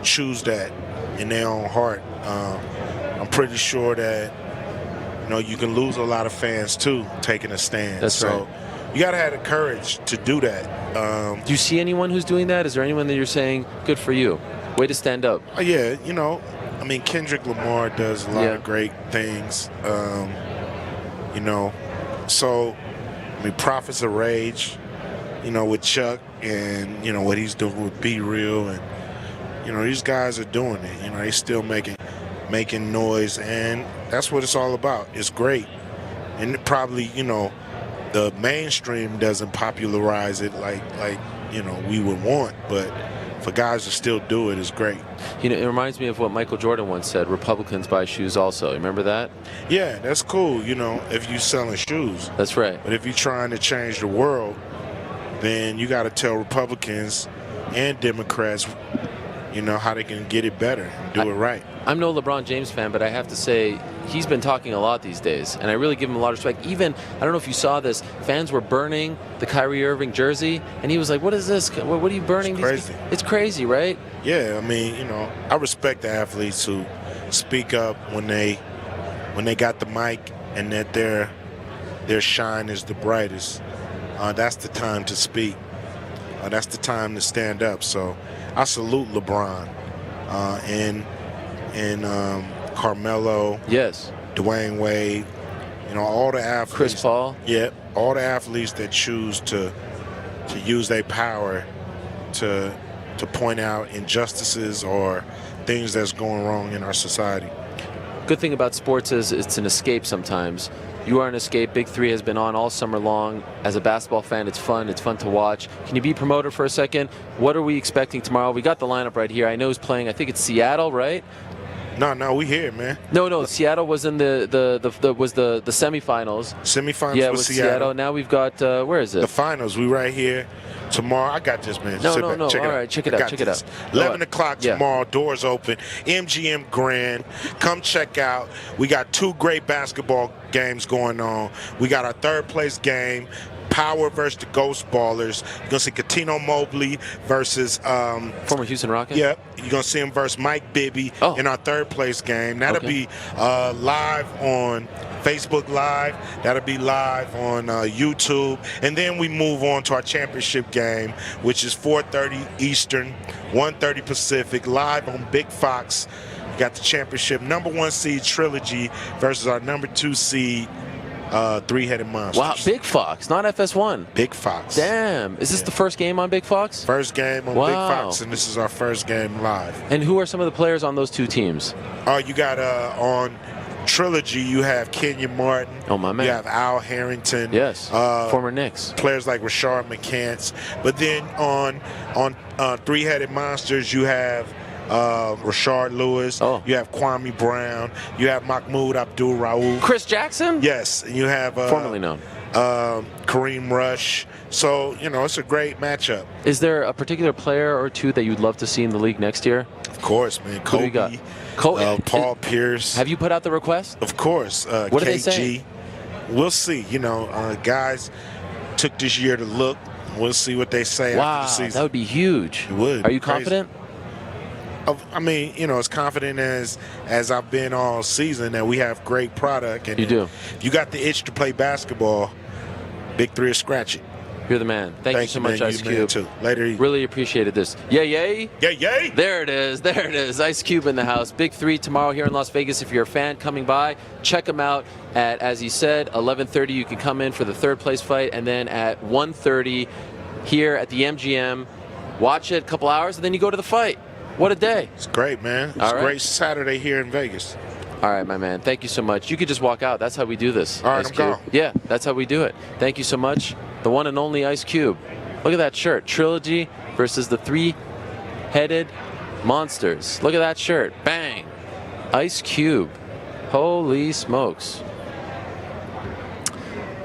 choose that in their own heart. I'm pretty sure that, you know, you can lose a lot of fans too taking a stand. That's right. You gotta have the courage to do that. Do you see anyone who's doing that? Is there anyone that you're saying, good for you, way to stand up? Yeah, you know, I mean, Kendrick Lamar does a lot of great things. You know, so I mean, Prophets of Rage, you know, with Chuck, and you know what he's doing with Be Real, and you know these guys are doing it. You know, they still making noise, and that's what it's all about. It's great, and probably, you know, the mainstream doesn't popularize it like you know we would want, but for guys to still do it is great. You know, it reminds me of what Michael Jordan once said: Republicans buy shoes also. Remember that? Yeah, that's cool. You know, if you're selling shoes. That's right. But if you're trying to change the world, then you got to tell Republicans and Democrats, you know, how they can get it better and do it right. I'm no LeBron James fan, but I have to say he's been talking a lot these days, and I really give him a lot of respect. Even, I don't know if you saw this, fans were burning the Kyrie Irving jersey, and he was like, what is this? What are you burning? It's crazy. It's crazy, right? Yeah, I mean, you know, I respect the athletes who speak up when they got the mic and that their shine is the brightest. That's the time to speak. That's the time to stand up. So I salute LeBron and Carmelo. Yes. Dwayne Wade. You know, all the athletes. Chris Paul. Yeah, all the athletes that choose to use their power to point out injustices or things that's going wrong in our society. Good thing about sports is it's an escape sometimes. You are an escape. Big Three has been on all summer long. As a basketball fan, it's fun. It's fun to watch. Can you be promoter for a second? What are we expecting tomorrow? We got the lineup right here. I know who's playing. I think it's Seattle, right? No, we here, man. No. Seattle was in the semifinals. Semifinals. Yeah, with with Seattle. Now we've got where is it? The finals. We right here. Tomorrow, I got this, man. No. Check All right, check it out. 11 o'clock tomorrow, doors open. MGM Grand. Come check out. We got 2 great basketball games going on. We got our third place game, Power versus the Ghost Ballers. You're going to see Katino Mobley versus former Houston Rockets. Yep. You're going to see him versus Mike Bibby in our third place game. That'll be live on Facebook Live. That'll be live on YouTube. And then we move on to our championship game, which is 4:30 Eastern, 1:30 Pacific, live on Big Fox. We got the championship #1 seed Trilogy versus our #2 seed Three-Headed Monsters. Wow, Big Fox, not FS1. Big Fox. Damn. Is this the first game on Big Fox? First game on Big Fox, and this is our first game live. And who are some of the players on those two teams? You got on Trilogy, you have Kenyon Martin. Oh, my man. You have Al Harrington. Yes, former Knicks. Players like Rashard McCants. But then on Three-Headed Monsters, you have Rashard Lewis. Oh. You have Kwame Brown. You have Mahmoud Abdul Raouf. Chris Jackson? Yes. And you have formerly known. Kareem Rush. So, it's a great matchup. Is there a particular player or two that you'd love to see in the league next year? Of course, man. Who do you got? Paul Pierce. Have you put out the request? Of course. What KG. do they say? We'll see. Guys took this year to look. We'll see what they say after the season. That would be huge. It would. Are you confident? I mean, as confident as I've been all season that we have great product. And you do. If you got the itch to play basketball, Big Three will scratch it. You're the man. Thank you so much, Ice Cube. Too. Later. Really appreciated this. Yay. There it is. Ice Cube in the house. Big Three tomorrow here in Las Vegas. If you're a fan coming by, check them out at, as he said, 11:30. You can come in for the third place fight, and then at 1:30 here at the MGM, watch it a couple hours, and then you go to the fight. What a day. It's great, man. It's a great Saturday here in Vegas. All right, my man. Thank you so much. You could just walk out. That's how we do this. All right, Ice I'm Cube. gone. Yeah, that's how we do it. Thank you so much. The one and only Ice Cube. Look at that shirt. Trilogy versus the Three-Headed Monsters. Look at that shirt. Bang. Ice Cube. Holy smokes.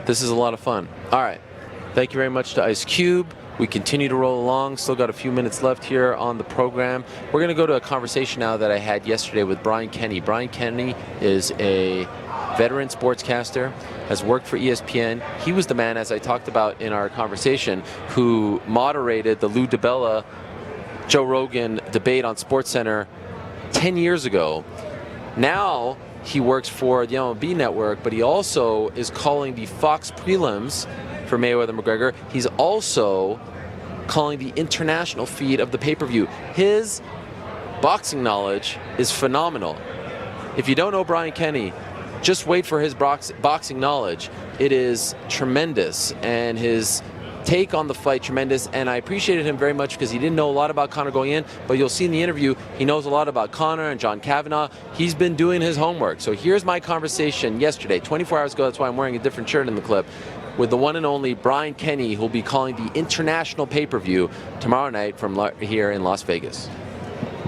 This is a lot of fun. All right. Thank you very much to Ice Cube. We continue to roll along. Still got a few minutes left here on the program. We're going to go to a conversation now that I had yesterday with Brian Kenny. Brian Kenny is a veteran sportscaster, has worked for ESPN. He was the man, as I talked about in our conversation, who moderated the Lou DiBella Joe Rogan debate on SportsCenter 10 years ago. Now he works for the MLB Network, but he also is calling the Fox prelims for Mayweather McGregor. He's also calling the international feed of the pay-per-view. His boxing knowledge is phenomenal. If you don't know Brian Kenny, just wait for his boxing knowledge. It is tremendous, and his take on the fight tremendous, and I appreciated him very much because he didn't know a lot about Conor going in, but you'll see in the interview he knows a lot about Conor and John Kavanagh. He's been doing his homework. So here's my conversation yesterday, 24 hours ago. That's why I'm wearing a different shirt in the clip, with the one and only Brian Kenny, who'll be calling the international pay-per-view tomorrow night from here in Las Vegas.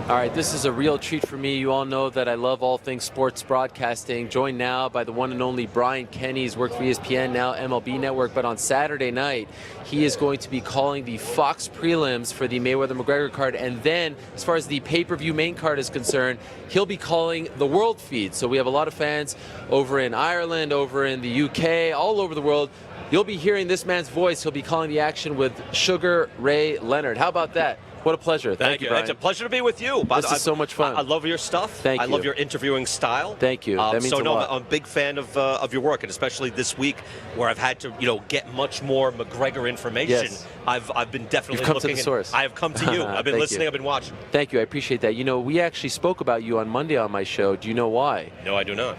All right, this is a real treat for me. You all know that I love all things sports broadcasting. Joined now by the one and only Brian Kenny. He's worked for ESPN, now MLB Network. But on Saturday night, he is going to be calling the Fox prelims for the Mayweather-McGregor card. And then, as far as the pay-per-view main card is concerned, he'll be calling the world feed. So we have a lot of fans over in Ireland, over in the UK, all over the world. You'll be hearing this man's voice. He'll be calling the action with Sugar Ray Leonard. How about that? What a pleasure. Thank you, Brian. It's a pleasure to be with you. This is so much fun. I love your stuff. Thank you. I love your interviewing style. Thank you. That means a lot. I'm a big fan of your work, and especially this week where I've had to, get much more McGregor information. Yes. I've been definitely You've come looking. To the source. I have come to you. I've been listening. I've been watching. Thank you. I appreciate that. We actually spoke about you on Monday on my show. Do you know why? No, I do not.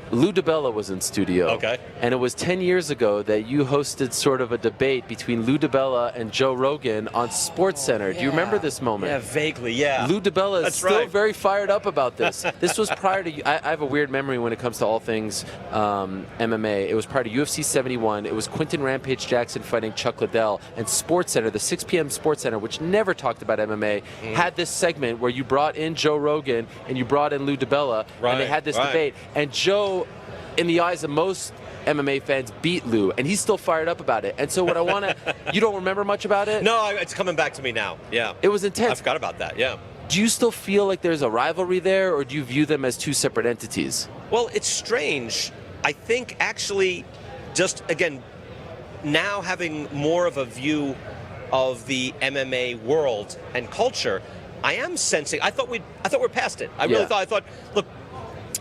Lou DiBella was in studio. Okay. And it was 10 years ago that you hosted sort of a debate between Lou DiBella and Joe Rogan on SportsCenter. Do you remember this moment? Yeah, vaguely, yeah. Lou DiBella is still very fired up about this. This was prior to, I have a weird memory when it comes to all things MMA. It was prior to UFC 71. It was Quinton Rampage Jackson fighting Chuck Liddell. And SportsCenter, the 6 p.m. SportsCenter, which never talked about MMA, had this segment where you brought in Joe Rogan and you brought in Lou DiBella. And they had this debate. And Joe, in the eyes of most MMA fans, beat Lou, and he's still fired up about it. And so what I want to, you don't remember much about it? No, it's coming back to me now. Yeah. It was intense. I forgot about that, yeah. Do you still feel like there's a rivalry there, or do you view them as two separate entities? Well, it's strange. I think actually, just again, now having more of a view of the MMA world and culture, I am sensing, I thought we're past it. I thought, look,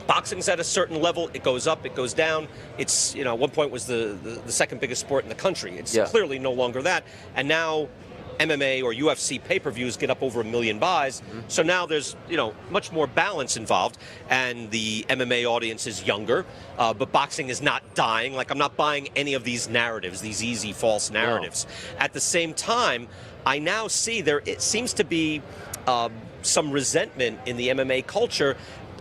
boxing's at a certain level. It goes up, it goes down. It's, at one point was the second biggest sport in the country. It's clearly no longer that. And now MMA or UFC pay-per-views get up over 1 million buys. So now there's, much more balance involved, and the MMA audience is younger, but boxing is not dying. Like, I'm not buying any of these narratives, these easy false narratives. No. At the same time, I now see it seems to be some resentment in the MMA culture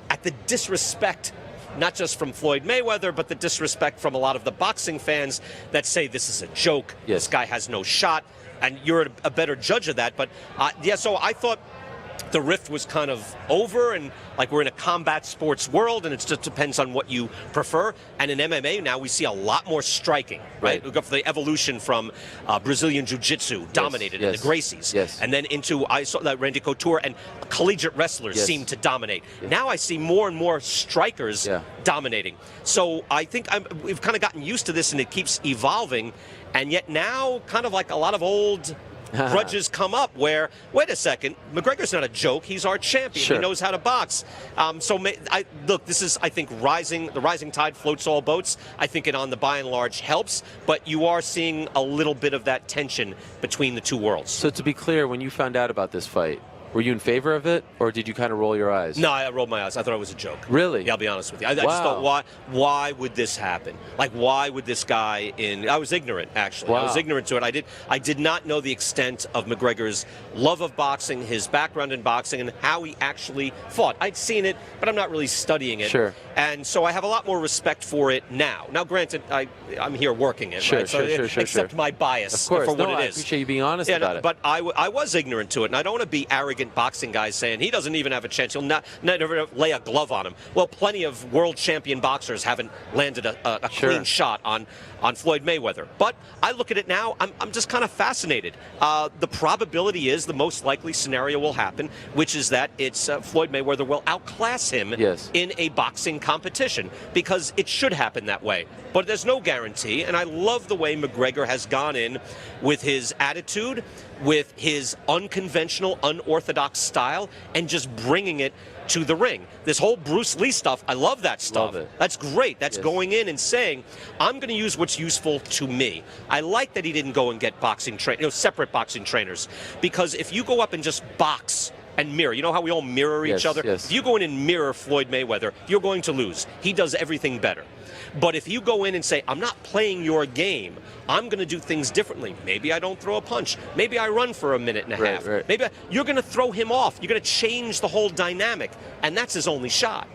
at the disrespect, not just from Floyd Mayweather, but the disrespect from a lot of the boxing fans that say this is a joke, this guy has no shot, and you're a better judge of that. But so I thought the rift was kind of over, and like we're in a combat sports world, and it just depends on what you prefer. And in MMA now we see a lot more striking, right? We go for the evolution from Brazilian Jiu-Jitsu, dominated in the Gracies, and then into, I saw that Randy Couture, and collegiate wrestlers seem to dominate. Now I see more and more strikers dominating. So I think we've kind of gotten used to this, and it keeps evolving. And yet now, kind of like a lot of old grudges come up where, wait a second, McGregor's not a joke. He's our champion. He knows how to box. Look, this is, I think, the rising tide floats all boats. I think it, on the by and large, helps. But you are seeing a little bit of that tension between the two worlds. So to be clear, when you found out about this fight, were you in favor of it, or did you kind of roll your eyes? No, I rolled my eyes. I thought it was a joke. Really? Yeah, I'll be honest with you. I just thought, why would this happen? Like, why would this guy I was ignorant, actually. I was ignorant to it. I did not know the extent of McGregor's love of boxing, his background in boxing, and how he actually fought. I'd seen it, but I'm not really studying it. Sure. And so I have a lot more respect for it now. Now, granted, I'm here working it, right? So accept my bias for what it is. I appreciate you being honest about it. But I was ignorant to it, and I don't want to be arrogant boxing guys saying he doesn't even have a chance. He'll never lay a glove on him. Well, plenty of world champion boxers haven't landed a clean shot on Floyd Mayweather. But I look at it now, I'm just kind of fascinated. The probability is the most likely scenario will happen, which is that it's Floyd Mayweather will outclass him in a boxing competition, because it should happen that way. But there's no guarantee, and I love the way McGregor has gone in with his attitude, with his unconventional, unorthodox style, and just bringing it to the ring. This whole Bruce Lee stuff, I love that stuff. Love it. That's great. That's going in and saying, I'm going to use what's useful to me. I like that he didn't go and get separate boxing trainers, because if you go up and just box and mirror, you know how we all mirror each other? If you go in and mirror Floyd Mayweather, you're going to lose. He does everything better. But if you go in and say, I'm not playing your game, I'm going to do things differently. Maybe I don't throw a punch. Maybe I run for a minute and a half. Maybe you're going to throw him off. You're going to change the whole dynamic, and that's his only shot.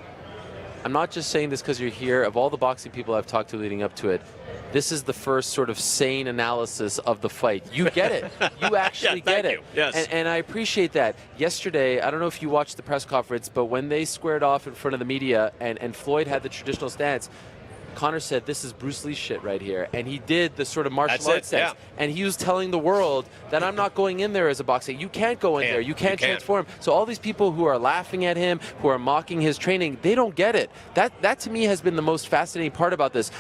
I'm not just saying this because you're here. Of all the boxing people I've talked to leading up to it, this is the first sort of sane analysis of the fight. You get it. You actually get it. Yes. And I appreciate that. Yesterday, I don't know if you watched the press conference, but when they squared off in front of the media and Floyd had the traditional stance, Conor said, this is Bruce Lee shit right here. And he did the sort of martial arts stance. And he was telling the world that I'm not going in there as a boxer. You can't go in there. You can't transform. So all these people who are laughing at him, who are mocking his training, they don't get it. That to me has been the most fascinating part about this.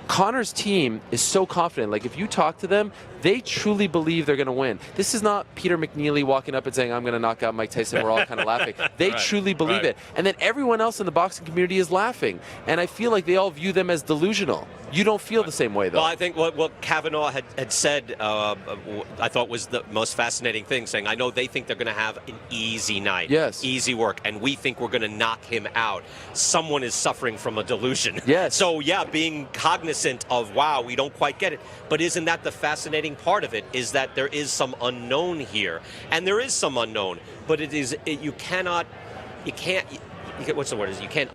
Conor's team is so confident. Like, if you talk to them, they truly believe they're going to win. This is not Peter McNeely walking up and saying, I'm going to knock out Mike Tyson. We're all kind of laughing. They truly believe it. And then everyone else in the boxing community is laughing. And I feel like they all view them as delusional. You don't feel the same way, though. Well, I think what Kavanaugh had said, I thought was the most fascinating thing, saying, I know they think they're going to have an easy night, easy work, and we think we're going to knock him out. Someone is suffering from a delusion. So, being cognizant of, wow, we don't quite get it. But isn't that the fascinating part of it, is that there is some unknown here. And there is some unknown, but you can't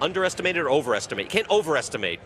underestimate it or overestimate. You can't overestimate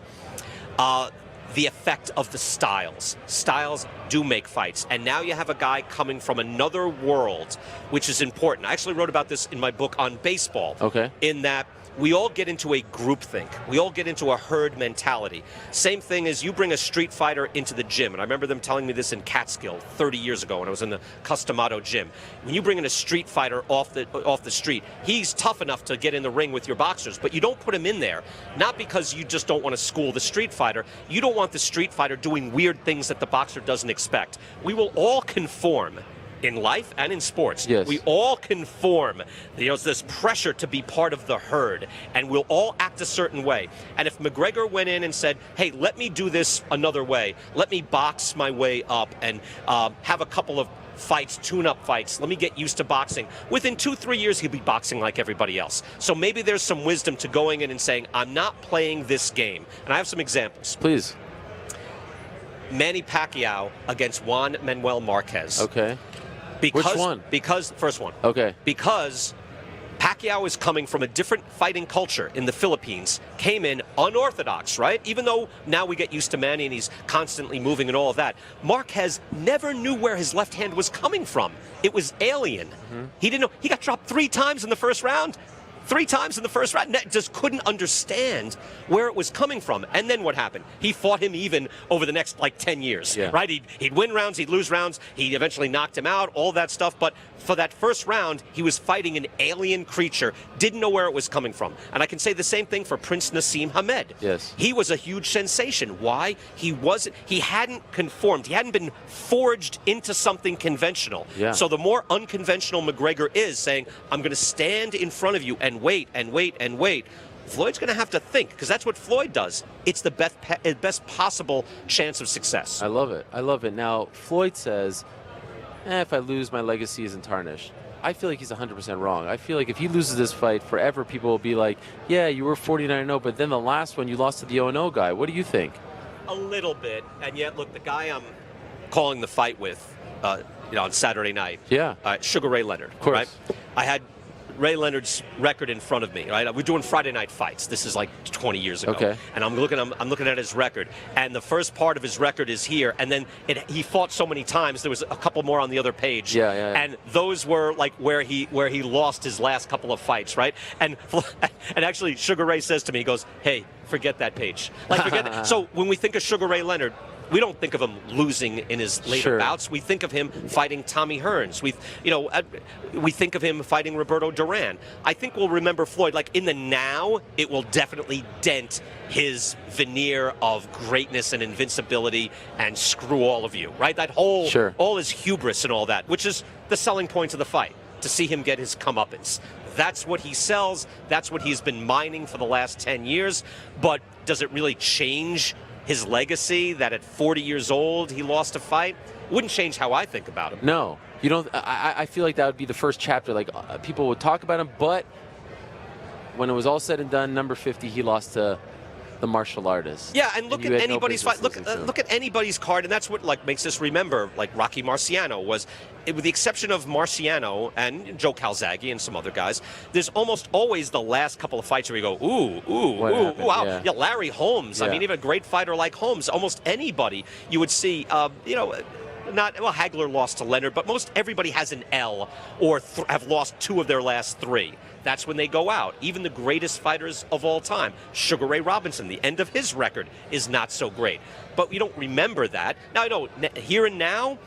the effect of the styles. Styles do make fights. And now you have a guy coming from another world, which is important. I actually wrote about this in my book on baseball. In that we all get into a groupthink. We all get into a herd mentality. Same thing as you bring a street fighter into the gym. And I remember them telling me this in Catskill 30 years ago when I was in the Customato gym. When you bring in a street fighter off the street, he's tough enough to get in the ring with your boxers, but you don't put him in there, not because you just don't want to school the street fighter. You don't want the street fighter doing weird things that the boxer doesn't expect. We will all conform in life and in sports. Yes. We all conform. There's this pressure to be part of the herd, and we'll all act a certain way. And if McGregor went in and said, hey, let me do this another way, let me box my way up and have a couple of fights, tune-up fights, let me get used to boxing, within 2-3 years he'll be boxing like everybody else. So maybe there's some wisdom to going in and saying, I'm not playing this game. And I have some examples. Please. Manny Pacquiao against Juan Manuel Marquez. Okay. Because, Which one? Because, first one. Okay. Because Pacquiao is coming from a different fighting culture in the Philippines, came in unorthodox, right? Even though now we get used to Manny and he's constantly moving and all of that, Marquez never knew where his left hand was coming from. It was alien. He didn't know. He got dropped 3 times in the first round. 3 times in the first round, just couldn't understand where it was coming from. And then what happened? He fought him even over the next, 10 years, right? He'd win rounds, he'd lose rounds, he eventually knocked him out, all that stuff. But for that first round, he was fighting an alien creature, didn't know where it was coming from. And I can say the same thing for Prince Nassim Hamed. Yes. He was a huge sensation. Why? He hadn't conformed. He hadn't been forged into something conventional. Yeah. So the more unconventional McGregor is, saying, I'm going to stand in front of you and wait and wait and wait, Floyd's going to have to think, because that's what Floyd does. It's the best possible chance of success. I love it. I love it. Now, Floyd says, if I lose, my legacy isn't tarnished. I feel like he's 100% wrong. I feel like if he loses this fight forever, people will be like, yeah, you were 49-0, but then the last one, you lost to the 0-0 guy. What do you think? A little bit. And yet, look, the guy I'm calling the fight with, on Saturday night, Sugar Ray Leonard. Of course. Right? I had Ray Leonard's record in front of me, right? We're doing Friday night fights. This is like 20 years ago. Okay. And I'm looking at his record. And the first part of his record is here. And then he fought so many times. There was a couple more on the other page. Yeah. And those were like where he lost his last couple of fights, right? And actually Sugar Ray says to me, he goes, hey, forget that page. Forget that. So when we think of Sugar Ray Leonard, we don't think of him losing in his later bouts. We think of him fighting Tommy Hearns. We think of him fighting Roberto Duran. I think we'll remember Floyd. In the now, it will definitely dent his veneer of greatness and invincibility and screw all of you, right? That whole, all his hubris and all that, which is the selling point of the fight, to see him get his comeuppance. That's what he sells. That's what he's been mining for the last 10 years. But does it really change his legacy that at 40 years old he lost a fight? Wouldn't change how I think about him. No, you don't. I feel like that would be the first chapter. People would talk about him, but when it was all said and done, number 50, he lost to the martial artist. Yeah, and look at anybody's fight. Look at anybody's card, and that's what makes us remember. Rocky Marciano was, with the exception of Marciano and Joe Calzaghe and some other guys, there's almost always the last couple of fights where you go, wow. Yeah, Larry Holmes. I mean, even a great fighter like Holmes, almost anybody you would see, Hagler lost to Leonard, but most everybody has an L or have lost 2 of their last 3. That's when they go out. Even the greatest fighters of all time, Sugar Ray Robinson, the end of his record is not so great. But you don't remember that. Now, I know, here and now,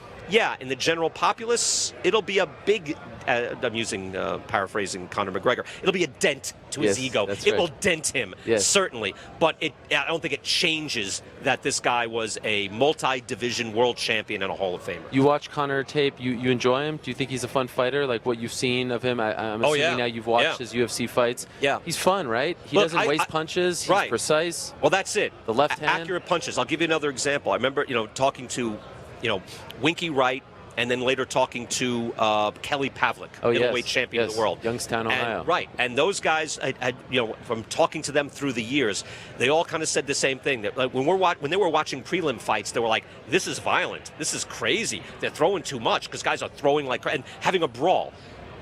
in the general populace, it'll be a big, I'm paraphrasing Conor McGregor, it'll be a dent to his ego. It will dent him, certainly. But I don't think it changes that this guy was a multi-division world champion and a Hall of Famer. You watch Conor tape, you enjoy him? Do you think he's a fun fighter? What you've seen of him? I'm assuming now you've watched his UFC fights. Yeah. He's fun, right? He doesn't waste punches. He's precise. Well, that's it. The left hand. Accurate punches. I'll give you another example. I remember, talking to Winky Wright, and then later talking to Kelly Pavlik, middleweight champion of the world. Youngstown, Ohio. And those guys, from talking to them through the years, they all kind of said the same thing. That when they were watching prelim fights, they were like, this is violent. This is crazy. They're throwing too much because guys are throwing and having a brawl.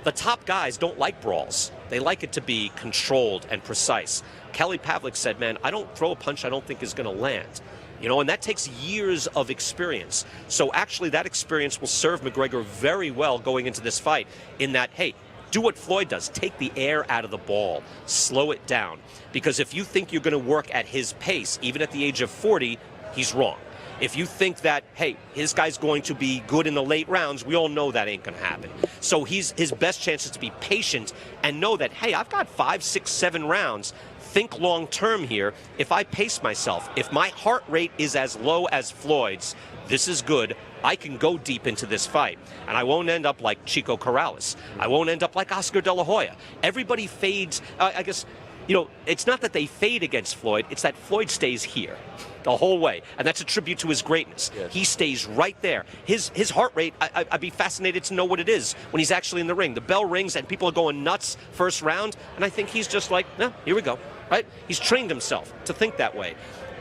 The top guys don't like brawls. They like it to be controlled and precise. Kelly Pavlik said, man, I don't throw a punch I don't think is going to land. And that takes years of experience. So actually that experience will serve McGregor very well going into this fight in that, hey, do what Floyd does. Take the air out of the ball. Slow it down. Because if you think you're going to work at his pace, even at the age of 40, he's wrong. If you think that, hey, his guy's going to be good in the late rounds, we all know that ain't going to happen. So his best chance is to be patient and know that, hey, I've got 5, 6, 7 rounds. think long term here. If I pace myself, if my heart rate is as low as Floyd's, this is good. I can go deep into this fight, and I won't end up like Chico Corrales. I won't end up like Oscar De La Hoya. Everybody fades. I guess, it's not that they fade against Floyd. It's that Floyd stays here the whole way, and that's a tribute to his greatness. Yes. He stays right there. His heart rate, I'd be fascinated to know what it is when he's actually in the ring. The bell rings, and people are going nuts first round, and I think he's just like, no, here we go, right? He's trained himself to think that way.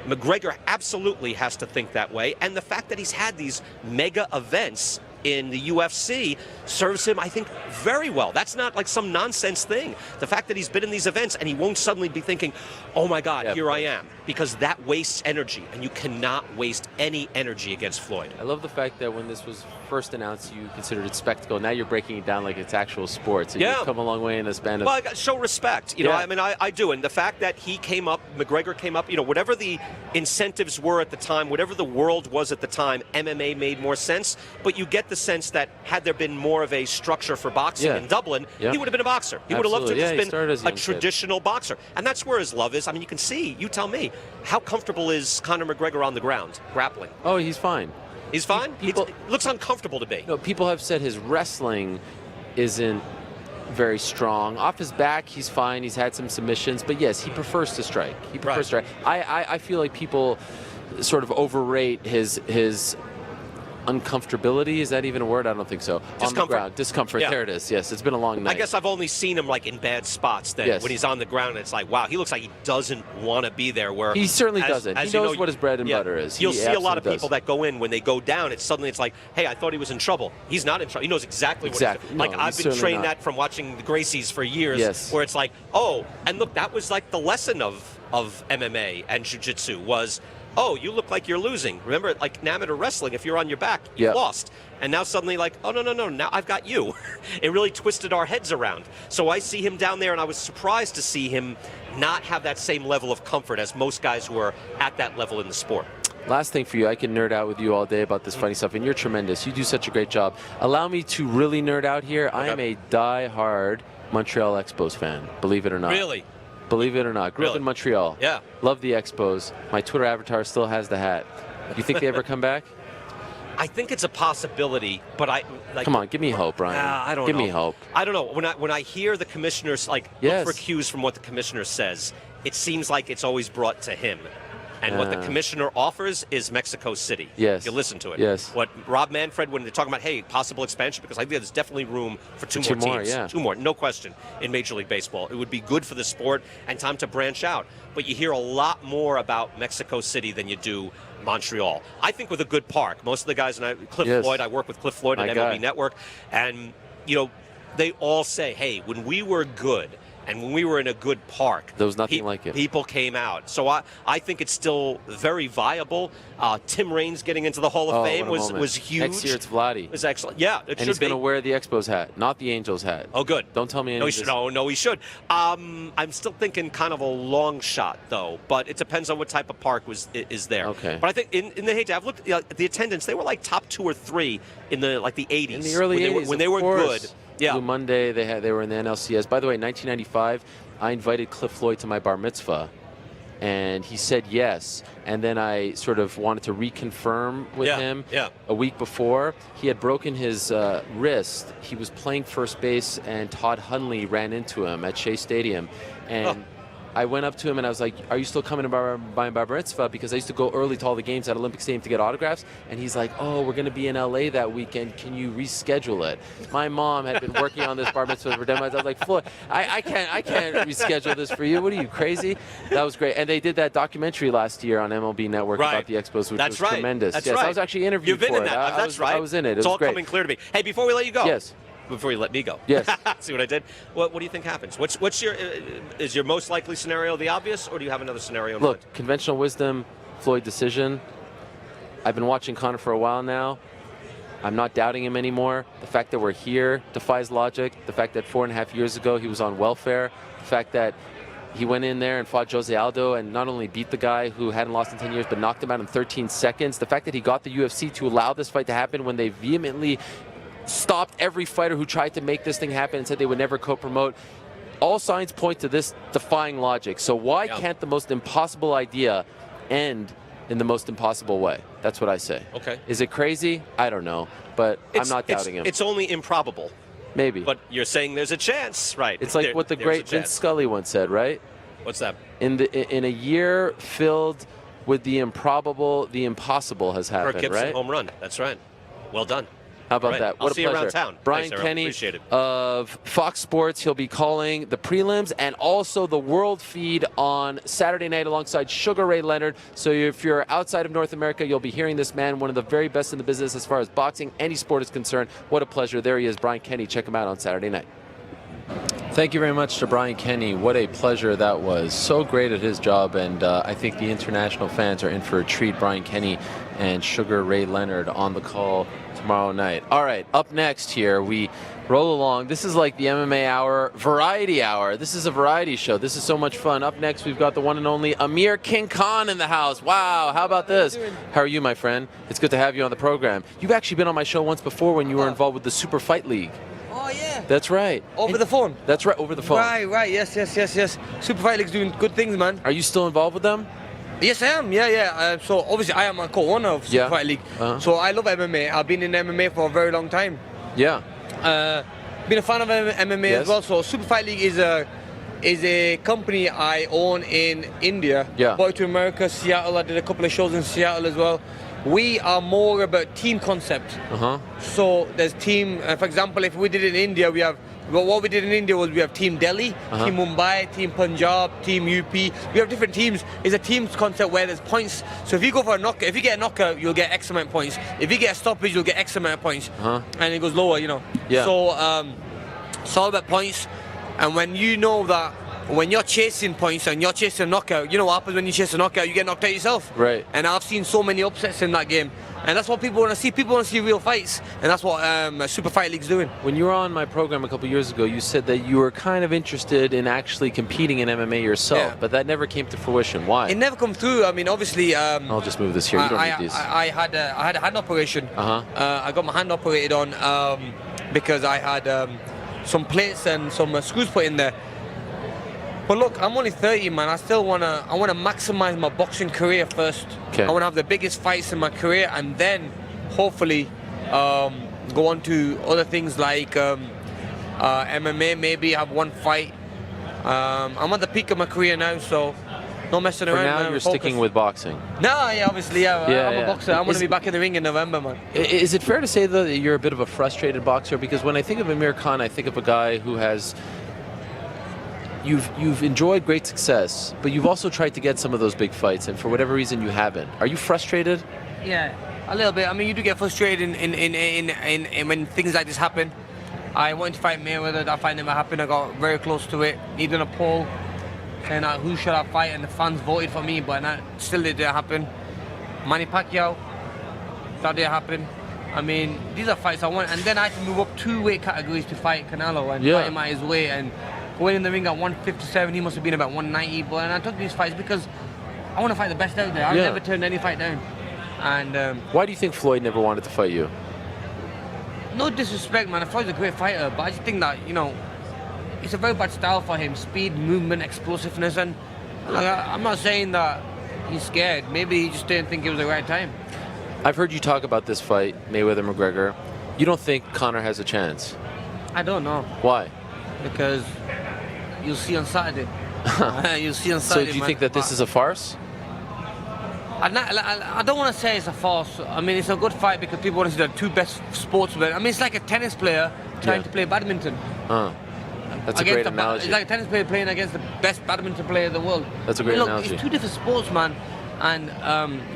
McGregor absolutely has to think that way, and the fact that he's had these mega events in the UFC serves him, I think, very well. That's not like some nonsense thing. The fact that he's been in these events and he won't suddenly be thinking, oh my God, here I am, because that wastes energy, and you cannot waste any energy against Floyd. I love the fact that when this was first announced, you considered it spectacle. Now you're breaking it down like it's actual sports. And you've come a long way in the span of... Well, I got to show respect. I mean, I do. And the fact that he came up, McGregor came up, whatever the incentives were at the time, whatever the world was at the time, MMA made more sense. But you get the sense that had there been more of a structure for boxing in Dublin, he would have been a boxer. He would have loved to have just been a traditional boxer. And that's where his love is. I mean, you can see, you tell me, how comfortable is Conor McGregor on the ground, grappling? Oh, he's fine. He's fine? It looks uncomfortable to me. No, people have said his wrestling isn't very strong. Off his back, he's fine. He's had some submissions. But yes, he prefers to strike. He prefers to strike. I feel like people sort of overrate his uncomfortability. Is that even a word? I don't think so. Discomfort. On the ground. Discomfort. Yeah. There it is. Yes, it's been a long night. I guess I've only seen him like in bad spots then. When he's on the ground, it's like, wow, he looks like he doesn't want to be there. Where he certainly doesn't. He knows what his bread and butter is. You'll see a lot of people that go in, when they go down, it's like, hey, I thought he was in trouble. He's not in trouble. He knows exactly what he's doing. Like, I've been trained that from watching the Gracies for years, where it's like, oh, and look, that was like the lesson of MMA and jiu-jitsu was, oh, you look like you're losing. Remember, like in amateur wrestling, if you're on your back, you lost. And now suddenly, like, oh, no, now I've got you. It really twisted our heads around. So I see him down there, and I was surprised to see him not have that same level of comfort as most guys who are at that level in the sport. Last thing for you, I can nerd out with you all day about this funny stuff, and you're tremendous. You do such a great job. Allow me to really nerd out here. Okay. I am a die-hard Montreal Expos fan, believe it or not. Really? Believe it or not. Grew up in Montreal. Yeah. Love the Expos. My Twitter avatar still has the hat. You think they ever come back? I think it's a possibility, but come on, give me hope, Brian. I don't know. Give me hope. I don't know. When I hear the commissioners look for cues from what the commissioner says, it seems like it's always brought to him. And what the commissioner offers is Mexico City. Yes. You listen to it. Yes. What Rob Manfred, when they're talking about, hey, possible expansion, because I think there's definitely room for two more teams. Yeah. 2 more, no question, in Major League Baseball. It would be good for the sport and time to branch out. But you hear a lot more about Mexico City than you do Montreal. I think with a good park. Most of the guys, Cliff Floyd, I work with Cliff Floyd at MLB Network, and, they all say, hey, when we were good, and when we were in a good park, there was nothing like it. People came out. So I think it's still very viable. Tim Raines getting into the Hall of Fame was huge. Next year it's Vladdy. It was excellent. Yeah, it should be. And he's going to wear the Expos hat, not the Angels hat. Oh, good. Don't tell me anything. No, he should. I'm still thinking kind of a long shot, though. But it depends on what type of park is there. Okay. But I think in the heyday, I've looked at the attendance. They were like top 2 or 3 in the 80s. In the early 80s, when they were good. Yeah. Blue Monday, they were in the NLCS. By the way, in 1995, I invited Cliff Floyd to my bar mitzvah, and he said yes. And then I sort of wanted to reconfirm with him a week before. He had broken his wrist. He was playing first base, and Todd Hundley ran into him at Shea Stadium. And I went up to him and I was like, are you still coming to my bar mitzvah? Because I used to go early to all the games at Olympic Stadium to get autographs. And he's like, oh, we're going to be in LA that weekend. Can you reschedule it? My mom had been working on this bar mitzvah for 10 months. I was like, Floyd, I can't reschedule this for you. What are you, crazy? That was great. And they did that documentary last year on MLB Network about the Expos, which was tremendous. That's yes, right. I was actually interviewed You've been for in it. that. That's right. I was in it. It's was all great. coming clear to me. Hey, before we let you go. Yes. Before you let me go. Yes. See what I did? What do you think happens? What's your is your most likely scenario the obvious, or do you have another scenario in mind? Look, conventional wisdom, Floyd decision. I've been watching Conor for a while now. I'm not doubting him anymore. The fact that we're here defies logic. The fact that 4.5 years ago he was on welfare. The fact that he went in there and fought Jose Aldo and not only beat the guy who hadn't lost in 10 years, but knocked him out in 13 seconds. The fact that he got the UFC to allow this fight to happen when they vehemently stopped every fighter who tried to make this thing happen and said they would never co-promote. all signs point to this defying logic. So why can't the most impossible idea end in the most impossible way? That's what I say. Okay. Is it crazy? I don't know, but I'm not doubting him. It's only improbable. Maybe. But you're saying there's a chance, right? It's like what the great Vince Scully once said, right? What's that? In a year filled with the improbable, the impossible has happened, Kirk Gibson right? home run. That's right. Well done. How about Right. that? I'll What see a you pleasure. around town. Brian Thanks, Ariel. Kenny Appreciate it. of Fox Sports. He'll be calling the prelims and also the world feed on Saturday night alongside Sugar Ray Leonard. So if you're outside of North America, you'll be hearing this man, one of the very best in the business as far as boxing, any sport is concerned. What a pleasure. There he is, Brian Kenny. Check him out on Saturday night. Thank you very much to Brian Kenny. What a pleasure that was. So great at his job, and I think the international fans are in for a treat. Brian Kenny and Sugar Ray Leonard on the call tomorrow night. All right, up next here, we roll along. This is like the MMA Hour, Variety Hour. This is a variety show. This is so much fun. Up next, we've got the one and only Amir Khan in the house. Wow, how about this? How are you, my friend? It's good to have you on the program. You've actually been on my show once before when you were involved with the Super Fight League. Oh, yeah. That's right. Over the phone? That's right, over the phone. Right, yes. Super Fight League's doing good things, man. Are you still involved with them? Yes, I am, yeah. So, obviously, I am a co-owner of Super Fight League. So, I love MMA. I've been in MMA for a very long time. Yeah. Been a fan of MMA as well. So, Super Fight League is a company I own in India. Yeah. Brought it to America, Seattle. I did a couple of shows in Seattle as well. We are more about team concept. So there's team, for example, if we did it in India, what we did in India was we have Team Delhi, Team Mumbai, Team Punjab, Team UP. We have different teams. It's a teams concept where there's points. So if you go for a knockout, if you get a knockout, you'll get X amount of points. If you get a stoppage, you'll get X amount of points. And it goes lower, Yeah. So it's all about points. And when you know that, when you're chasing points and you're chasing a knockout, you know what happens when you chase a knockout? You get knocked out yourself. Right. And I've seen so many upsets in that game. And that's what people want to see. People want to see real fights. And that's what Super Fight League's doing. When you were on my program a couple years ago, you said that you were kind of interested in actually competing in MMA yourself, but that never came to fruition. Why? It never come through. I mean, obviously... I'll just move this here. You don't need these. I had a hand operation. I got my hand operated on because I had some plates and some screws put in there. But look, I'm only 30, man. I want to maximize my boxing career first. I want to have the biggest fights in my career, and then hopefully go on to other things like MMA. Maybe have one fight. I'm at the peak of my career now, so no messing around. For now, you're sticking with boxing. No, yeah, obviously, I'm a boxer. I'm going to be back in the ring in November, man. Is it fair to say though that you're a bit of a frustrated boxer? Because when I think of Amir Khan, I think of a guy who has. You've enjoyed great success, but you've also tried to get some of those big fights, and for whatever reason you haven't. Are you frustrated? Yeah, a little bit. I mean, you do get frustrated in when things like this happen. I wanted to fight Mayweather. That fight never happened. I got very close to it. Needing a poll saying who should I fight, and the fans voted for me, but still it didn't happen. Manny Pacquiao, that didn't happen. I mean, these are fights I want, and then I had to move up 2 weight categories to fight Canelo and fight him at his weight. And going in the ring at 157, he must have been about 190. But I took these fights because I want to fight the best out there. I've never turned any fight down. And why do you think Floyd never wanted to fight you? No disrespect, man. Floyd's a great fighter, but I just think that it's a very bad style for him: speed, movement, explosiveness. And I'm not saying that he's scared. Maybe he just didn't think it was the right time. I've heard you talk about this fight, Mayweather-McGregor. You don't think Conor has a chance? I don't know. Why? Because you'll see on Saturday. You'll see on Saturday. So do you think that this is a farce? I don't want to say it's a farce. I mean, it's a good fight because people want to see the two best sportsmen. I mean, it's like a tennis player trying to play badminton. That's a great analogy. It's like a tennis player playing against the best badminton player in the world. That's a great analogy. It's two different sports, man. And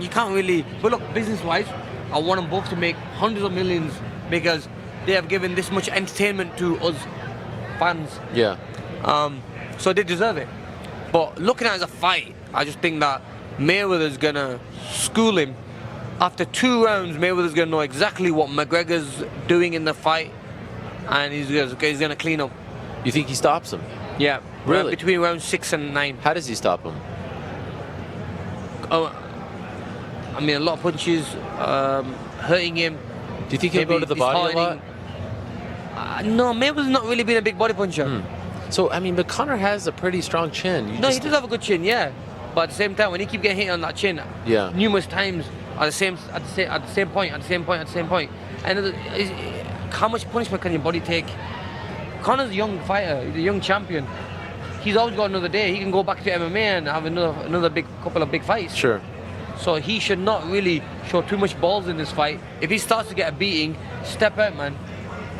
you can't really... But look, business-wise, I want them both to make hundreds of millions because they have given this much entertainment to us fans. Yeah. So they deserve it. But looking at it as a fight, I just think that Mayweather's gonna school him. After 2 rounds, Mayweather's gonna know exactly what McGregor's doing in the fight, and he's gonna clean up. You think he stops him? Yeah. Really? Between rounds 6 and 9. How does he stop him? I mean, a lot of punches, hurting him. Do you think he'll go to the body a lot? No, Mayweather's not really been a big body puncher. So, I mean, but Conor has a pretty strong chin. He does have a good chin, yeah. But at the same time, when he keep getting hit on that chin, numerous times at the same point, and how much punishment can your body take? Conor's a young fighter, he's a young champion. He's always got another day. He can go back to MMA and have another couple of big fights. Sure. So he should not really show too much balls in this fight. If he starts to get a beating, step out, man,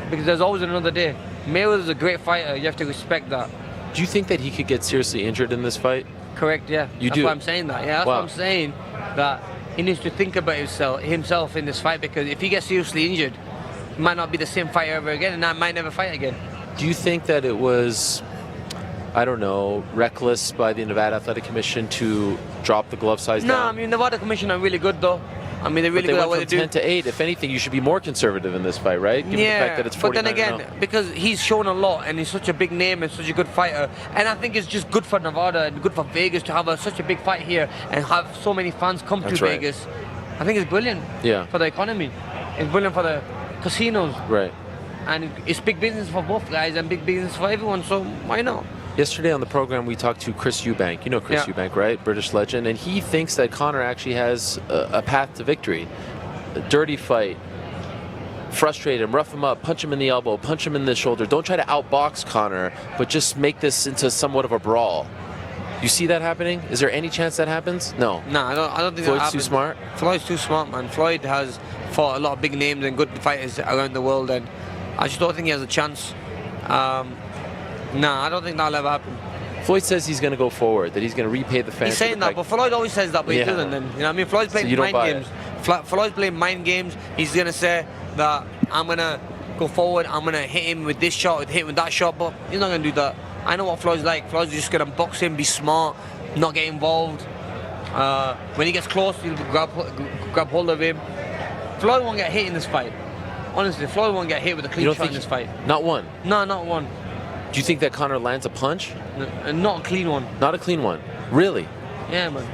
because there's always another day. Mayweather's a great fighter. You have to respect that. Do you think that he could get seriously injured in this fight? Correct, yeah. You that's do? Why I'm saying that. Yeah, that's what I'm saying. That he needs to think about himself in this fight, because if he gets seriously injured, he might not be the same fighter ever again, and I might never fight again. Do you think that it was, I don't know, reckless by the Nevada Athletic Commission to drop the glove size down? No, I mean, Nevada Commission are really good, though. I mean, they're really good at what they do. Went from 10 to 8. If anything, you should be more conservative in this fight, right? Given the fact that it's 49-0. But then again, because he's shown a lot and he's such a big name and such a good fighter, and I think it's just good for Nevada and good for Vegas to have such a big fight here and have so many fans come to Vegas. I think it's brilliant for the economy. It's brilliant for the casinos. Right. And it's big business for both guys and big business for everyone, so why not? Yesterday on the program, we talked to Chris Eubank. You know Chris Eubank, right? British legend. And he thinks that Conor actually has a path to victory. A dirty fight. Frustrate him, rough him up, punch him in the elbow, punch him in the shoulder. Don't try to outbox Conor, but just make this into somewhat of a brawl. You see that happening? Is there any chance that happens? No. No, I don't think Floyd's that happens. too smart? Floyd's too smart, man. Floyd has fought a lot of big names and good fighters around the world, and I just don't think he has a chance. No, I don't think that'll ever happen. Floyd says he's going to go forward, that he's going to repay the fans. He's saying that, but Floyd always says that, but he doesn't. And, you know what I mean? Floyd's playing mind games. Floyd's playing mind games. He's going to say that I'm going to go forward, I'm going to hit him with this shot, hit him with that shot, but he's not going to do that. I know what Floyd's like. Floyd's just going to box him, be smart, not get involved. When he gets close, he'll grab hold of him. Floyd won't get hit in this fight. Honestly, Floyd won't get hit with a clean shot in this fight. Not one? No, not one. Do you think that Conor lands a punch? No, not a clean one. Not a clean one? Really? Yeah, man.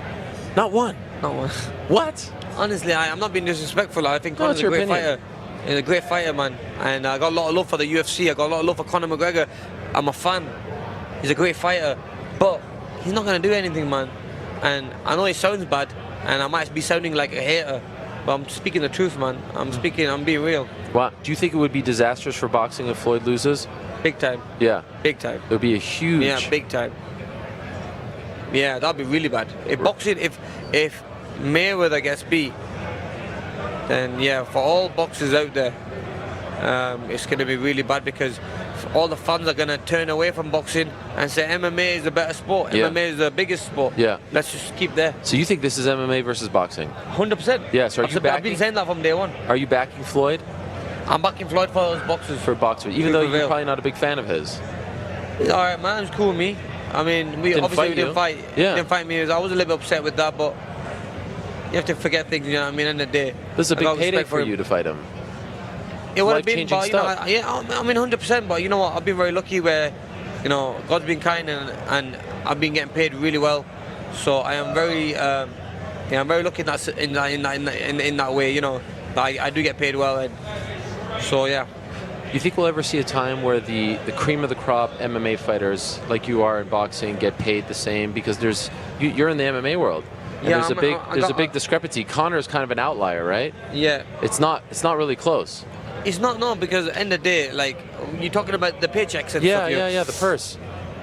Not one? Not one. What? Honestly, I'm not being disrespectful. I think Conor's a great fighter. He's a great fighter, man. And I got a lot of love for the UFC. I got a lot of love for Conor McGregor. I'm a fan. He's a great fighter. But he's not going to do anything, man. And I know it sounds bad, and I might be sounding like a hater, but I'm speaking the truth, man. I'm being real. Wow. Do you think it would be disastrous for boxing if Floyd loses? Big time. Yeah. Big time. It would be a huge... Yeah, big time. Yeah, that'd be really bad. If boxing, if Mayweather gets beat, then yeah, for all boxers out there, it's going to be really bad, because all the fans are going to turn away from boxing and say MMA is a better sport. Yeah. MMA is the biggest sport. Yeah. Let's just keep there. So you think this is MMA versus boxing? 100%. Yeah, so I've been saying that from day one. Are you backing Floyd? I'm backing Floyd for those boxers. For boxers, even though you're probably not a big fan of his. He's all right, man. It's cool with me. I mean, we didn't fight. Yeah. He didn't fight me. I was a little bit upset with that, but you have to forget things, you know what I mean, end of the day. This is a big payday for you to fight him. It would have been, but, you know, I mean, 100%, but you know what, I've been very lucky where, you know, God's been kind and I've been getting paid really well. So I am very, I'm very lucky in that way, you know, that I do get paid well. And so, yeah. You think we'll ever see a time where the cream of the crop MMA fighters, like you are in boxing, get paid the same? Because you're in the MMA world, and yeah, there's a big discrepancy. Conor is kind of an outlier, right? Yeah. It's not really close. It's not, no, because at the end of the day, like, you're talking about the paychecks and stuff. Yeah, the purse.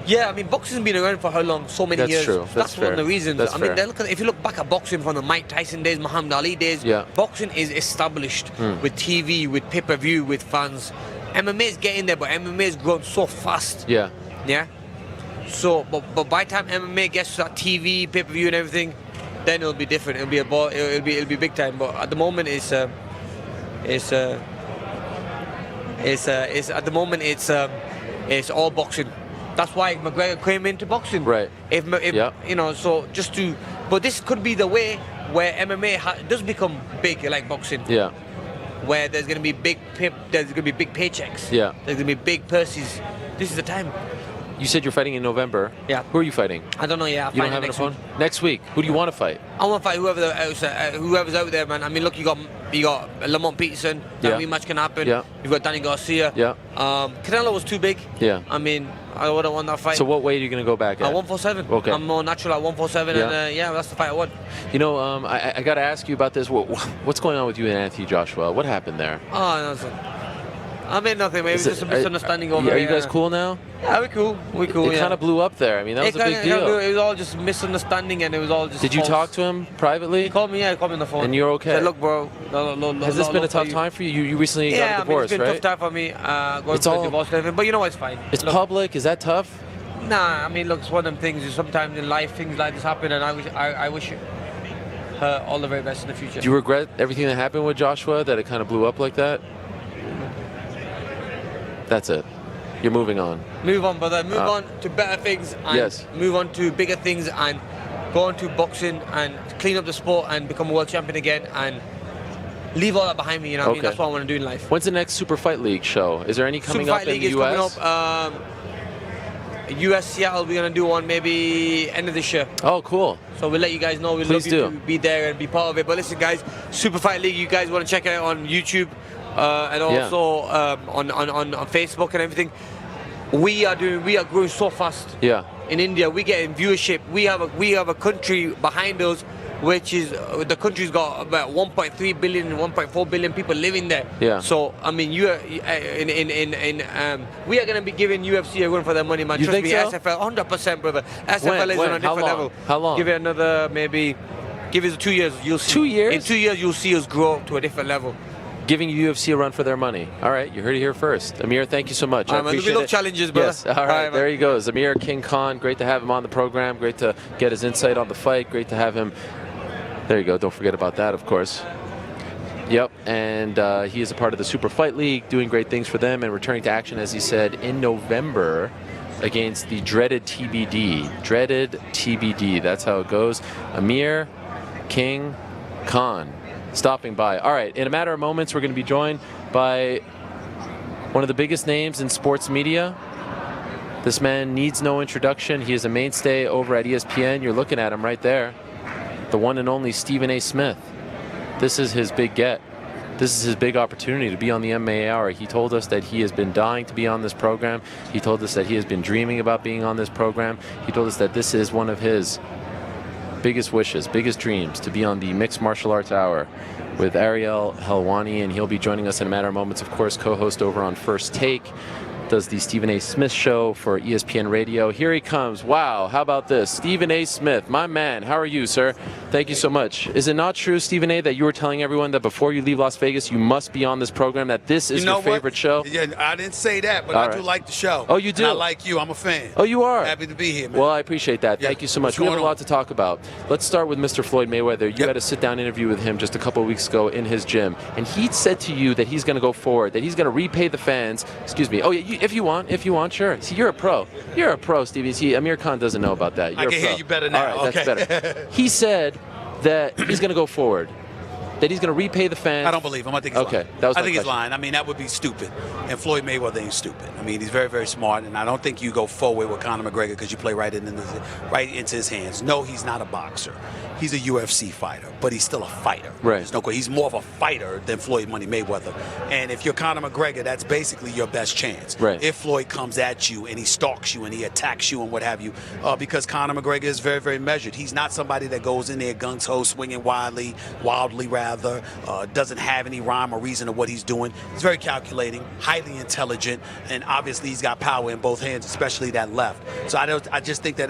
Yeah, I mean, boxing's been around for how long? So many years. True. That's one of the reasons. That's fair. If you look back at boxing from the Mike Tyson days, Muhammad Ali days, boxing is established with TV, with pay-per-view, with fans. MMA is getting there, but MMA has grown so fast. Yeah. Yeah. So, but by the time MMA gets to that TV, pay-per-view, and everything, then it'll be different. It'll be big time. But at the moment, it's all boxing. That's why McGregor came into boxing. Right. You know, so but this could be the way where MMA does become big, like boxing. Yeah. Where there's going to be big paychecks. Yeah. There's going to be big purses. This is the time. You said you're fighting in November. Yeah. Who are you fighting? I don't know yet. You don't have enough phone? Next week. Who do you want to fight? I want to fight whoever's out there, man. I mean, look, you got Lamont Peterson. That rematch can happen. Yeah. You've got Danny Garcia. Yeah. Canelo was too big. Yeah. I mean, I would have won that fight. So what weight are you going to go back at? 147. Okay. I'm more natural at 147, and that's the fight I won. You know, I got to ask you about this. What's going on with you and Anthony Joshua? What happened there? Oh, no, I mean nothing. Maybe just a misunderstanding over. Are you guys cool now? Yeah, we're cool. We're cool. It kind of blew up there. I mean, that was a big deal. It was all just misunderstanding, and it was all just. Did you talk to him privately? He called me. Yeah, he called me on the phone. And you're okay? Said, look, bro. Has this been a tough time for you? You recently got a divorce, right? Yeah, it's been right? a tough time for me. Going through a divorce and everything, but you know what? It's fine. It's public. Is that tough? Nah, I mean, look, it's one of them things. Sometimes in life, things like this happen, and I wish her all the very best in the future. Do you regret everything that happened with Joshua? That it kind of blew up like that? That's it. You're moving on. Move on, brother. Move on to better things. And move on to bigger things and go on to boxing and clean up the sport and become a world champion again and leave all that behind me. You know what I mean? That's what I want to do in life. When's the next Super Fight League show? Is there any coming up in the US? Coming up. US Seattle, we're going to do one maybe end of this year. Oh, cool. So we'll let you guys know. We'd love you to be there and be part of it. But listen, guys, Super Fight League, you guys want to check it out on YouTube. And also on Facebook and everything. We are growing so fast. Yeah. In India, we getting viewership. We have a country behind us, which is the country's got about 1.3 billion, 1.4 billion people living there. Yeah. So I mean, we are going to be giving UFC a run for their money, man. You Trust think me, so? SFL, 100%, brother. SFL is on a different level. How long? Give it another maybe. Give it 2 years. You'll see. 2 years? In 2 years, you'll see us grow to a different level. Giving UFC a run for their money. All right, you heard it here first. Amir, thank you so much. I appreciate we love it. challenges, brother. Yes, all right, there he goes. Amir King Khan, great to have him on the program. Great to get his insight on the fight. Great to have him. There you go. Don't forget about that, of course. Yep, and he is a part of the Super Fight League, doing great things for them and returning to action, as he said, in November against the dreaded TBD. Dreaded TBD. That's how it goes. Amir King Khan stopping by. All right, in a matter of moments, we're going to be joined by one of the biggest names in sports media. This man needs no introduction. He is a mainstay over at ESPN. You're looking at him right there. The one and only Stephen A. Smith. This is his big get. This is his big opportunity to be on the MMA Hour. He told us that he has been dying to be on this program. He told us that he has been dreaming about being on this program. He told us that this is one of his biggest wishes, biggest dreams, to be on the Mixed Martial Arts Hour with Ariel Helwani, and he'll be joining us in a matter of moments, of course, co-host over on First Take, does the Stephen A. Smith show for ESPN Radio. Here he comes. Wow, how about this? Stephen A. Smith, my man. How are you, sir? Thank you so much. Is it not true, Stephen A., that you were telling everyone that before you leave Las Vegas, you must be on this program, that this is your favorite show? Yeah, I didn't say that, but I do like the show. Oh, you do? And I like you. I'm a fan. Oh, you are? Happy to be here, man. Well, I appreciate that. Thank you so much. We have a lot to talk about. Let's start with Mr. Floyd Mayweather. You had a sit-down interview with him just a couple of weeks ago in his gym, and he said to you that he's going to go forward, that he's going to repay the fans. Excuse me. Oh, yeah, if you want, sure. See, you're a pro. You're a pro, Stevie. See, Amir Khan doesn't know about that. I can hear you better now. All right, that's better. He said that he's going to go forward, that he's going to repay the fans. I don't believe him. I think he's lying. That was I think he's lying. I mean, that would be stupid. And Floyd Mayweather ain't stupid. I mean, he's very, very smart, and I don't think you go forward with Conor McGregor because you play right into his hands. No, he's not a boxer. He's a UFC fighter, but he's still a fighter. Right. There's no question. He's more of a fighter than Floyd Money Mayweather. And if you're Conor McGregor, that's basically your best chance. Right. If Floyd comes at you and he stalks you and he attacks you and what have you, because Conor McGregor is very, very measured. He's not somebody that goes in there gung-ho, swinging wildly rather, doesn't have any rhyme or reason to what he's doing. He's very calculating, highly intelligent, and obviously he's got power in both hands, especially that left. So I just think that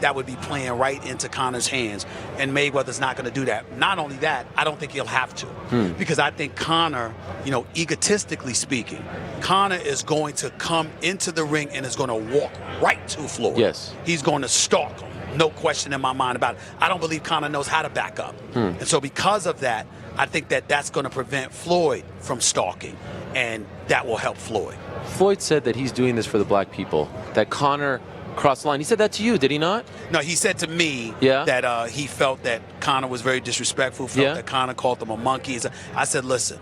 that would be playing right into Conor's hands, and Mayweather's not going to do that. Not only that, I don't think he'll have to, because I think Conor, egotistically speaking, Conor is going to come into the ring and is going to walk right to Floyd. Yes. He's going to stalk him. No question in my mind about it. I don't believe Conor knows how to back up. And so because of that, I think that that's going to prevent Floyd from stalking, and that will help Floyd. Floyd said that he's doing this for the black people, that Conor crossed the line. He said that to you, did he not? No, he said to me that he felt that Conor was very disrespectful, felt that Conor called him a monkey. I said, listen,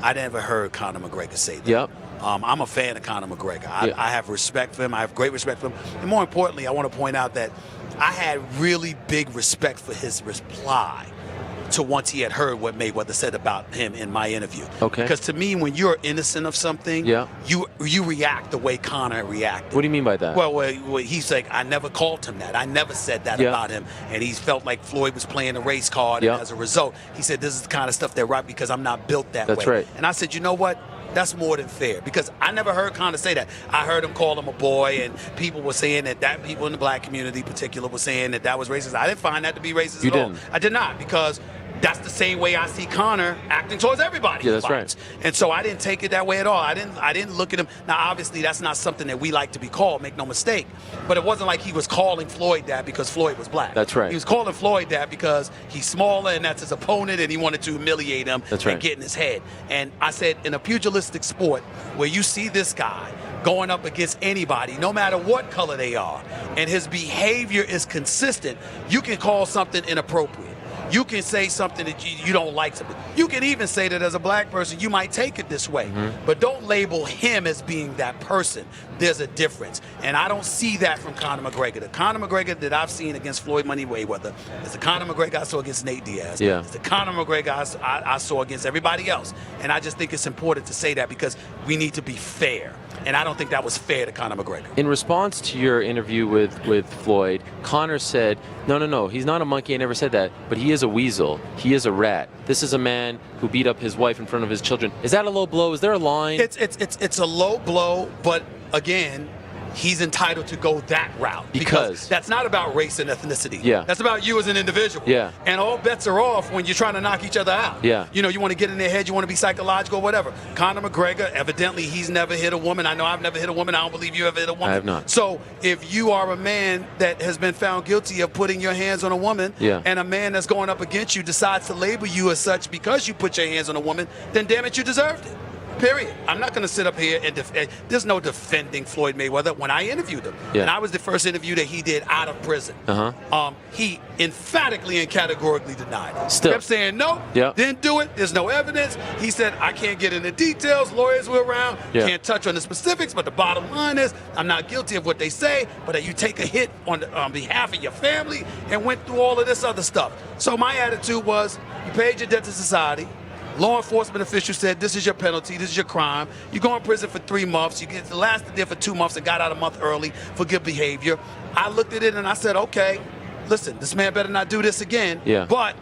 I never heard Conor McGregor say that. Yep. I'm a fan of Conor McGregor. I have respect for him. I have great respect for him. And more importantly, I want to point out that I had really big respect for his reply to once he had heard what Mayweather said about him in my interview. Okay. Because to me, when you're innocent of something, you react the way Conor reacted. What do you mean by that? Well, he's like, I never called him that. I never said that about him. And he felt like Floyd was playing a race card. And as a result, he said, this is the kind of stuff that right because I'm not built that way. That's right. And I said, you know what? That's more than fair because I never heard Conor say that. I heard him call him a boy, and people were saying that people in the black community in particular were saying that was racist. I didn't find that to be racist at all. I did not, because that's the same way I see Conor acting towards everybody. Yeah, that's right. And so I didn't take it that way at all. I didn't look at him. Now, obviously, that's not something that we like to be called, make no mistake. But it wasn't like he was calling Floyd that because Floyd was black. That's right. He was calling Floyd that because he's smaller and that's his opponent and he wanted to humiliate him and get in his head. And I said, in a pugilistic sport where you see this guy going up against anybody, no matter what color they are, and his behavior is consistent, you can call something inappropriate. You can say something that you don't like something. You can even say that as a black person, you might take it this way. But don't label him as being that person. There's a difference. And I don't see that from Conor McGregor. The Conor McGregor that I've seen against Floyd Money Mayweather is the Conor McGregor I saw against Nate Diaz. It's the Conor McGregor I saw against everybody else. And I just think it's important to say that because we need to be fair. And I don't think that was fair to Conor McGregor. In response to your interview with Floyd, Conor said, no, he's not a monkey. I never said that. But he is a weasel. He is a rat. This is a man who beat up his wife in front of his children. Is that a low blow? Is there a line? It's a low blow, but again, he's entitled to go that route because that's not about race and ethnicity. That's about you as an individual. And all bets are off when you're trying to knock each other out. You know, you want to get in their head, you want to be psychological, whatever. Conor McGregor, evidently, he's never hit a woman. I know I've never hit a woman. I don't believe you ever hit a woman. I have not. So if you are a man that has been found guilty of putting your hands on a woman, and a man that's going up against you decides to label you as such because you put your hands on a woman, then damn it, you deserved it. Period. I'm not going to sit up here and there's no defending Floyd Mayweather. When I interviewed him, and I was the first interview that he did out of prison, he emphatically and categorically denied it. Still. Kept saying, no, didn't do it. There's no evidence. He said, I can't get into details. Lawyers were around. Can't touch on the specifics. But the bottom line is, I'm not guilty of what they say, but that you take a hit on behalf of your family and went through all of this other stuff. So my attitude was, you paid your debt to society. Law enforcement officials said, this is your penalty, this is your crime. You go in prison for 3 months. You get lasted there for 2 months and got out a month early for good behavior. I looked at it and I said, okay, listen, this man better not do this again. But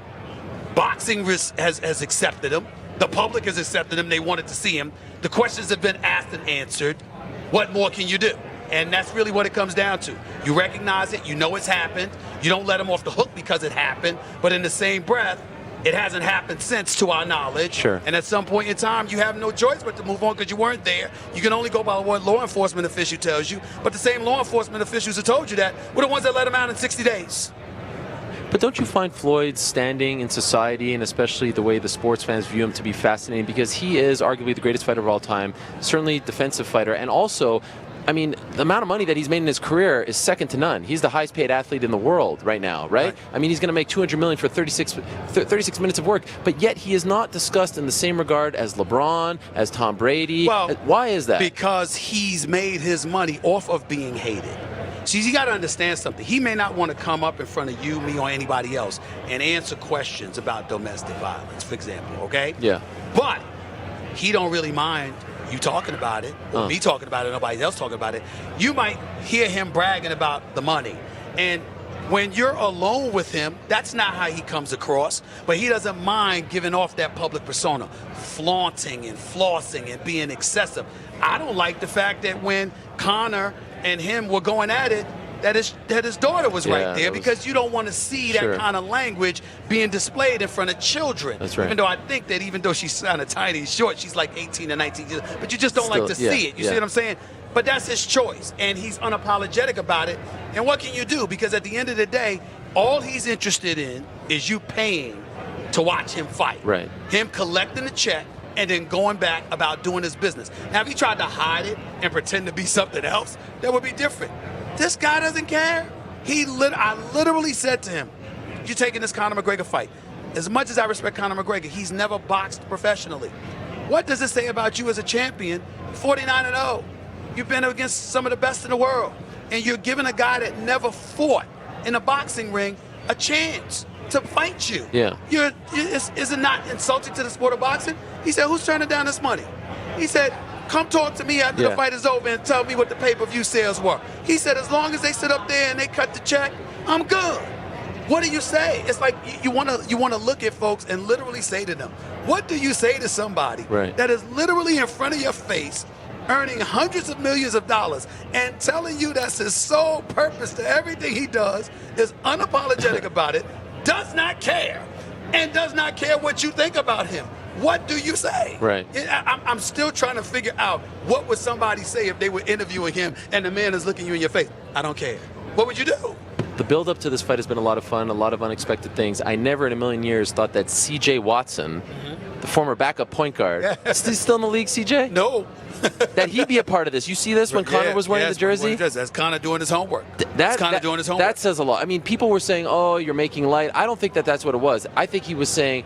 boxing has accepted him. The public has accepted him. They wanted to see him. The questions have been asked and answered. What more can you do? And that's really what it comes down to. You recognize it. You know it's happened. You don't let him off the hook because it happened. But in the same breath, it hasn't happened since, to our knowledge. And at some point in time, you have no choice but to move on because you weren't there. You can only go by what law enforcement official tells you. But the same law enforcement officials who told you that were the ones that let him out in 60 days. But don't you find Floyd's standing in society, and especially the way the sports fans view him, to be fascinating? Because he is arguably the greatest fighter of all time, certainly defensive fighter, and also, I mean, the amount of money that he's made in his career is second to none. He's the highest paid athlete in the world right now, right? I mean, he's going to make $200 million for 36 minutes of work, but yet he is not discussed in the same regard as LeBron, as Tom Brady. Well, why is that? Because he's made his money off of being hated. See, you got to understand something. He may not want to come up in front of you, me, or anybody else and answer questions about domestic violence, for example, okay? But he don't really mind you talking about it, or me talking about it, nobody else talking about it. You might hear him bragging about the money. And when you're alone with him, that's not how he comes across. But he doesn't mind giving off that public persona, flaunting and flossing and being excessive. I don't like the fact that when Conor and him were going at it, that his daughter was right there, because you don't want to see that kind of language being displayed in front of children. Even though I think that even though she's kind of tiny and short, she's like 18 or 19 years, but you just don't like to see it. You see what I'm saying? But that's his choice, and he's unapologetic about it. And what can you do? Because at the end of the day, all he's interested in is you paying to watch him fight. Him collecting the check and then going back about doing his business. Now, if he tried to hide it and pretend to be something else, that would be different. This guy doesn't care. I literally said to him, you're taking this Conor McGregor fight. As much as I respect Conor McGregor, he's never boxed professionally. What does it say about you as a champion? 49-0. You've been against some of the best in the world, and you're giving a guy that never fought in a boxing ring a chance to fight you. Yeah. Is it not insulting to the sport of boxing? He said, who's turning down this money? He said, come talk to me after the fight is over and tell me what the pay-per-view sales were. He said, as long as they sit up there and they cut the check, I'm good. What do you say? It's like you want to look at folks and literally say to them, what do you say to somebody that is literally in front of your face, earning hundreds of millions of dollars, and telling you that's his sole purpose to everything he does, is unapologetic about it, does not care, and does not care what you think about him? What do you say? Right. I'm still trying to figure out what would somebody say if they were interviewing him and the man is looking you in your face. I don't care. What would you do? The build-up to this fight has been a lot of fun, a lot of unexpected things. I never in a million years thought that C.J. Watson, the former backup point guard, is he still in the league, C.J.? No. That he'd be a part of this. You see this when Conor was wearing the jersey? That's Conor doing his homework. That's Conor doing his homework. That says a lot. I mean, people were saying, oh, you're making light. I don't think that that's what it was. I think he was saying,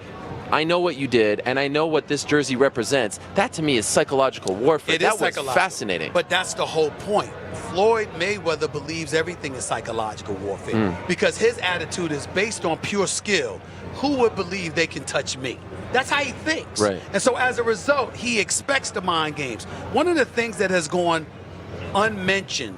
I know what you did, and I know what this jersey represents. That, to me, is psychological warfare. That was fascinating. But that's the whole point. Floyd Mayweather believes everything is psychological warfare because his attitude is based on pure skill. Who would believe they can touch me? That's how he thinks. Right. And so as a result, he expects the mind games. One of the things that has gone unmentioned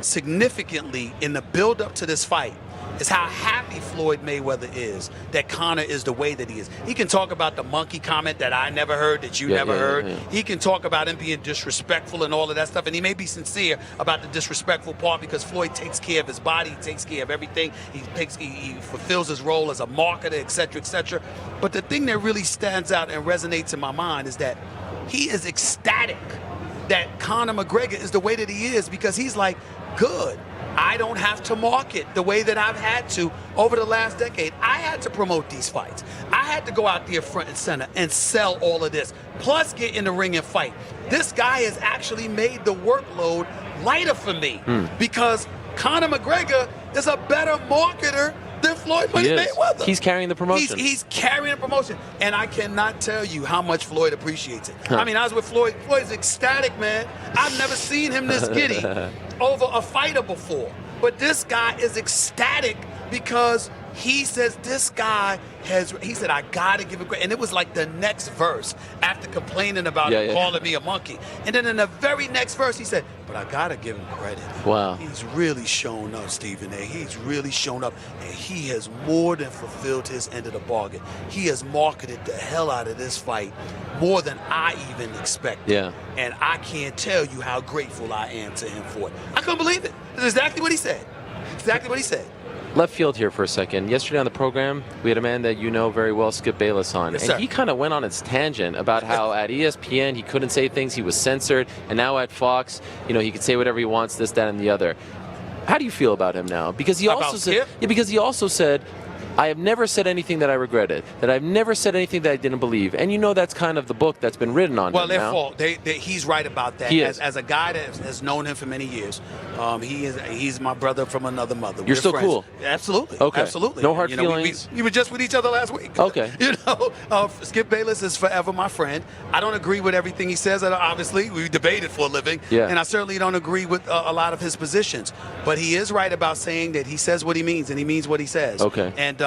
significantly in the build-up to this fight is how happy Floyd Mayweather is that Conor is the way that he is. He can talk about the monkey comment that I never heard, that you never heard. He can talk about him being disrespectful and all of that stuff, and he may be sincere about the disrespectful part because Floyd takes care of his body, he takes care of everything, he fulfills his role as a marketer, etc., etc. But the thing that really stands out and resonates in my mind is that he is ecstatic that Conor McGregor is the way that he is because he's like, good. I don't have to market the way that I've had to over the last decade. I had to promote these fights. I had to go out there front and center and sell all of this, plus get in the ring and fight. This guy has actually made the workload lighter for me because Conor McGregor is a better marketer than Floyd Mayweather. He's carrying the promotion. He's carrying the promotion. And I cannot tell you how much Floyd appreciates it. I mean, I was with Floyd. Floyd's ecstatic, man. I've never seen him this giddy over a fighter before. But this guy is ecstatic because he says this guy he said, I got to give it credit. And it was like the next verse after complaining about him calling me a monkey. And then in the very next verse, he said, but I got to give him credit. Wow. He's really shown up, Stephen A. He's really shown up, and he has more than fulfilled his end of the bargain. He has marketed the hell out of this fight more than I even expected. Yeah. And I can't tell you how grateful I am to him for it. I couldn't believe it. That's exactly what he said. Exactly what he said. Left field here for a second. Yesterday on the program, we had a man that you know very well, Skip Bayless, on. Yes, and sir. he kind of went on its tangent about how at ESPN he couldn't say things, he was censored, and now at Fox, you know, he could say whatever he wants, this, that, and the other. How do you feel about him now? Because he also said, I have never said anything that I regretted, that I've never said anything that I didn't believe. And you know that's kind of the book that's been written on him now. Well, he's right about that. As a guy that has known him for many years, he's my brother from another mother. You're still cool? Absolutely. Okay. Absolutely. No hard feelings? We were just with each other last week. Okay. You know, Skip Bayless is forever my friend. I don't agree with everything he says. Obviously, we debated for a living. Yeah. And I certainly don't agree with a lot of his positions. But he is right about saying that he says what he means and he means what he says. Okay. And,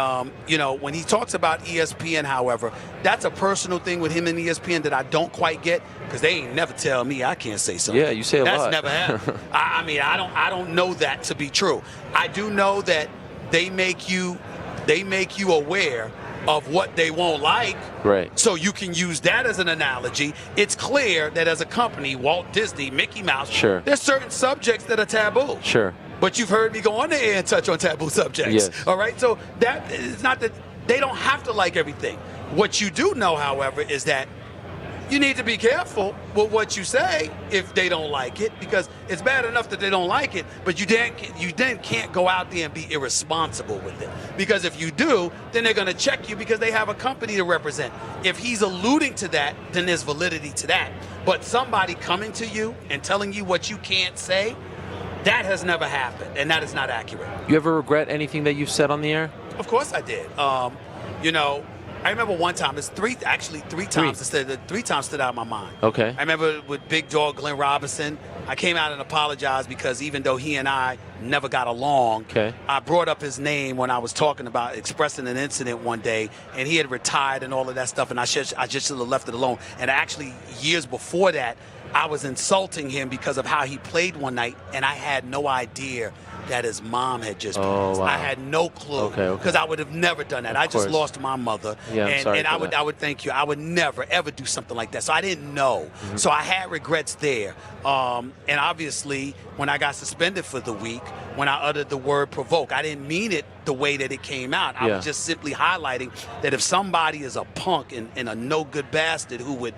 you know, when he talks about ESPN, however, that's a personal thing with him and ESPN that I don't quite get because they ain't never tell me I can't say something. Yeah, you say a lot. That's never happened. I mean, I don't know that to be true. I do know that they make you aware of what they won't like. Right. So you can use that as an analogy. It's clear that as a company, Walt Disney, Mickey Mouse, there's certain subjects that are taboo. Sure. But you've heard me go on the air and touch on taboo subjects. Yes. All right? So that is not that they don't have to like everything. What you do know, however, is that you need to be careful with what you say if they don't like it, because it's bad enough that they don't like it, but you then can't go out there and be irresponsible with it. Because if you do, then they're going to check you because they have a company to represent. If he's alluding to that, then there's validity to that. But somebody coming to you and telling you what you can't say, that has never happened, and that is not accurate. You ever regret anything that you've said on the air? Of course I did. You know, I remember one time. It's three times. Three times stood out of my mind. Okay. I remember with Big Dog Glenn Robinson. I came out and apologized because even though he and I never got along, I brought up his name when I was talking about expressing an incident one day, and he had retired and all of that stuff, and I just should have left it alone. And actually, years before that, I was insulting him because of how he played one night, and I had no idea that his mom had just passed. Wow. I had no clue because I would have never done that. I just lost my mother, and I would thank you. I would never ever do something like that. So I didn't know. So I had regrets there. And obviously, when I got suspended for the week, when I uttered the word provoke, I didn't mean it the way that it came out. I was just simply highlighting that if somebody is a punk and a no-good bastard who would,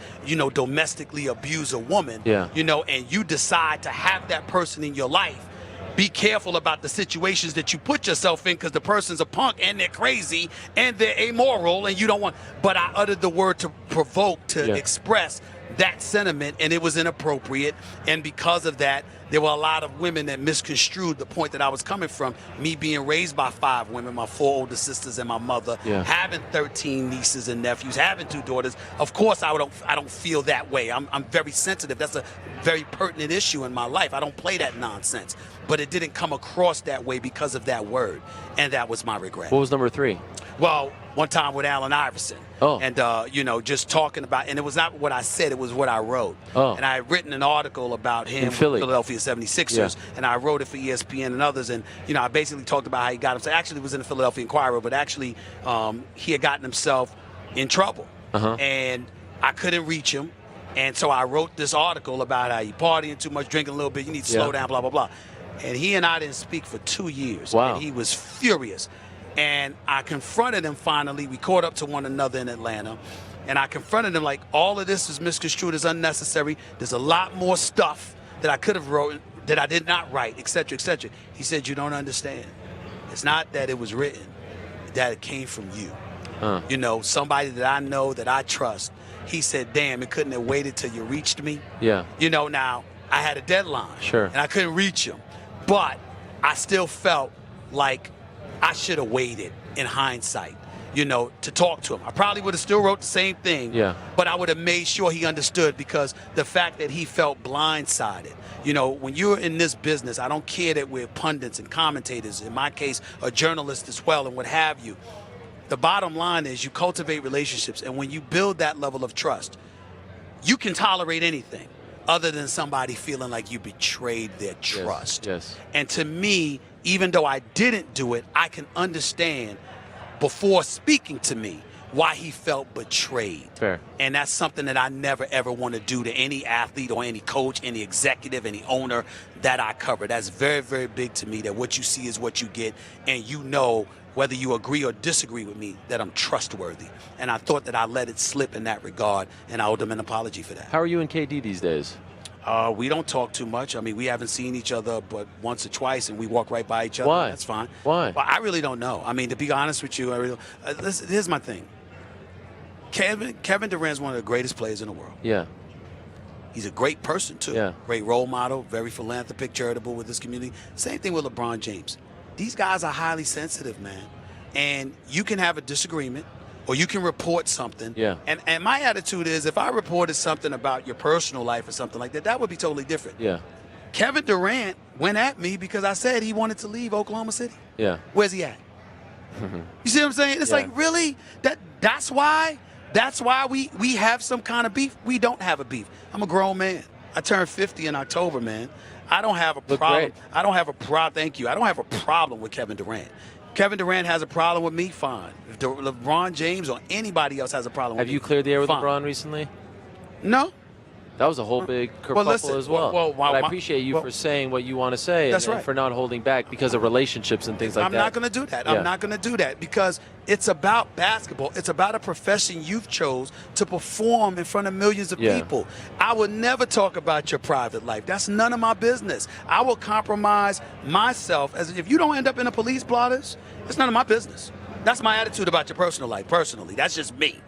domestically abuse a woman, and you decide to have that person in your life, be careful about the situations that you put yourself in, because the person's a punk and they're crazy and they're amoral and you don't want. But I uttered the word to provoke, to express that sentiment, and it was inappropriate. And because of that, there were a lot of women that misconstrued the point that I was coming from. Me being raised by 5 women, my 4 older sisters and my mother, having 13 nieces and nephews, having 2 daughters. Of course, I don't feel that way. I'm very sensitive. That's a very pertinent issue in my life. I don't play that nonsense. But it didn't come across that way because of that word, and that was my regret. What was number 3? Well, one time with Allen Iverson. And, just talking about, and it was not what I said, it was what I wrote. And I had written an article about him, Philadelphia 76ers, and I wrote it for ESPN and others. And, I basically talked about how he got himself, actually it was in the Philadelphia Inquirer, but actually he had gotten himself in trouble. And I couldn't reach him. And so I wrote this article about how he partying too much, drinking a little bit, you need to slow down, blah, blah, blah. And he and I didn't speak for 2 years. Wow. And he was furious. And I confronted him finally. We caught up to one another in Atlanta. And I confronted him like, all of this is misconstrued, is unnecessary. There's a lot more stuff that I could have wrote that I did not write, et cetera, et cetera. He said, you don't understand. It's not that it was written, that it came from you. Somebody that I know, that I trust. He said, damn, it couldn't have waited till you reached me. Now I had a deadline. And I couldn't reach him. But I still felt like I should have waited in hindsight, to talk to him. I probably would have still wrote the same thing, but I would have made sure he understood, because the fact that he felt blindsided. When you're in this business, I don't care that we're pundits and commentators, in my case, a journalist as well, and what have you. The bottom line is you cultivate relationships, and when you build that level of trust, you can tolerate anything other than somebody feeling like you betrayed their trust. And to me, even though I didn't do it, I can understand before speaking to me why he felt betrayed. And that's something that I never, ever want to do to any athlete or any coach, any executive, any owner that I cover. That's very, very big to me, that what you see is what you get, and whether you agree or disagree with me, that I'm trustworthy. And I thought that I let it slip in that regard, and I owed him an apology for that. How are you and KD these days? We don't talk too much. I mean, we haven't seen each other but once or twice, and we walk right by each other. Why? That's fine. Why? Well, I really don't know. I mean, to be honest with you, here's my thing. Kevin Durant's one of the greatest players in the world. He's a great person, too. Great role model, very philanthropic, charitable with his community. Same thing with LeBron James. These guys are highly sensitive, man. And you can have a disagreement, or you can report something. And my attitude is, if I reported something about your personal life or something like that, that would be totally different. Kevin Durant went at me because I said he wanted to leave Oklahoma City. Where's he at? You see what I'm saying? It's like, really? That's why we have some kind of beef? We don't have a beef. I'm a grown man. I turned 50 in October, man. I don't have a problem. I don't have a problem. Thank you. I don't have a problem with Kevin Durant. Kevin Durant has a problem with me, fine. If LeBron James or anybody else has a problem with me, have you cleared the air with LeBron recently? No. That was a whole big kerfuffle as well. But I appreciate you for saying what you want to say, and for not holding back because of relationships and things like that. I'm not going to do that. I'm not going to do that, because it's about basketball. It's about a profession you've chose to perform in front of millions of people. I would never talk about your private life. That's none of my business. I will compromise myself. If you don't end up in the police blotters, it's none of my business. That's my attitude about your personal life, personally. That's just me.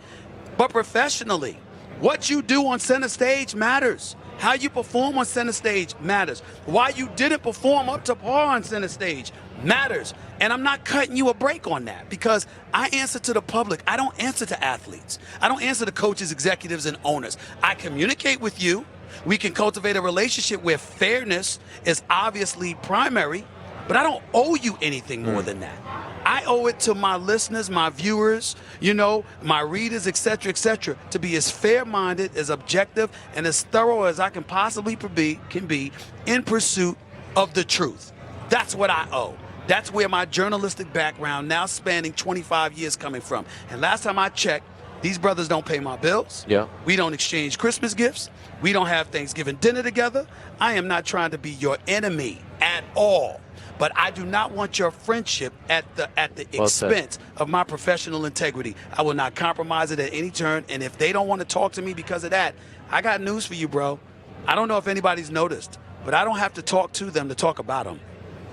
But professionally, what you do on center stage matters. How you perform on center stage matters. Why you didn't perform up to par on center stage matters. And I'm not cutting you a break on that because I answer to the public. I don't answer to athletes. I don't answer to coaches, executives, and owners. I communicate with you. We can cultivate a relationship where fairness is obviously primary, but I don't owe you anything more than that. I owe it to my listeners, my viewers, my readers, et cetera, to be as fair-minded, as objective, and as thorough as I can possibly be in pursuit of the truth. That's what I owe. That's where my journalistic background, now spanning 25 years, coming from. And last time I checked, these brothers don't pay my bills. Yeah. We don't exchange Christmas gifts. We don't have Thanksgiving dinner together. I am not trying to be your enemy at all. But I do not want your friendship at the expense of my professional integrity. I will not compromise it at any turn. And if they don't want to talk to me because of that, I got news for you, bro. I don't know if anybody's noticed, but I don't have to talk to them to talk about them.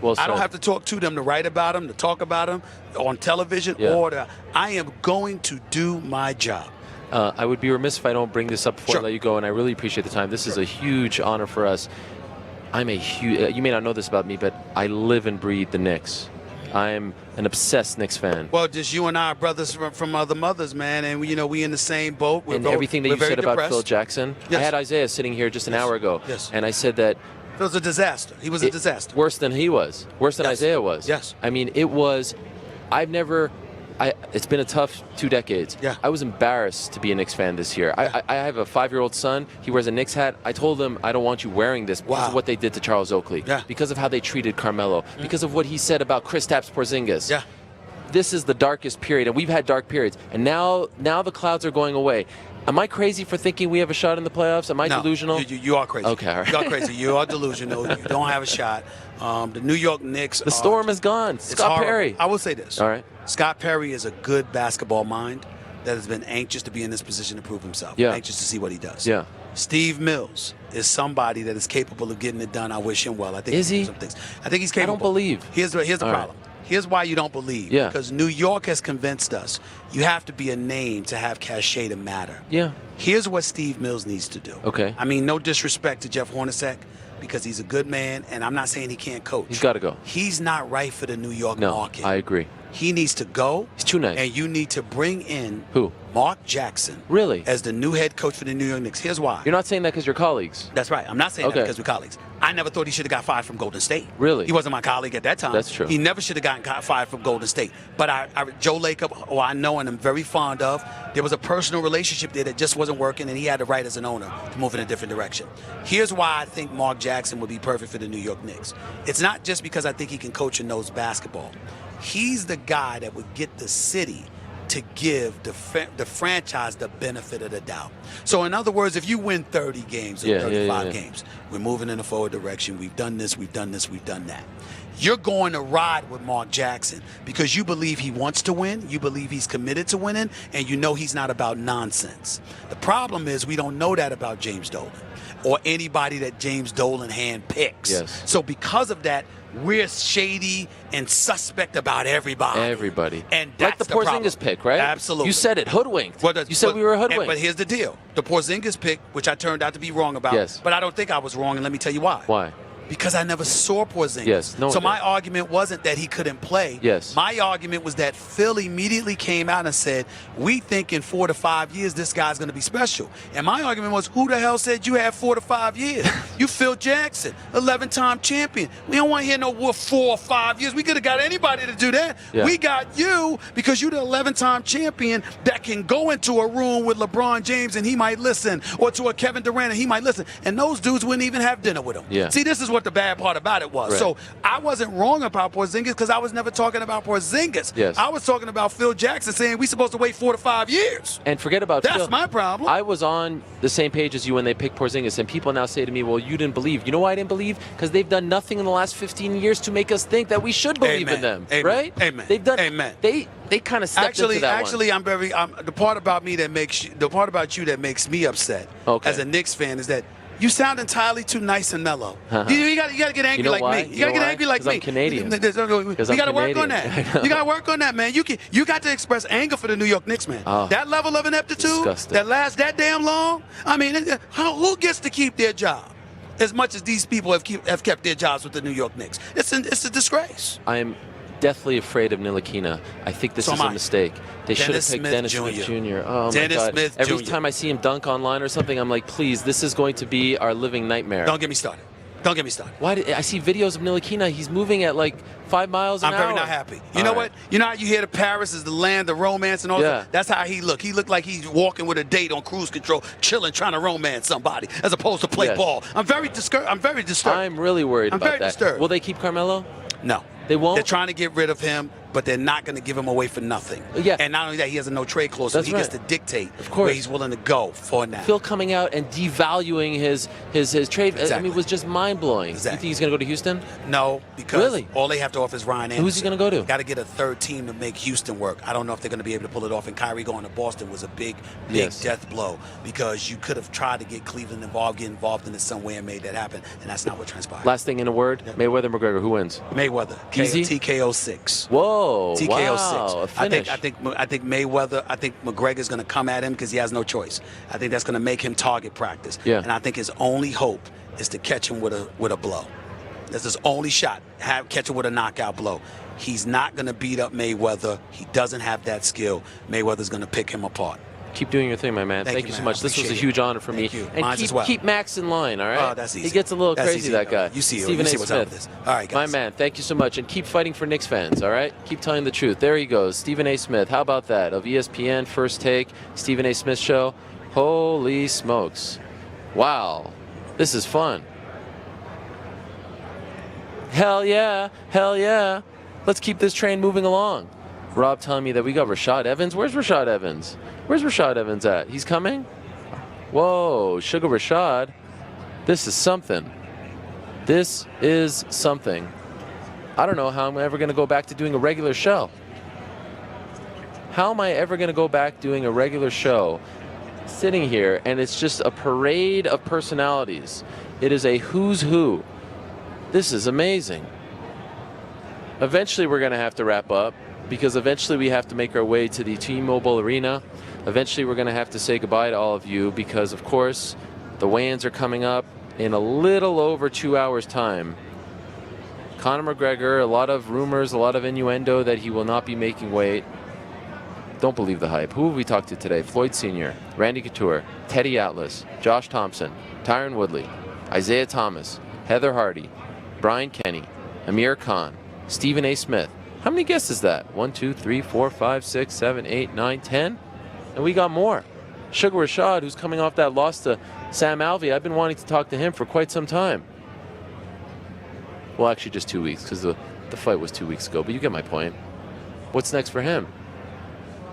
I don't have to talk to them to write about them, to talk about them on television, I am going to do my job. I would be remiss if I don't bring this up before I let you go, and I really appreciate the time. This is a huge honor for us. You may not know this about me, but I live and breathe the Knicks. I'm an obsessed Knicks fan. Well, just you and I are brothers from other mothers, man, and we in the same boat. Everything that you said about Phil Jackson, I had Isiah sitting here just an hour ago, and I said that It was a disaster. He was a disaster. Worse than he was. Worse than Isiah was. Yes. I mean, it's been a tough 2 decades. Yeah. I was embarrassed to be a Knicks fan this year. I have a 5-year-old son. He wears a Knicks hat. I told him, I don't want you wearing this because of what they did to Charles Oakley. Yeah. Because of how they treated Carmelo. Because of what he said about Kristaps Porzingis. Yeah. This is the darkest period, and we've had dark periods. And now the clouds are going away. Am I crazy for thinking we have a shot in the playoffs? Am I delusional? You are crazy. Okay, all right. You are crazy. You are delusional. You don't have a shot. The New York Knicks. The storm is gone. Scott Perry. I will say this. All right. Scott Perry is a good basketball mind that has been anxious to be in this position to prove himself. Yeah. Anxious to see what he does. Yeah. Steve Mills is somebody that is capable of getting it done. I wish him well. I think is he? Some things. I think he's capable. I don't believe. Here's the problem. Here's why you don't believe. Yeah. Because New York has convinced us you have to be a name to have cachet to matter. Yeah. Here's what Steve Mills needs to do. Okay. I mean, no disrespect to Jeff Hornacek because he's a good man, and I'm not saying he can't coach. He's got to go. He's not right for the New York market. I agree. He needs to go. He's too nice. And you need to bring in who? Mark Jackson. Really? As the new head coach for the New York Knicks. Here's why. You're not saying that because you're colleagues. That's right. I'm not saying that because we're colleagues. I never thought he should have got fired from Golden State. Really? He wasn't my colleague at that time. That's true. He never should have gotten fired from Golden State. But Joe Lacob, who I know and I'm very fond of, there was a personal relationship there that just wasn't working, and he had the right as an owner to move in a different direction. Here's why I think Mark Jackson would be perfect for the New York Knicks. It's not just because I think he can coach and knows basketball. He's the guy that would get the city to give the franchise the benefit of the doubt. So in other words, if you win 30 games or 35 games, we're moving in a forward direction. We've done this, we've done this, we've done that. You're going to ride with Mark Jackson because you believe he wants to win, you believe he's committed to winning, and you know he's not about nonsense. The problem is we don't know that about James Dolan or anybody that James Dolan handpicks. Yes. So because of that, we're shady and suspect about everybody. Everybody. And that's like the Porzingis pick, right? Absolutely. You said it, hoodwinked. You said we were hoodwinked. But here's the deal. The Porzingis pick, which I turned out to be wrong about, but I don't think I was wrong, and let me tell you why. Why? Because I never saw Porzingis. Yes, no. So my argument wasn't that he couldn't play. Yes. My argument was that Phil immediately came out and said, we think in 4 to 5 years this guy's going to be special. And my argument was, who the hell said you had 4 to 5 years? You Phil Jackson, 11-time champion. We don't want to hear no 4 or 5 years. We could have got anybody to do that. Yeah. We got you because you're the 11-time champion that can go into a room with LeBron James and he might listen, or to a Kevin Durant and he might listen. And those dudes wouldn't even have dinner with him. Yeah. See, this is what the bad part about it was. Right. So I wasn't wrong about Porzingis because I was never talking about Porzingis. Yes. I was talking about Phil Jackson saying we're supposed to wait 4 to 5 years. And forget about That's Phil. my problem. I was on the same page as you when they picked Porzingis, and people now say to me, well, you didn't believe. You know why I didn't believe? Because they've done nothing in the last 15 years to make us think that we should believe in them. Amen. Right? Amen. They've done. Amen. They kind of stepped into that one. The part about me that makes the part about you that makes me upset as a Knicks fan is that you sound entirely too nice and mellow. You got to get angry like me. You got to get angry like me. I'm Canadian. We got to work on that. You got to work on that, man. You got to express anger for the New York Knicks, man. That level of ineptitude disgusting. that lasts that damn long. I mean, who gets to keep their job as much as these people have kept their jobs with the New York Knicks? It's a disgrace. I'm deathly afraid of Ntilikina. I think this is a mistake. They should have picked Dennis Smith Jr. Oh, my God. Every time I see him dunk online or something, I'm like, please, this is going to be our living nightmare. Don't get me started. Don't get me started. Why? I see videos of Ntilikina. He's moving at like 5 miles an hour. I'm very not happy. You know what? You know how you hear that Paris is the land of romance and all that? That's how he looked. He looked like he's walking with a date on cruise control, chilling, trying to romance somebody, as opposed to play ball. I'm very disturbed. I'm really worried about that. I'm very disturbed. Will they keep Carmelo? No. They won't? They're trying to get rid of him, but they're not going to give him away for nothing. Yeah. And not only that, he has a no-trade clause, so he gets to dictate where he's willing to go for now. Phil coming out and devaluing his trade, Exactly. I mean, was just mind-blowing. Exactly. You think he's going to go to Houston? No, because all they have to offer is Ryan Anderson. Who's he going to go to? Got to get a third team to make Houston work. I don't know if they're going to be able to pull it off. And Kyrie going to Boston was a big death blow, because you could have tried to get Cleveland involved, get involved in it some way and made that happen, and that's not what transpired. Last thing in a word, Mayweather, McGregor, who wins? Mayweather. Easy? TKO 6. Whoa, TKO wow, 6. a finish. I think Mayweather, I think McGregor's going to come at him because he has no choice. I think that's going to make him target practice. Yeah. And I think his only hope is to catch him with a blow. That's his only shot. Catch him with a knockout blow. He's not going to beat up Mayweather. He doesn't have that skill. Mayweather's going to pick him apart. Keep doing your thing, my man. Thank you so much. This was a huge honor for me. And keep Max in line, all right? Oh, that's easy. He gets a little crazy, that guy. You see Stephen A. what's up with Smith. this. All right, guys. My man, thank you so much. And keep fighting for Knicks fans, all right? Keep telling the truth. There he goes, Stephen A. Smith. How about that? Of ESPN, First Take, Stephen A. Smith Show. Holy smokes. Wow. This is fun. Hell yeah. Hell yeah. Let's keep this train moving along. Rob telling me that we got Rashad Evans. Where's Rashad Evans? Where's Rashad Evans at? He's coming? Whoa, Sugar Rashad. This is something. This is something. I don't know how I'm ever going to go back to doing a regular show. How am I ever going to go back doing a regular show, sitting here, and it's just a parade of personalities? It is a who's who. This is amazing. Eventually, we're going to have to wrap up, because eventually we have to make our way to the T-Mobile Arena. Eventually we're going to have to say goodbye to all of you, because, of course, the weigh-ins are coming up in a little over 2 hours' time. Conor McGregor, a lot of rumors, a lot of innuendo that he will not be making weight. Don't believe the hype. Who have we talked to today? Floyd Sr., Randy Couture, Teddy Atlas, Josh Thomson, Tyron Woodley, Isiah Thomas, Heather Hardy, Brian Kenny, Amir Khan, Stephen A. Smith. How many guests is that? 1, 2, 3, 4, 5, 6, 7, 8, 9, 10? And we got more. Sugar Rashad, who's coming off that loss to Sam Alvey. I've been wanting to talk to him for quite some time. Well, actually just 2 weeks, because the fight was 2 weeks ago, but you get my point. What's next for him?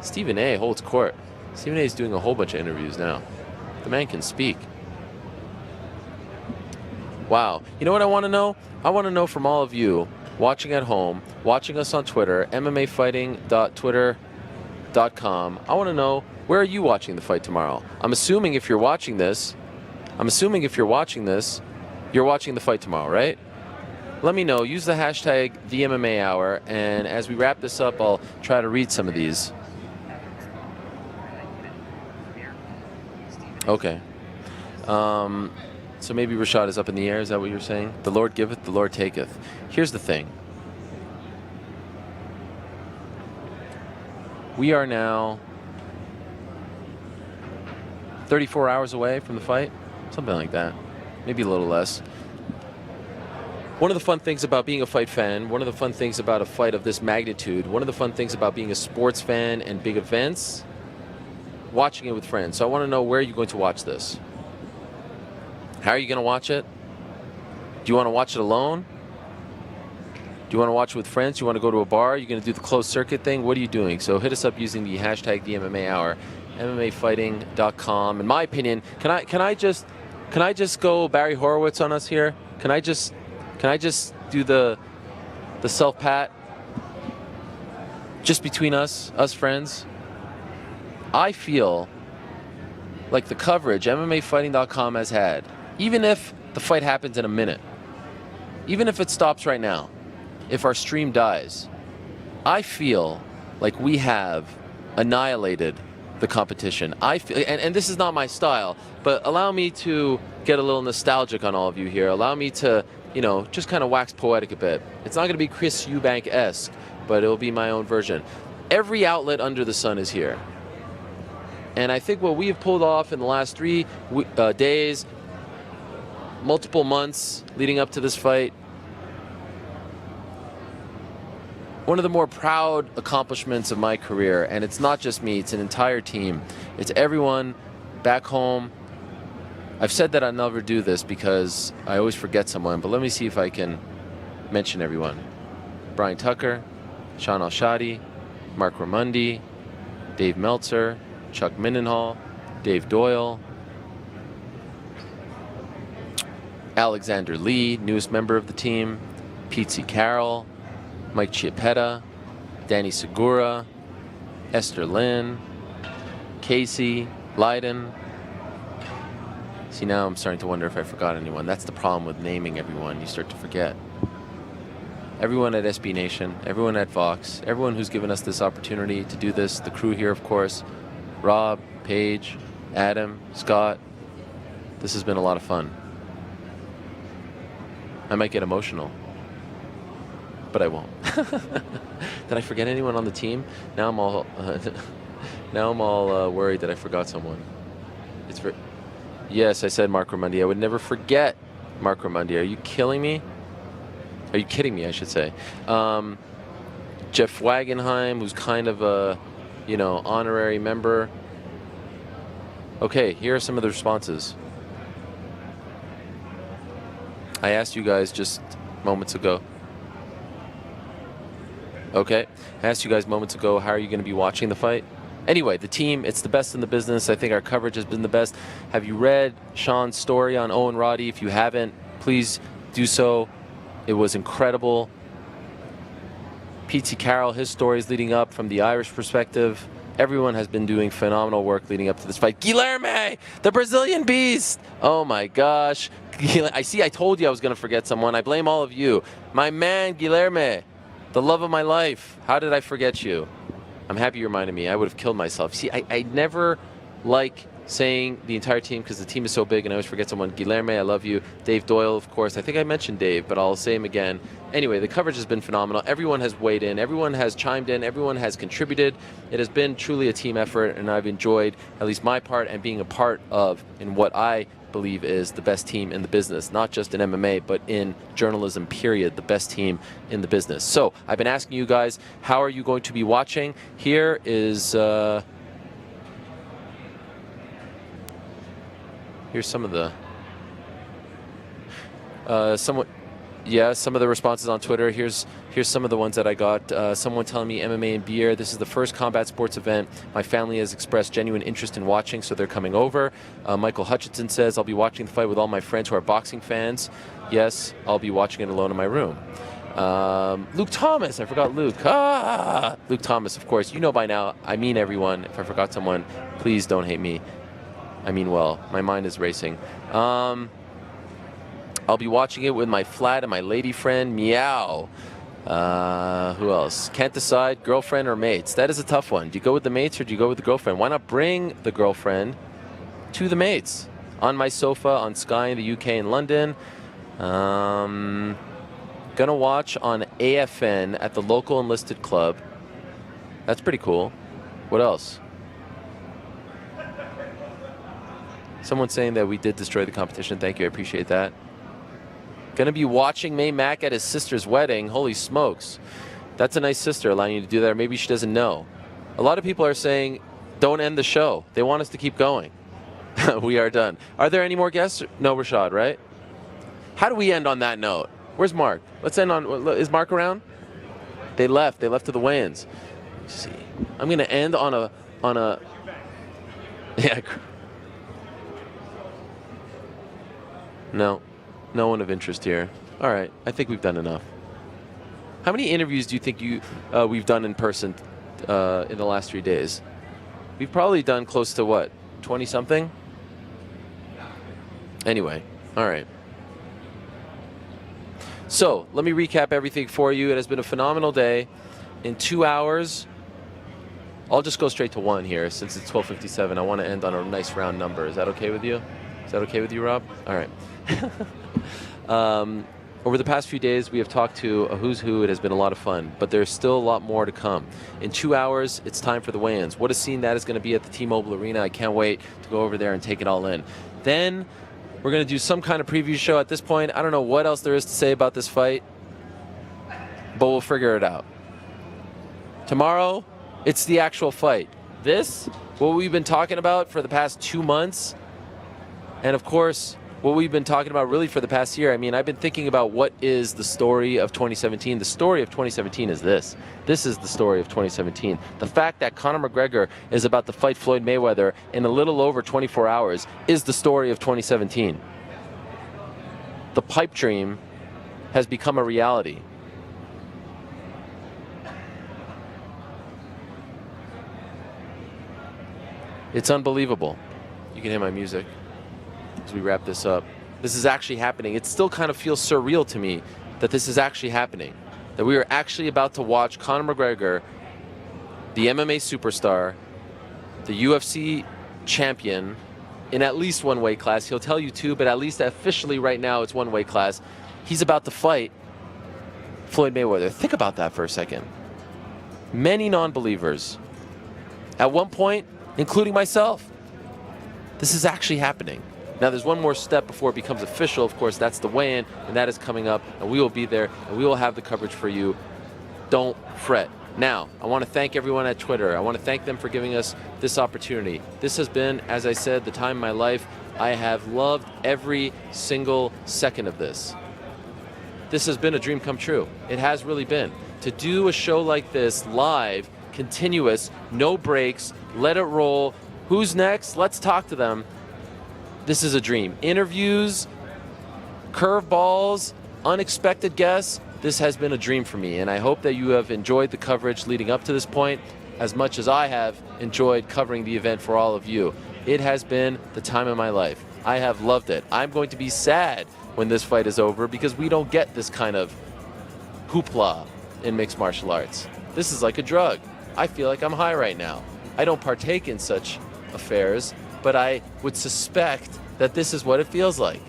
Stephen A. holds court. Stephen A. is doing a whole bunch of interviews now. The man can speak. Wow. You know what I want to know? I want to know from all of you watching at home, watching us on Twitter, MMAfighting.twitter.com. I want to know, where are you watching the fight tomorrow? I'm assuming if you're watching this, you're watching the fight tomorrow, right? Let me know. Use the hashtag #TheMMA Hour, and as we wrap this up, I'll try to read some of these. Okay. So maybe Rashad is up in the air. Is that what you're saying? The Lord giveth, the Lord taketh. Here's the thing. We are now 34 hours away from the fight. Something like that. Maybe a little less. One of the fun things about being a fight fan, one of the fun things about a fight of this magnitude, one of the fun things about being a sports fan and big events, watching it with friends. So I want to know, where are you going to watch this? How are you going to watch it? Do you want to watch it alone? Do you want to watch it with friends? Do you want to go to a bar? Are you going to do the closed circuit thing? What are you doing? So hit us up using the hashtag #TheMMA Hour, MMAfighting.com. In my opinion, can I just go Barry Horowitz on us here? Can I just do the self pat just between us friends? I feel like the coverage MMAfighting.com has had, even if the fight happens in a minute, even if it stops right now, if our stream dies, I feel like we have annihilated the competition. I feel, and this is not my style, but allow me to get a little nostalgic on all of you here. Allow me to, just kind of wax poetic a bit. It's not going to be Chris Eubank-esque, but it'll be my own version. Every outlet under the sun is here. And I think what we have pulled off in the last 3 days, multiple months leading up to this fight, one of the more proud accomplishments of my career. And it's not just me, it's an entire team. It's everyone back home. I've said that I'll never do this because I always forget someone, but let me see if I can mention everyone. Brian Tucker, Sean Al-Shadi, Mark Ramundi, Dave Meltzer, Chuck Mindenhall, Dave Doyle, Alexander Lee, newest member of the team, Pete C. Carroll, Mike Chiappetta, Danny Segura, Esther Lynn, Casey, Leiden. See, now I'm starting to wonder if I forgot anyone. That's the problem with naming everyone. You start to forget. Everyone at SB Nation, everyone at Vox, everyone who's given us this opportunity to do this, the crew here, of course, Rob, Paige, Adam, Scott. This has been a lot of fun. I might get emotional, but I won't. Did I forget anyone on the team? Now I'm all worried that I forgot someone. It's very... Yes, I said Mark Ramundi. I would never forget Mark Ramundi. Are you killing me? Are you kidding me, I should say. Jeff Wagenheim, who's kind of a, honorary member. Okay, here are some of the responses. I asked you guys just moments ago. Okay, I asked you guys moments ago, how are you going to be watching the fight? Anyway, the team, it's the best in the business. I think our coverage has been the best. Have you read Sean's story on Owen Roddy? If you haven't, please do so. It was incredible. P.T. Carroll, his stories leading up from the Irish perspective. Everyone has been doing phenomenal work leading up to this fight. Guilherme, the Brazilian beast. Oh my gosh. I told you I was going to forget someone. I blame all of you. My man, Guilherme, the love of my life. How did I forget you? I'm happy you reminded me. I would have killed myself. See, I never like saying the entire team because the team is so big and I always forget someone. Guilherme, I love you. Dave Doyle, of course. I think I mentioned Dave, but I'll say him again. Anyway, the coverage has been phenomenal. Everyone has weighed in. Everyone has chimed in. Everyone has contributed. It has been truly a team effort, and I've enjoyed at least my part and being a part of in what I believe is the best team in the business, not just in MMA, but in journalism, period, the best team in the business. So I've been asking you guys, how are you going to be watching? Here is, here's some of the, some of the responses on Twitter. Here's some of the ones that I got. Someone telling me MMA and beer. This is the first combat sports event my family has expressed genuine interest in watching, so they're coming over. Michael Hutchinson says, I'll be watching the fight with all my friends who are boxing fans. Yes, I'll be watching it alone in my room. Luke Thomas. I forgot Luke. Luke Thomas, of course. You know by now, I mean everyone. If I forgot someone, please don't hate me. I mean well. My mind is racing. I'll be watching it with my flat and my lady friend, Meow. Who else? Can't decide, girlfriend or mates. That is a tough one. Do you go with the mates or do you go with the girlfriend? Why not bring the girlfriend to the mates? On my sofa on Sky in the UK and London. Gonna watch on AFN at the local enlisted club. That's pretty cool. What else? Someone's saying that we did destroy the competition. Thank you, I appreciate that. Gonna be watching May Mack at his sister's wedding. Holy smokes. That's a nice sister allowing you to do that. Or maybe she doesn't know. A lot of people are saying, don't end the show. They want us to keep going. We are done. Are there any more guests? No, Rashad, right? How do we end on that note? Where's Mark? Let's end on, is Mark around? They left to the weigh-ins. Let's see. I'm gonna end on a, yeah. No one of interest here. All right, I think we've done enough. How many interviews do you think we've done in person in the last 3 days? We've probably done close to what, 20-something? Anyway, all right. So let me recap everything for you. It has been a phenomenal day. In 2 hours, I'll just go straight to 1 here since it's 12:57. I want to end on a nice round number. Is that okay with you? Is that okay with you, Rob? All right. over the past few days, we have talked to a who's who. It has been a lot of fun, but there's still a lot more to come. In 2 hours, it's time for the weigh-ins. What a scene that is going to be at the T-Mobile Arena. I can't wait to go over there and take it all in. Then we're going to do some kind of preview show at this point. I don't know what else there is to say about this fight, but we'll figure it out. Tomorrow, it's the actual fight. This, what we've been talking about for the past 2 months, and of course, what we've been talking about really for the past year. I mean, I've been thinking about what is the story of 2017. The story of 2017 is this. This is the story of 2017. The fact that Conor McGregor is about to fight Floyd Mayweather in a little over 24 hours is the story of 2017. The pipe dream has become a reality. It's unbelievable. You can hear my music as we wrap this up. This is actually happening. It still kind of feels surreal to me that this is actually happening. That we are actually about to watch Conor McGregor, the MMA superstar, the UFC champion, in at least one weight class. He'll tell you two, but at least officially right now it's one weight class. He's about to fight Floyd Mayweather. Think about that for a second. Many non-believers, at one point, including myself, this is actually happening. Now, there's one more step before it becomes official. Of course, that's the weigh-in, and that is coming up, and we will be there, and we will have the coverage for you. Don't fret. Now, I want to thank everyone at Twitter. I want to thank them for giving us this opportunity. This has been, as I said, the time of my life. I have loved every single second of this. This has been a dream come true. It has really been. To do a show like this live, continuous, no breaks, let it roll. Who's next? Let's talk to them. This is a dream. Interviews, curveballs, unexpected guests. This has been a dream for me, and I hope that you have enjoyed the coverage leading up to this point as much as I have enjoyed covering the event for all of you. It has been the time of my life. I have loved it. I'm going to be sad when this fight is over because we don't get this kind of hoopla in mixed martial arts. This is like a drug. I feel like I'm high right now. I don't partake in such affairs, but I would suspect that this is what it feels like.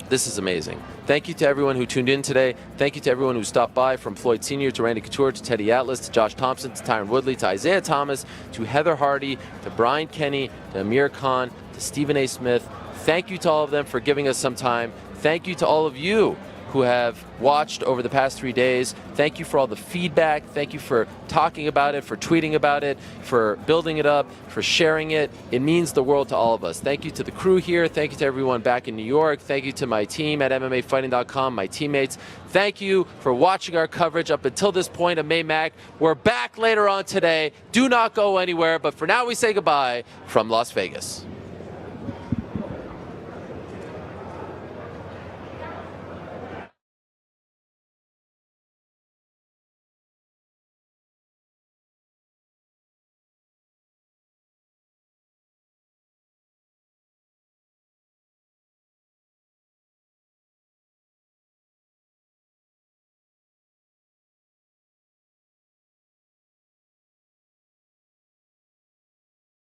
This is amazing. Thank you to everyone who tuned in today. Thank you to everyone who stopped by, from Floyd Sr. to Randy Couture to Teddy Atlas to Josh Thomson to Tyron Woodley to Isiah Thomas to Heather Hardy to Brian Kenny to Amir Khan to Stephen A. Smith. Thank you to all of them for giving us some time. Thank you to all of you who have watched over the past 3 days. Thank you for all the feedback. Thank you for talking about it, for tweeting about it, for building it up, for sharing it. It means the world to all of us. Thank you to the crew here. Thank you to everyone back in New York. Thank you to my team at MMAfighting.com, my teammates. Thank you for watching our coverage up until this point of Maymac. We're back later on today. Do not go anywhere, but for now we say goodbye from Las Vegas.